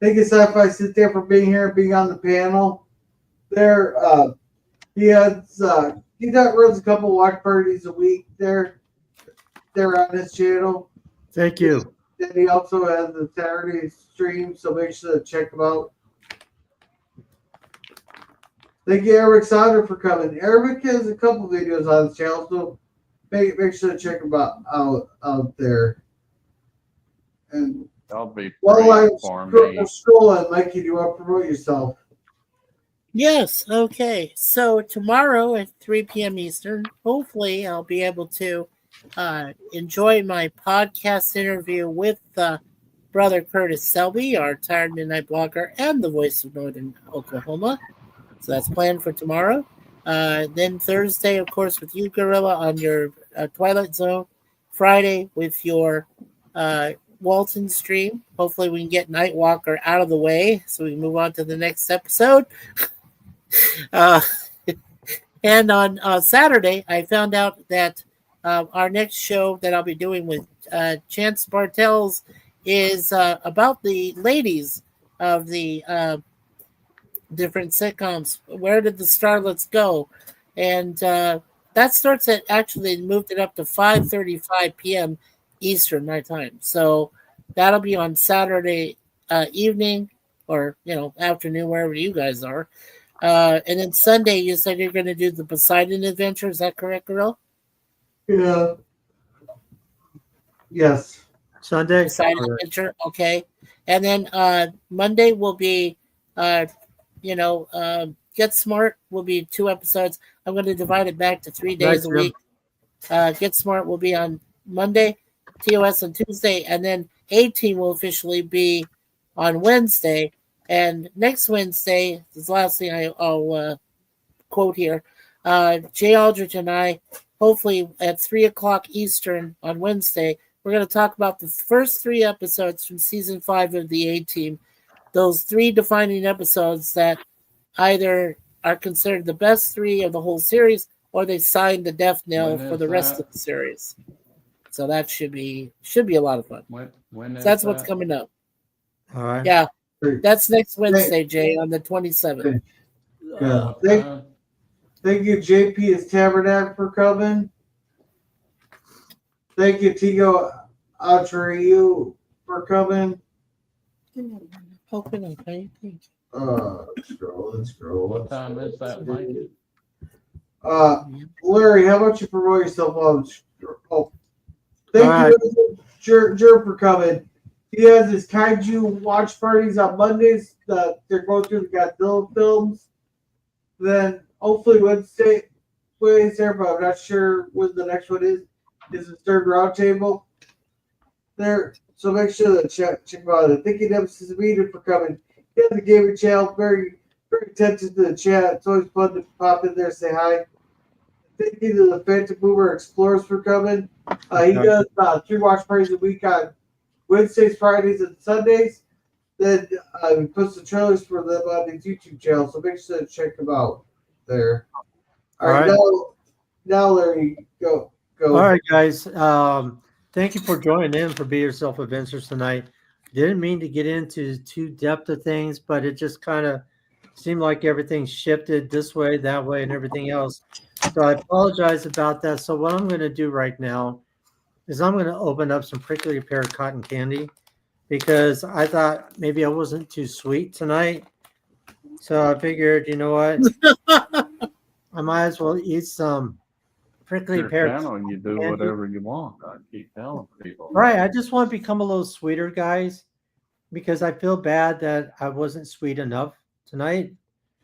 Thank you, Sci-Fi Sit There, for being here and being on the panel. There, he runs a couple watch parties a week. They're on his channel. Thank you. And he also has the Saturday stream, so make sure to check him out. Thank you, Eric Sauter, for coming. Eric has a couple videos on his channel, so make sure to check him out there. And I'll be while I'm for me. scrolling, Mikey, do you want to promote yourself? Yes, okay. So tomorrow at 3 p.m. Eastern, hopefully I'll be able to enjoy my podcast interview with Brother Curtis Selby, our Tired Midnight blogger and the voice of Northern Oklahoma. So that's planned for tomorrow. Then Thursday, of course, with you, Gorilla, on your Twilight Zone. Friday with your Walton stream. Hopefully we can get Nightwalker out of the way so we can move on to the next episode. And on Saturday, I found out that our next show that I'll be doing with Chance Bartels is about the ladies of the different sitcoms. Where did the starlets go? And that starts at, actually moved it up to 5:35 p.m. Eastern Night Time. So that'll be on Saturday evening or, afternoon, wherever you guys are. And then Sunday, you said you're going to do the Poseidon Adventure. Is that correct, Gorilla? Yeah. Yes. Sunday. Poseidon Adventure. Okay. And then Monday will be, Get Smart will be 2 episodes. I'm going to divide it back to 3 days a week. Get Smart will be on Monday, TOS on Tuesday, and then A-Team will officially be on Wednesday. And next Wednesday, this is the last thing I'll quote here, Jay Aldrich and I, hopefully at 3 o'clock Eastern on Wednesday, we're going to talk about the first 3 episodes from Season 5 of the A-Team. Those 3 defining episodes that either are considered the best 3 of the whole series or they signed the death knell for the rest of the series. So that should be a lot of fun. When so that's what's coming up. All right. Yeah. That's next Wednesday, Jay, on the 27th. Thank you, JP Tabernacle, for coming. Thank you, Tigo Atreu, for coming. Open up, hey? Scroll. What time is that, Mike? Larry, how about you promote yourself on? Thank you, Jer, for coming. He has his kaiju watch parties on Mondays. They're going through the Godzilla films. Then hopefully Wednesday, but I'm not sure when the next one is. Is the third roundtable there? So make sure to check him out. Thank you, Nemesis Media, for coming. He has a gaming channel, very, very attentive to the chat. It's always fun to pop in there and say hi. Thank you to the Phantom Boomer Explorers for coming. He does 3 watch parties a week on Wednesdays, Fridays, and Sundays. Then he puts the trailers for them on his YouTube channel, so make sure to check them out there. All right. Now Larry, go. All right, guys. Thank you for joining in for Be Yourself Adventures tonight. Didn't mean to get into too depth of things, but it just kind of seemed like everything shifted this way, that way, and everything else. So I apologize about that. So what I'm going to do right now is I'm going to open up some prickly pear cotton candy because I thought maybe I wasn't too sweet tonight. So I figured, you know what? I might as well eat some prickly Your pear. channel, and you do candy. whatever you want. I keep telling people. Right. I just want to become a little sweeter, guys, because I feel bad that I wasn't sweet enough tonight.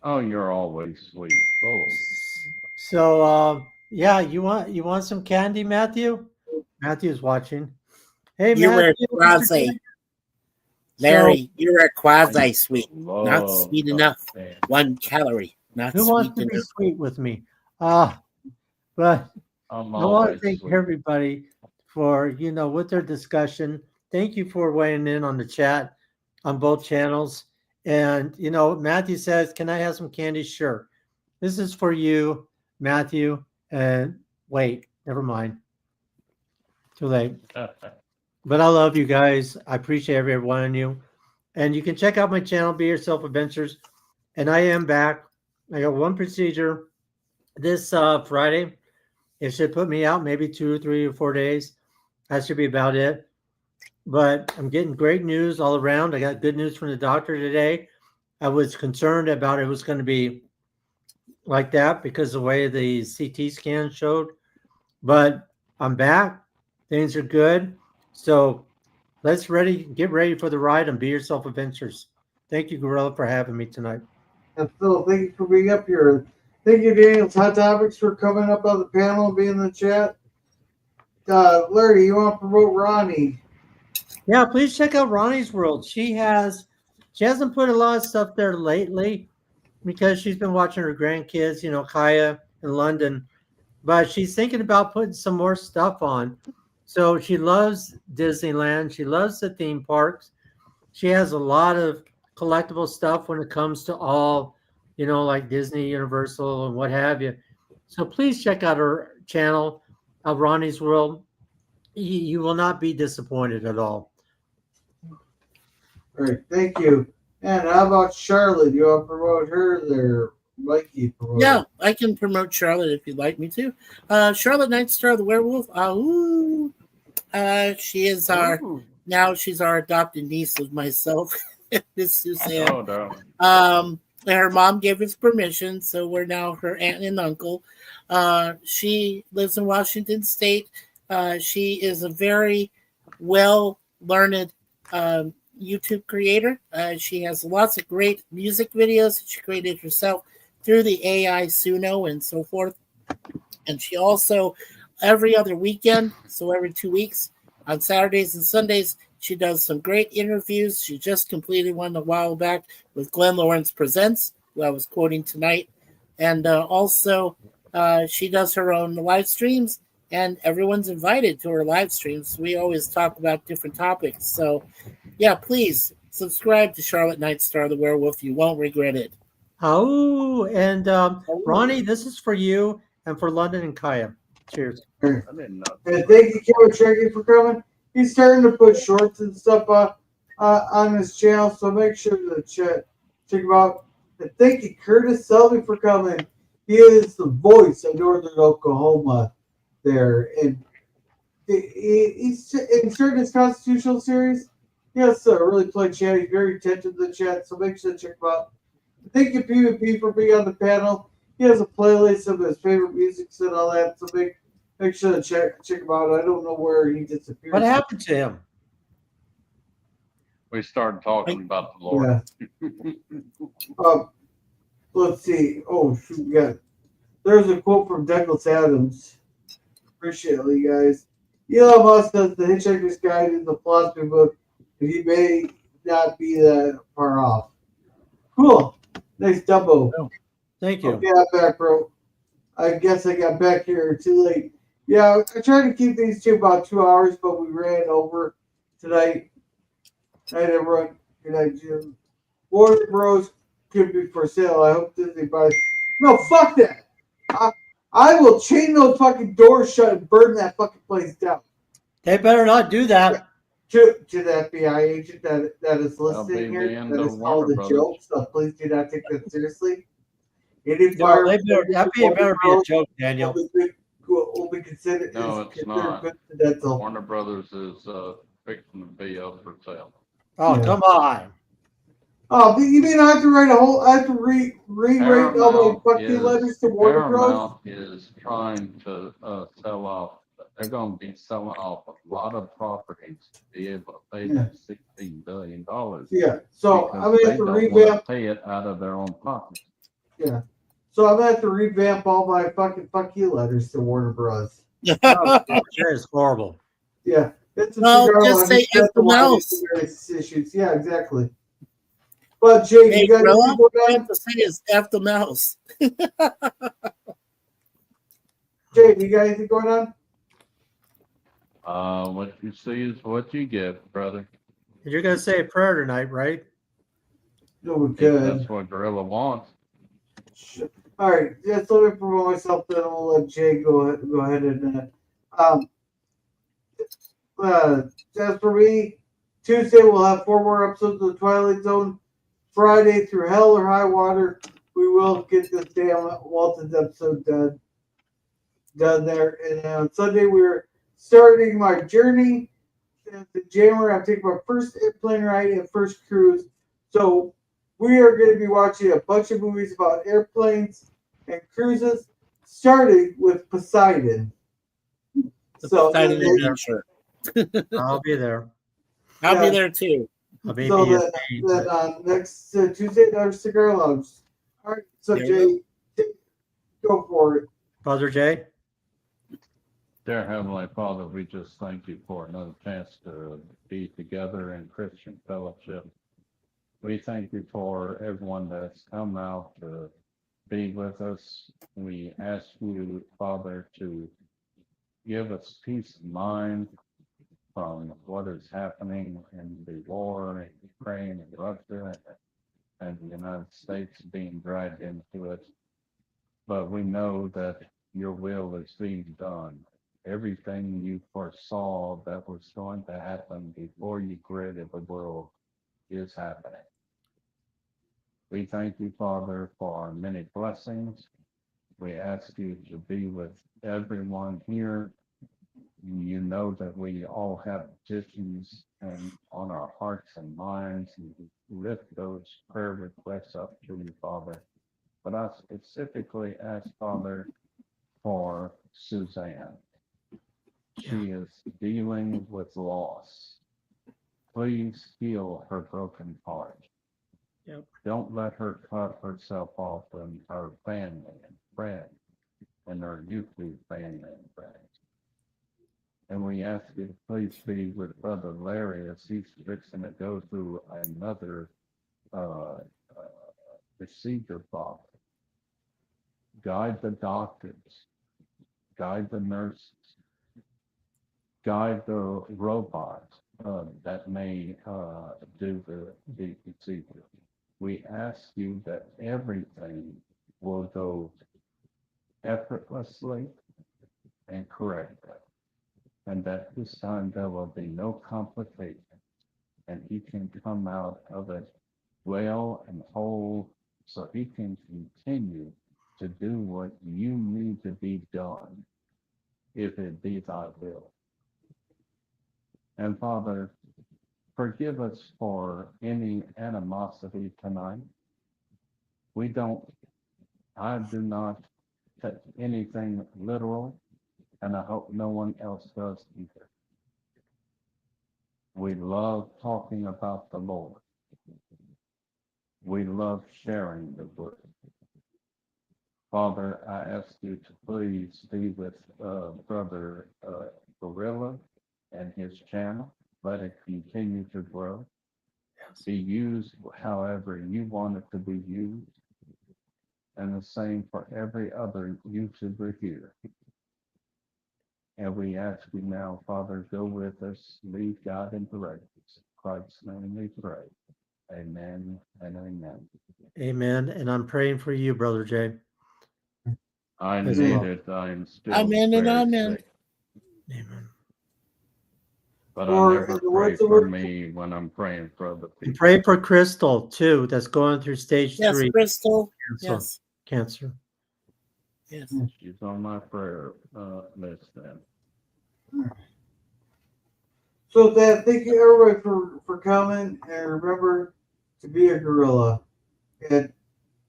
Oh, you're always sweet. Oh, So yeah, you want some candy, Matthew? Matthew's watching. Hey, You were Matthew. quasi, Larry. You were quasi sweet, not love sweet the enough. candy. 1 calorie, not Who wants sweet to be enough. sweet with me? But I'm I want to always thank sweet. everybody for, with their discussion. Thank you for weighing in on the chat on both channels. And, Matthew says, can I have some candy? Sure. This is for you, Matthew. And wait, never mind. Too late. But I love you guys. I appreciate every one of you. And you can check out my channel, Be Yourself Adventures. And I am back. I got one procedure this Friday. It should put me out maybe 2 or 3 or 4 days. That should be about it. But I'm getting great news all around. I got good news from the doctor today. I was concerned about it was going to be like that because the way the CT scan showed. But I'm back. Things are good. So let's get ready for the ride and Be Yourself Adventures. Thank you, Gorilla, for having me tonight. And Phil, thank you for being up here. Thank you, Daniel Hot Topics, for coming up on the panel and being in the chat. Larry, you want to promote Ronnie? Yeah, please check out Ronnie's World. She hasn't put a lot of stuff there lately because she's been watching her grandkids, Kaya in London. But she's thinking about putting some more stuff on. So she loves Disneyland. She loves the theme parks. She has a lot of collectible stuff when it comes to all, like Disney, Universal, and what have you. So please check out her channel, Ronnie's World. You will not be disappointed at all. All right, thank you. And how about Charlotte? You want to promote her there? Mikey, promote Yeah, her. I can promote Charlotte if you'd like me to. Charlotte Nightstar, the werewolf. She is she's our adopted niece of myself, Miss Suzanne. Oh, no. Her mom gave us permission, so we're now her aunt and uncle. She lives in Washington State. She is a very well-learned YouTube creator. She has lots of great music videos that she created herself through the AI Suno and so forth. And she also, every other weekend, so every 2 weeks, on Saturdays and Sundays, she does some great interviews. She just completed one a while back with Glenn Lawrence Presents, who I was quoting tonight. And also, she does her own live streams, and everyone's invited to her live streams. We always talk about different topics. So, yeah, please subscribe to Charlotte Nightstar, the werewolf. You won't regret it. Oh, and Ronnie, this is for you and for London and Kaya. Cheers. I didn't know. And thank you, Kevin Sharkey, for coming. He's starting to put shorts and stuff on his channel, so make sure to check him out. And thank you, Curtis Selby, for coming. He is the voice of Northern Oklahoma there. And he's inserted his constitutional series. He has a really play chat. He's very attentive to the chat, so make sure to check him out. Thank you, PvP, for being on the panel. He has a playlist of his favorite music and all that, so make sure to check him out. I don't know where he disappeared. What happened to him? We started talking about the Lord. Yeah. Let's see. Oh, shoot, yeah. There's a quote from Douglas Adams. Appreciate it, you guys. Elon Musk does the Hitchhiker's Guide in the philosophy book, and he may not be that far off. Cool. Nice Dumbo. Oh, thank you. Okay, I'm back, bro. I guess I got back here too late. Yeah, I tried to keep these to about 2 hours, but we ran over tonight. Night, everyone. Good night, Jim. Warner Bros. Could be for sale. I hope Disney buys. No, fuck that. I will chain those fucking doors shut and burn that fucking place down. They better not do that. To the FBI agent that is That'll be listening the here, end that of is Warner called a Brothers. joke, so please do not take that seriously. Any No, fire that better be a joke, Daniel. will be considered No, it's not. coincidental. Warner Brothers is fixing to be up for sale. Oh, Yeah. come on. Oh, but you mean I have to write a whole? I have to rewrite all my fuck you letters to Warner Bros. Paramount is trying to sell off. They're going to be selling off a lot of properties to be able to pay that $16 billion. Yeah, so I'm because gonna they have to don't want to revamp. pay it out of their own pocket. Yeah, so I'm gonna have to revamp all my fucking fuck you letters to Warner Bros. Oh, that is horrible. Yeah, it's a No, cigar just lounge. say It's got F the the wide mouse. various issues. Yeah, exactly. But Jay, Hey, you got Gorilla, anything going all you on? have to say is F the mouse. Jay, you got anything going on? What you see is what you get, brother. You're going to say a prayer tonight, right? No, we If good. that's what Gorilla wants. All right, just let me promote myself. Then I'll let Jay go ahead and. As for me, Tuesday we'll have 4 more episodes of the Twilight Zone. Friday, through hell or high water, we will get this damn Walton's episode done there. And on Sunday we're starting my journey to January. I'm taking my first airplane ride and first cruise. So we are going to be watching a bunch of movies about airplanes and cruises, starting with Poseidon. So Poseidon Adventure. I'll be there. I'll be there too. I'll be So there. that next Tuesday at our Cigar Lounge. All right, so There you Jay, go for it. Brother Jay? Dear Heavenly Father, we just thank you for another chance to be together in Christian fellowship. We thank you for everyone that's come out to be with us. We ask you, Father, to give us peace of mind from what is happening in the war in Ukraine and Russia and the United States being dragged into it. But we know that your will is being done. Everything you foresaw that was going to happen before you created the world is happening. We thank you, Father, for our many blessings. We ask you to be with everyone here. You know that we all have petitions and on our hearts and minds, and we lift those prayer requests up to you, Father. But I specifically ask, Father, for Suzanne. She is dealing with loss. Please heal her broken heart. Yep. Don't let her cut herself off from her family and friends and her YouTube family and friends. And we ask you to please be with Brother Larry as he's fixing to go through another procedure, Father. Guide the doctors, guide the nurses, guide the robots that may do the procedure. We ask you that everything will go effortlessly and correctly, and that this time there will be no complications, and he can come out of it well and whole, so he can continue to do what you need to be done, if it be thy will. And Father, forgive us for any animosity tonight. I do not take anything literal, and I hope no one else does either. We love talking about the Lord. We love sharing the word. Father, I ask you to please be with Brother Gorilla and his channel. Let it continue to grow. Be used however you want it to be used. And the same for every other YouTuber here. And we ask you now, Father, go with us, lead, God, and direct us. In Christ's name we pray. Amen and amen. Amen. And I'm praying for you, Brother Jay. I As need well. it. I'm still Amen and very amen. sick. Amen. But Or I in never the pray words of for our- me when I'm praying for other And people. pray for Crystal, too, that's going through stage Yes, 3 Crystal. cancer. Yes. Cancer. Yes. She's on my prayer list then. So that thank you everybody for coming, and remember to be a gorilla? And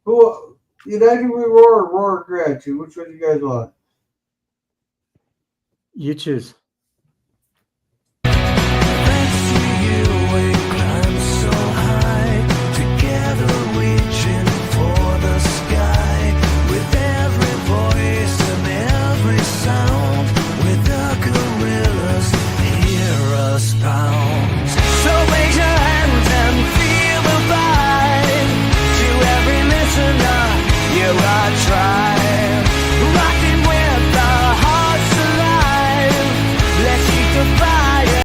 who? United we roar or roar gratitude? Which one do you guys want? You choose.